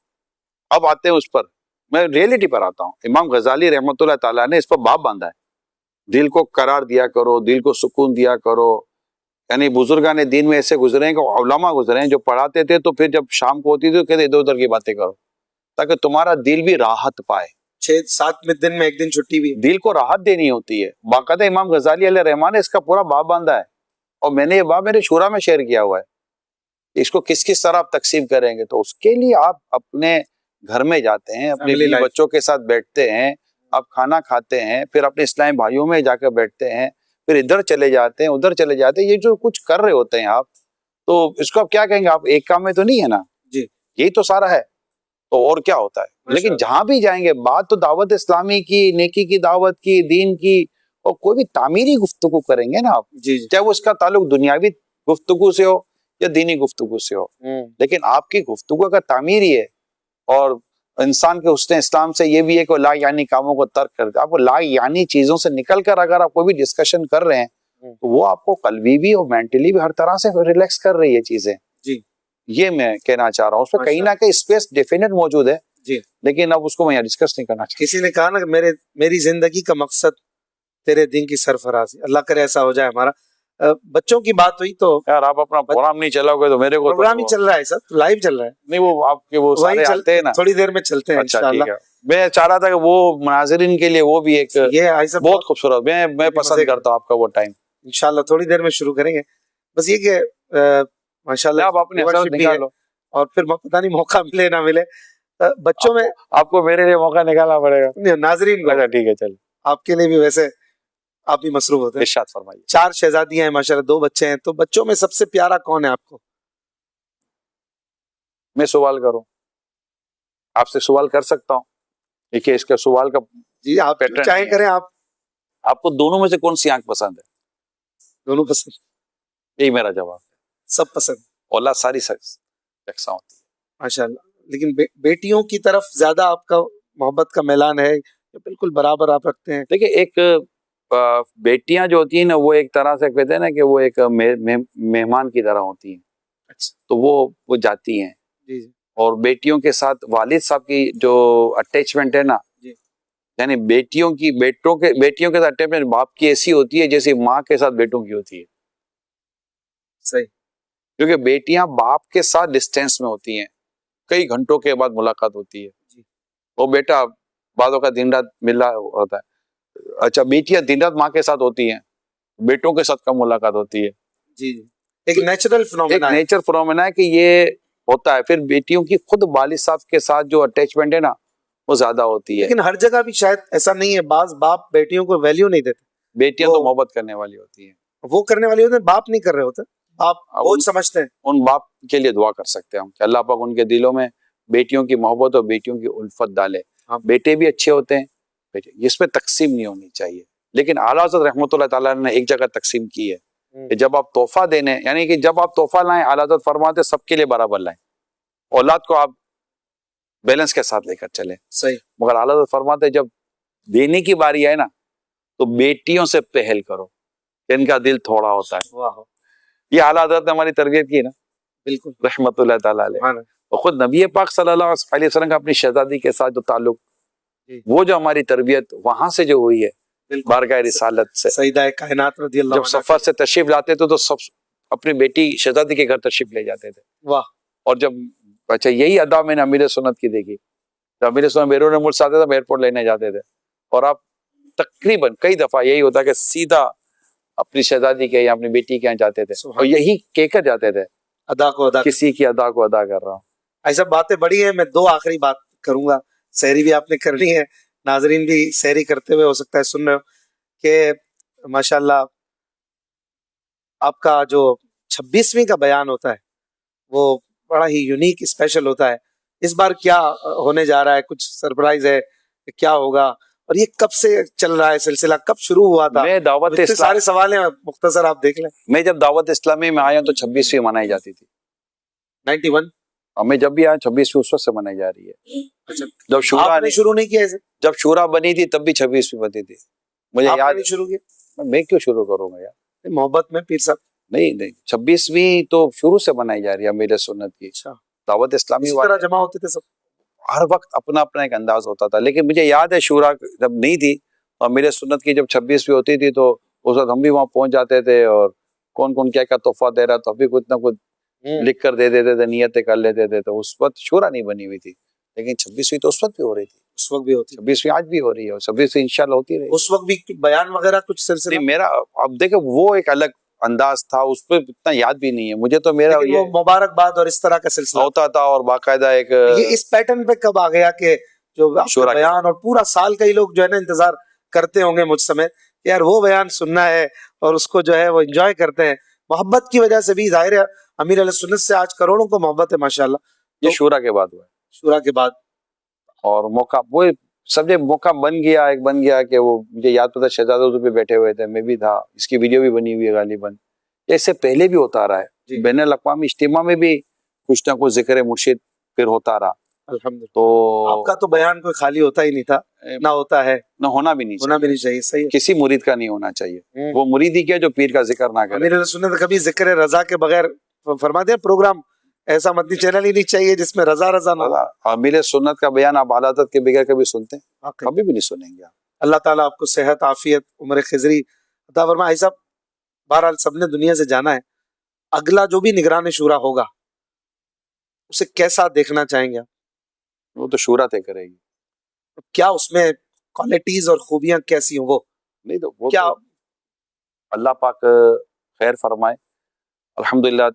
अब आते हैं उस पर, मैं रियलिटी पर आता हूँ। इमाम गजाली रहमतुल्लाह ताला ने इस पर बाब बांधा है, दिल को करार दिया करो, दिल को सुकून दिया करो। यानी बुजुर्गान दीन में ऐसे गुजरे हैं कि उलमा गुजरे हैं जो पढ़ाते थे, तो फिर जब शाम को होती थी तो कहते इधर उधर की बातें करो ताकि तुम्हारा दिल भी राहत पाए। 6-7 दिन में एक दिन छुट्टी भी, दिल को राहत देनी होती है। बाकायदा इमाम गजाली अलैहि रहमान ने इसका पूरा बाब बांधा है, और मैंने ये बाब मेरे शूरा में शेयर किया हुआ है। इसको किस किस तरह आप तकसीम करेंगे, तो उसके लिए आप अपने घर में जाते हैं, अपने बच्चों के साथ बैठते हैं, आप खाना खाते हैं, फिर अपने इस्लामी भाइयों में जाकर बैठते हैं, फिर इधर चले जाते हैं, उधर चले जाते हैं। ये जो कुछ कर रहे होते हैं आप, तो इसको आप क्या कहेंगे? आप एक काम में तो नहीं है ना जी, यही तो सारा है। तो और क्या होता है? लेकिन जहां भी जाएंगे बात तो दावत इस्लामी की, नेकी की दावत की, दीन की, और कोई भी तामीरी गुफ्तगू करेंगे ना आप जी, चाहे वो इसका ताल्लुक दुनियावी गुफ्तगू से हो या दीनी गुफ्तगू से हो, लेकिन आपकी गुफ्तगू अगर तामीरी है और इंसान के हुस्न इस्लाम से ये भी है कि ला यानी कामों को तर्क कर दे। आपको ला यानी चीजों से निकल कर अगर आप कोई भी डिस्कशन कर रहे हैं, तो वो आपको कल्बी भी और मेंटली भी हर तरह से रिलैक्स कर रही है चीजें जी। ये मैं कहना चाह रहा हूँ। उसमें कहीं ना कहीं स्पेस डेफिनेट मौजूद है जी, लेकिन अब उसको मैं यहाँ डिस्कस नहीं करना चाहता। किसी ने कहा ना कि मेरी जिंदगी का मकसद तेरे दिन की सरफराजी, अल्लाह करे ऐसा हो जाए हमारा। बच्चों की बात हुई तो यार आप अपना प्रोग्राम नहीं चलाओगे तो मेरे को प्रोग्राम ही चल रहा है, सब लाइव चल रहा है। नहीं, वो आपके वो सारे आते हैं ना, थोड़ी देर में चलते हैं इंशाल्लाह। मैं चाह रहा था कि वो मुनाज़िरीन के लिए वो भी एक ये बहुत खूबसूरत, मैं पसंद करता हूँ आपका वो टाइम। इंशाल्लाह थोड़ी देर में शुरू करेंगे। बस ये कि माशाल्लाह आप अपने असर निकालो, और फिर पता नहीं मौका मिले ना मिले बच्चों में। आपको मेरे लिए मौका निकालना पड़ेगा, नाजरीन को। ठीक है, चलो आपके लिए भी वैसे आप भी मसरूफ होते हैं। इरशाद फरमाइए। 4 शहजादियां हैं माशाल्लाह, 2 बच्चे हैं, तो बच्चों में सबसे प्यारा कौन है आपको? मैं सवाल करूं आपसे? सवाल कर सकता हूं? देखिए इसका सवाल का जी आप चाहे करें। आपको दोनों में से कौन सी आंख पसंद है? दोनों पसंद, यही मेरा जवाब है। सब पसंद, औलाद सारी यकसा होती है माशाल्लाह। लेकिन बेटियों की तरफ ज्यादा आपका मोहब्बत का मैलान है या बिल्कुल बराबर आप रखते हैं? देखिए, एक बेटियां जो होती है ना, वो एक तरह से कहते हैं ना कि वो एक मेहमान की तरह होती हैं। अच्छा। तो वो जाती हैं जी। और बेटियों के साथ वालिद साहब की जो अटैचमेंट है ना, यानी बेटियों के साथ अटैचमेंट बाप की ऐसी होती है जैसे माँ के साथ बेटों की होती है। सही। क्योंकि बेटियां बाप के साथ डिस्टेंस में होती हैं, कई घंटों के बाद मुलाकात होती है। वो बेटा बादों का दिन रात मिल रहा होता है। अच्छा, बेटियां दिन रात माँ के साथ होती हैं, बेटों के साथ कम मुलाकात होती है। जी, एक नेचुरल फिनोमेना है, नेचर फिनोमेना है कि ये होता है। फिर बेटियों की खुद वालिद साहब के साथ जो अटैचमेंट है ना, वो ज्यादा होती है। लेकिन हर जगह भी शायद ऐसा नहीं है, बाज बाप बेटियों को वैल्यू नहीं देते। बेटियां तो मोहब्बत करने वाली होती हैं, वो करने वाली होते हैं, बाप नहीं कर रहे होते, बाप बोझ समझते हैं। उन बाप के लिए दुआ कर सकते हैं हम कि अल्लाह पाक उनके दिलों में बेटियों की मोहब्बत और बेटियों की उल्फत डाले। बेटे भी अच्छे होते हैं, इसमें तकसीम नहीं होनी चाहिए। लेकिन आला हज़रत रहमतुल्लाह ताला ने एक जगह तकसीम की है कि जब आप तोहफा देने, यानी कि जब आप तोहफा लाएं, आला हज़रत फरमाते सबके लिए बराबर लाएं। औलाद को आप बैलेंस के साथ लेकर चले, सही। मगर आला हज़रत फरमाते जब देने की बारी आए ना, तो बेटियों से पहल करो, इनका दिल थोड़ा होता है। वाह, ये आला हज़रत ने हमारी तरबियत की ना, बिल्कुल, रहमतुल्लाह ताला अलैह। और खुद नबी पाक सल्लल्लाहु अलैहि वसल्लम का अपनी शहजादी के साथ जो ताल्लुक, वो जो हमारी तरबियत वहां से जो हुई है, बारगाह रिसालत से, सईदा कायनात रज़ियल्लाहु जब सफर से तशरीफ लाते थे तो सब अपनी बेटी शहजादी के घर तशरीफ ले जाते थे। वाह। और जब, अच्छा, यही अदा मैंने अमीर सुन्नत की देखी। जब अमीर सुन्नत बैरून मुल्क से आते थे, एयरपोर्ट लेने जाते थे, और आप तकरीबन कई दफा यही होता कि सीधा अपनी शहजादी के या अपनी बेटी के यहाँ जाते थे और यही कहकर जाते थे, अदा को अदा, किसी की अदा को अदा कर रहा हूँ। ऐसा बातें बड़ी है। मैं दो आखिरी बात करूंगा, सहरी भी आपने करनी है, नाजरीन भी सहरी करते हुए हो सकता है सुन रहे हो कि माशाल्लाह आपका जो 26वीं का बयान होता है वो बड़ा ही यूनिक स्पेशल होता है। इस बार क्या होने जा रहा है, कुछ सरप्राइज है, क्या होगा, और ये कब से चल रहा है सिलसिला, कब शुरू हुआ था? मैं दावत इतने सारे सवाल हैं, मुख्तसर आप देख लें। मैं जब दावत इस्लामी में आया तो 26वीं मनाई जाती थी, 91। और मैं जब भी आया 26वीं उस वक्त से मनाई जा रही है। अच्छा, जब शूरा आपने शुरू नहीं किया ऐसे? जब शूरा बनी थी तब भी 26वीं बनी थी, मुझे याद नहीं शुरू किया। मैं क्यों शुरू करूंगा यार, मोहब्बत में पीर साहब। नहीं, 26वीं तो शुरू से मनाई जा रही है मेरे सुन्नत की। अच्छा, दावत इस्लामी इस तरह जमा होते थे सब, हर वक्त अपना अपना एक अंदाज होता था। लेकिन मुझे याद है शूरा जब नहीं थी और मेरे सुन्नत की जब 26वीं होती थी तो उस वक्त हम भी वहां पहुंच जाते थे, और कौन कौन क्या क्या तोहफा दे रहा तो अभी कुछ ना कुछ लिख कर दे देते थे, नियतें कर लेते थे। तो उस वक्त शूरा नहीं बनी हुई थी, लेकिन 26वीं तो उस वक्त भी हो रही थी, उस वक्त भी होती, 26वीं आज भी हो रही है, और 26वीं इंशाल्लाह होती रही। उस वक्त भी बयान वगैरह कुछ सिलसिला मेरा, अब देखो वो एक अलग अंदाज था, उस पर इतना याद भी नहीं है मुझे, तो मेरा ये वो मुबारकबाद और इस तरह का सिलसिला होता था। और बाकायदा एक ये इस पैटर्न पे कब आ गया कि जो आपका बयान, और पूरा साल कई लोग जो है ना इंतजार करते होंगे मुझ समय, यार वो बयान सुनना है, और उसको जो है वो एंजॉय करते हैं, मोहब्बत की वजह से भी। जाहिर है अमीर अहले सुन्नत से आज करोड़ों को मोहब्बत है माशाल्लाह। ये शूरा के बाद हुआ है, शूरा के बाद, और मौका वो सब मौका बन गया कि वो मुझे याद पता शहजादों पे बैठे हुए थे, मैं भी था, इसकी वीडियो भी बनी हुई है गालिबन। इससे पहले भी होता रहा है, बैनुल अक़वामी इज्तिमा में भी कुछ ना कुछ जिक्र मुर्शिद फिर होता रहा, अल्हम्दुलिल्लाह। तो आपका तो बयान कोई खाली होता ही नहीं था, ना होता है, ना होना भी नहीं चाहिए। सही है, किसी मुरीद का नहीं होना चाहिए। वो मुरीदी क्या जो पीर का जिक्र ना करे। अमीर अहले सुन्नत कभी जिक्र रजा के बगैर फरमाते हैं प्रोग्राम ऐसा मदनी चैनल ही नहीं चाहिए जिसमें रजा ना हो। अमीर सुन्नत का बयान आप आदत के बगैर कभी सुनते हैं? कभी भी नहीं सुनेंगे। अल्लाह ताला आपको सेहत, आफियत, उम्र खिजरी अता फरमाए। ऐसा बहरहाल सबने दुनिया से जाना है, अगला जो भी निगरान शूरा होगा उसे कैसा देखना चाहेंगे आप? वो तो शूरा तय करेगी, तो क्या उसमें क्वालिटीज और खूबियां कैसी हो? वो नहीं तो वो क्या तो अल्लाह पाक खैर फरमाए। अल्हम्दुलिल्लाह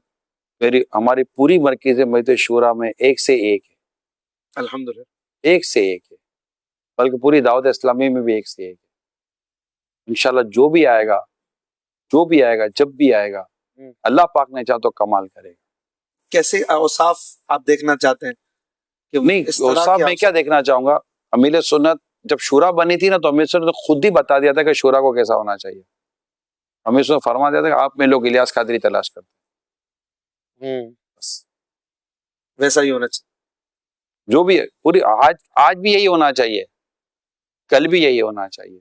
हमारी पूरी मरकज़ मजलिस शूरा में एक से एक है, अल्हम्दुलिल्लाह एक से एक है, बल्कि पूरी दावत इस्लामी में भी एक से एक है। इंशाल्लाह जो भी आएगा जब भी आएगा, अल्लाह पाक ने चाहा तो कमाल करेगा। कैसे औसाफ आप देखना चाहते हैं? नहीं, औसाफ मैं क्या देखना चाहूंगा, अमीर सुन्नत जब शूरा बनी थी ना तो अमीर सुन्नत खुद ही बता दिया था कि शूरा को कैसा होना चाहिए। अमीर सुन्नत फरमा दिया था कि आप में लोग इलियास कादरी तलाश करते हैं, वैसा ही होना चाहिए। जो भी है पूरी आज भी यही होना चाहिए, कल भी यही होना चाहिए,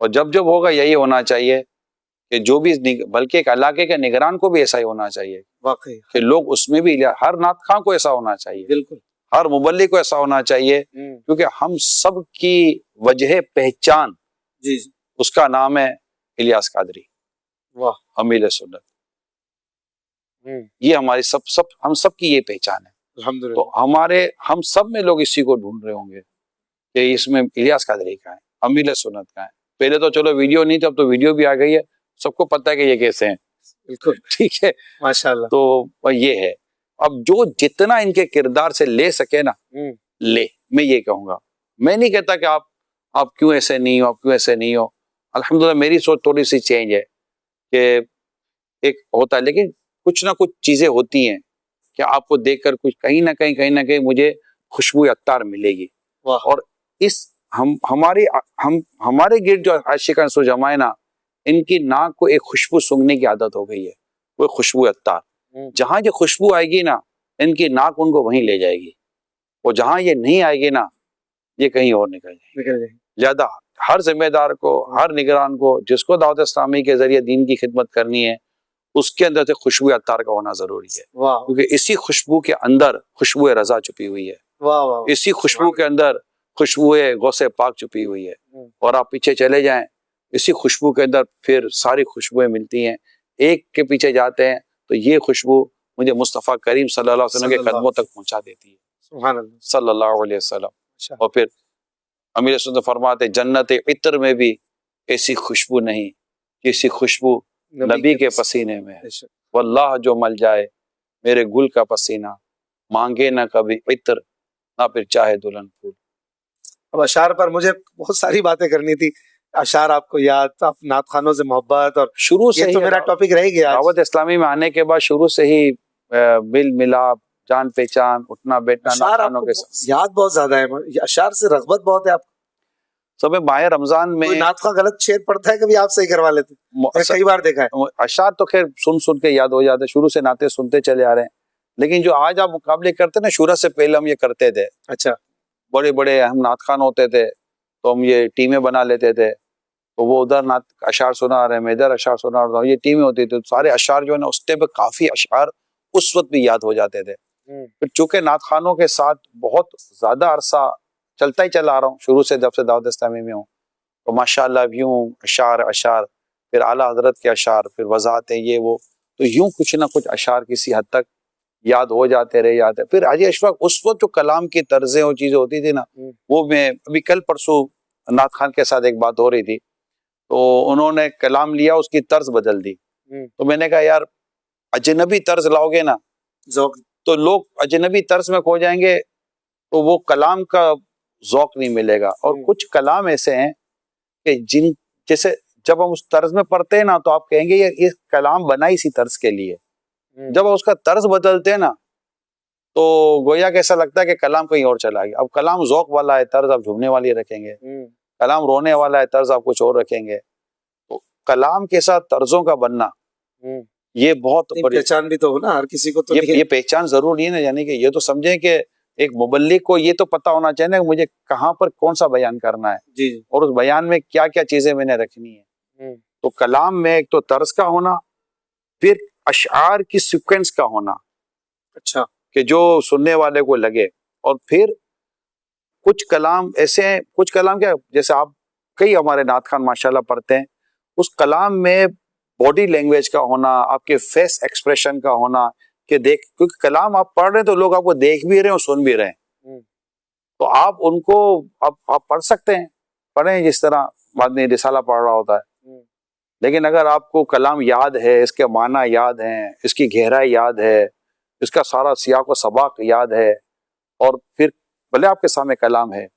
और जब जब होगा यही होना चाहिए कि जो भी, बल्कि एक इलाके के निगरान को भी ऐसा ही होना चाहिए वाकई कि लोग उसमें भी, हर नात खां को ऐसा होना चाहिए, बिल्कुल, हर मुबल्लिग को ऐसा होना चाहिए, क्योंकि हम सब की वजह पहचान जी उसका नाम है इलियास कादरी। वाह, अमीर सुन्नत, ये हमारी हम सब की ये पहचान है। अल्हम्दुलिल्लाह। तो हम सब में लोग इसी को ढूंढ रहे होंगे कि इसमें इलियास कादरी का है, अमीर सुन्नत का है। पहले तो चलो वीडियो नहीं था, अब तो वीडियो भी आ गई है, सबको पता है कि ये कैसे हैं। बिल्कुल ठीक है, माशाल्लाह। तो ये है। अब जो जितना इनके किरदार से ले सके ना ले, मैं ये कहूंगा। मैं नहीं कहता कि आप क्यों ऐसे नहीं हो, आप क्यों ऐसे नहीं हो। अल्हम्दुलिल्लाह मेरी सोच थोड़ी सी चेंज है कि एक होता है, लेकिन कुछ ना कुछ चीजें होती हैं कि आपको देखकर कुछ कहीं ना कहीं मुझे खुशबू अत्तार मिलेगी। और इस हमारे गिर्द जो आशिकान सो जमाए ना, इनकी नाक को एक खुशबू सूंघने की आदत हो गई है, वो खुशबू अत्तार। जहां ये खुशबू आएगी ना, इनकी नाक उनको वहीं ले जाएगी, और जहां ये नहीं आएगी ना, ये कहीं और निकल जाएगी। ज्यादा हर जिम्मेदार को, हर निगरान को, जिसको दावत इस्लामी के जरिए दीन की खिदमत करनी है, उसके अंदर से खुशबू अत्तार का होना जरूरी है, क्योंकि इसी खुशबू के अंदर खुशबू रजा छुपी हुई है। इसी खुशबू के अंदर खुशबू गौसे पाक छुपी हुई है। और आप पीछे चले जाएं, इसी खुशबू के अंदर फिर सारी खुशबुएं मिलती हैं। एक के पीछे जाते हैं तो ये खुशबू मुझे मुस्तफ़ा करीम सल्लल्लाहु अलैहि वसल्लम के कदमों तक पहुंचा देती है, सुभान अल्लाह, सल्लल्लाहु अलैहि वसल्लम। और फिर अमीर सुन्नत फरमाते, जन्नत इत्र में भी ऐसी खुशबू नहीं, किसी खुशबू नबी के पसीने में है। वल्लाह जो मल जाए मेरे गुल का पसीना, मांगे ना कभी इत्र, ना फिर चाहे दुल्हन फूल। अब अशार पर मुझे बहुत सारी बातें करनी थी। अशार आपको याद, आप नात खानों से मोहब्बत, और शुरू से तो मेरा टॉपिक रह गया। दावत इस्लामी में आने के बाद शुरू से ही मिल मिलाप, जान पहचान, उठना बैठना नात खानों के साथ याद बहुत ज्यादा है। अशार से रग़बत बहुत है आपको। सब माह रमजान में नात का गलत शेर पढ़ता है, कभी आप सही करवा लेते? कई बार देखा है। अशार तो खैर सुन के याद हो जाते, शुरू से नाते सुनते चले आ रहे हैं। लेकिन जो आज आप मुकाबले करते ना, शुरू से पहले हम ये करते थे। अच्छा, बड़े बड़े हम नात खान होते थे, तो हम ये टीमें बना लेते थे, तो वो उधर नात अशार सुना रहे हैं, मैं इधर अशार सुना रहा हूँ, ये टीमें होती थी। सारे अशार जो है ना, उस टाइम पे काफी अशार उस वक्त भी याद हो जाते थे। फिर चूंकि नात खानों के साथ बहुत ज्यादा अरसा चलता ही चला रहा हूँ, शुरू से जब से दावत इस्लामी में हूँ, तो माशाअल्लाह यूं अशार, फिर आला हजरत के अशार, फिर वजातें, ये वो, तो यूं कुछ ना कुछ अशार किसी हद तक याद हो जाते रह जाते। फिर हाजी अशफाक उस वक्त जो कलाम की तर्जें और चीजें होती थी ना, वो मैं अभी कल परसों नात खान के साथ एक बात हो रही थी, तो उन्होंने कलाम लिया, उसकी तर्ज बदल दी। तो मैंने कहा यार, अजनबी तर्ज लाओगे ना तो लोग अजनबी तर्ज में खो जाएंगे, तो वो कलाम का ज़ौक नहीं मिलेगा। और कुछ कलाम ऐसे हैं कि जिन जैसे जब हम उस तर्ज में पढ़ते हैं ना, तो आप कहेंगे ये कलाम बना इसी तर्ज के लिए। जब उसका तर्ज बदलते हैं ना, तो गोया कैसा लगता है कि कलाम कहीं और चला गया। अब कलाम ज़ौक वाला है, तर्ज आप झूमने वाली रखेंगे, कलाम रोने वाला है, तर्ज आप कुछ और रखेंगे। तो कलाम के साथ तर्जों का बनना, ये बहुत बड़ी पहचान भी तो हो ना हर किसी को। तो ये पहचान जरूरी है ना, यानी कि ये तो समझे कि एक मुबल्लिग को ये तो पता होना चाहिए ना कि मुझे कहाँ पर कौन सा बयान करना है, जी। और उस बयान में क्या क्या चीजें मैंने रखनी है। तो कलाम में एक तो तर्ज का होना, फिर अशआर की सीक्वेंस का होना, अच्छा, कि जो सुनने वाले को लगे। और फिर कुछ कलाम ऐसे हैं, कुछ कलाम क्या, जैसे आप कई हमारे नात खान माशाल्लाह पढ़ते हैं, उस कलाम में बॉडी लैंग्वेज का होना, आपके फेस एक्सप्रेशन का होना, कि देख, क्योंकि कलाम आप पढ़ रहे हैं तो लोग आपको देख भी रहे हैं और सुन भी रहे हैं, तो आप उनको आप पढ़ सकते हैं, पढ़ें जिस तरह आदमी रिसाला पढ़ रहा होता है। लेकिन अगर आपको कलाम याद है, इसके माना याद है, इसकी गहराई याद है, इसका सारा सियाक व सबाक याद है, और फिर भले आपके सामने कलाम है,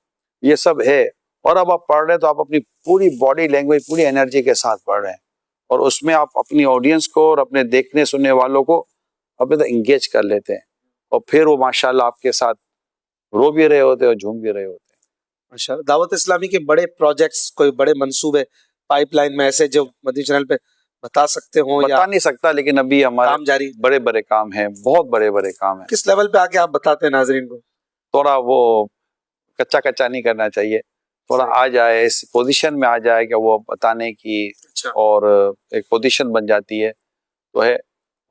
ये सब है, और अब आप पढ़ रहे हैं तो आप अपनी पूरी बॉडी लैंग्वेज, पूरी एनर्जी के साथ पढ़ रहे हैं, और उसमें आप अपनी ऑडियंस को और अपने देखने सुनने वालों को अपने तो इंगेज कर लेते हैं, और फिर वो माशाल्लाह आपके साथ रो भी रहे होते हैं और झूम भी रहे होते हैं। माशाल्लाह। दावत इस्लामी के बड़े प्रोजेक्ट्स, कोई बड़े मंसूबे पाइपलाइन में ऐसे जो मदनी चैनल पे बता सकते हो? बता नहीं सकता, लेकिन अभी हमारे काम जारी, बड़े बड़े काम हैं, बहुत बड़े बड़े काम हैं। किस लेवल पे आके आप बताते हैं नाजरीन को? थोड़ा वो कच्चा नहीं करना चाहिए, थोड़ा आ जाए, इस पोजीशन में आ जाए कि वो बताने की, अच्छा, और एक पोजीशन बन जाती है तो है।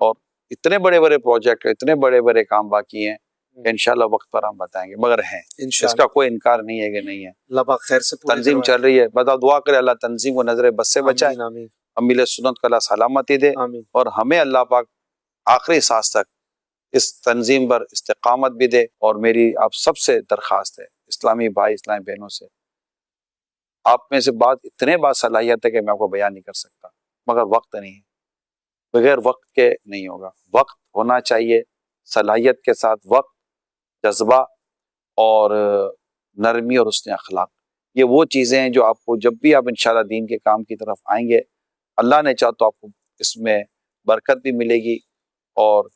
और इतने बड़े बड़े प्रोजेक्ट, इतने बड़े बड़े काम बाकी हैं, इंशाल्लाह वक्त पर हम बताएंगे, मगर हैं, इसका कोई इनकार नहीं है कि नहीं है। अल्लाह खैर से तंजीम चल रही है, बताओ, दुआ करे अल्लाह तंजीम को नजर बस से बचाए, अमील सुन्नत को अल्लाह सलामती दे, और हमें अल्लाह पाक आखिरी सांस तक इस तंजीम पर इस्तिकामत भी दे। और मेरी आप सबसे दरख्वास्त है, इस्लामी भाई इस्लामी बहनों से, आप में से बात इतने बासलाहियत है कि मैं आपको बयान नहीं कर सकता, मगर वक्त नहीं है, बगैर वक्त के नहीं होगा। वक्त होना चाहिए सलाहियत के साथ, वक्त, जज्बा और नरमी और हुस्न अखलाक, ये वो चीज़ें हैं जो आपको जब भी आप इंशाल्लाह दीन के काम की तरफ आएंगे, अल्लाह ने चाहा तो आपको इसमें बरकत भी मिलेगी और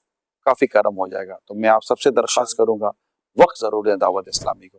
काफ़ी करम हो जाएगा। तो मैं आप सबसे दरख्वास्त करूँगा, वक्त ज़रूर दें दावत इस्लामी को।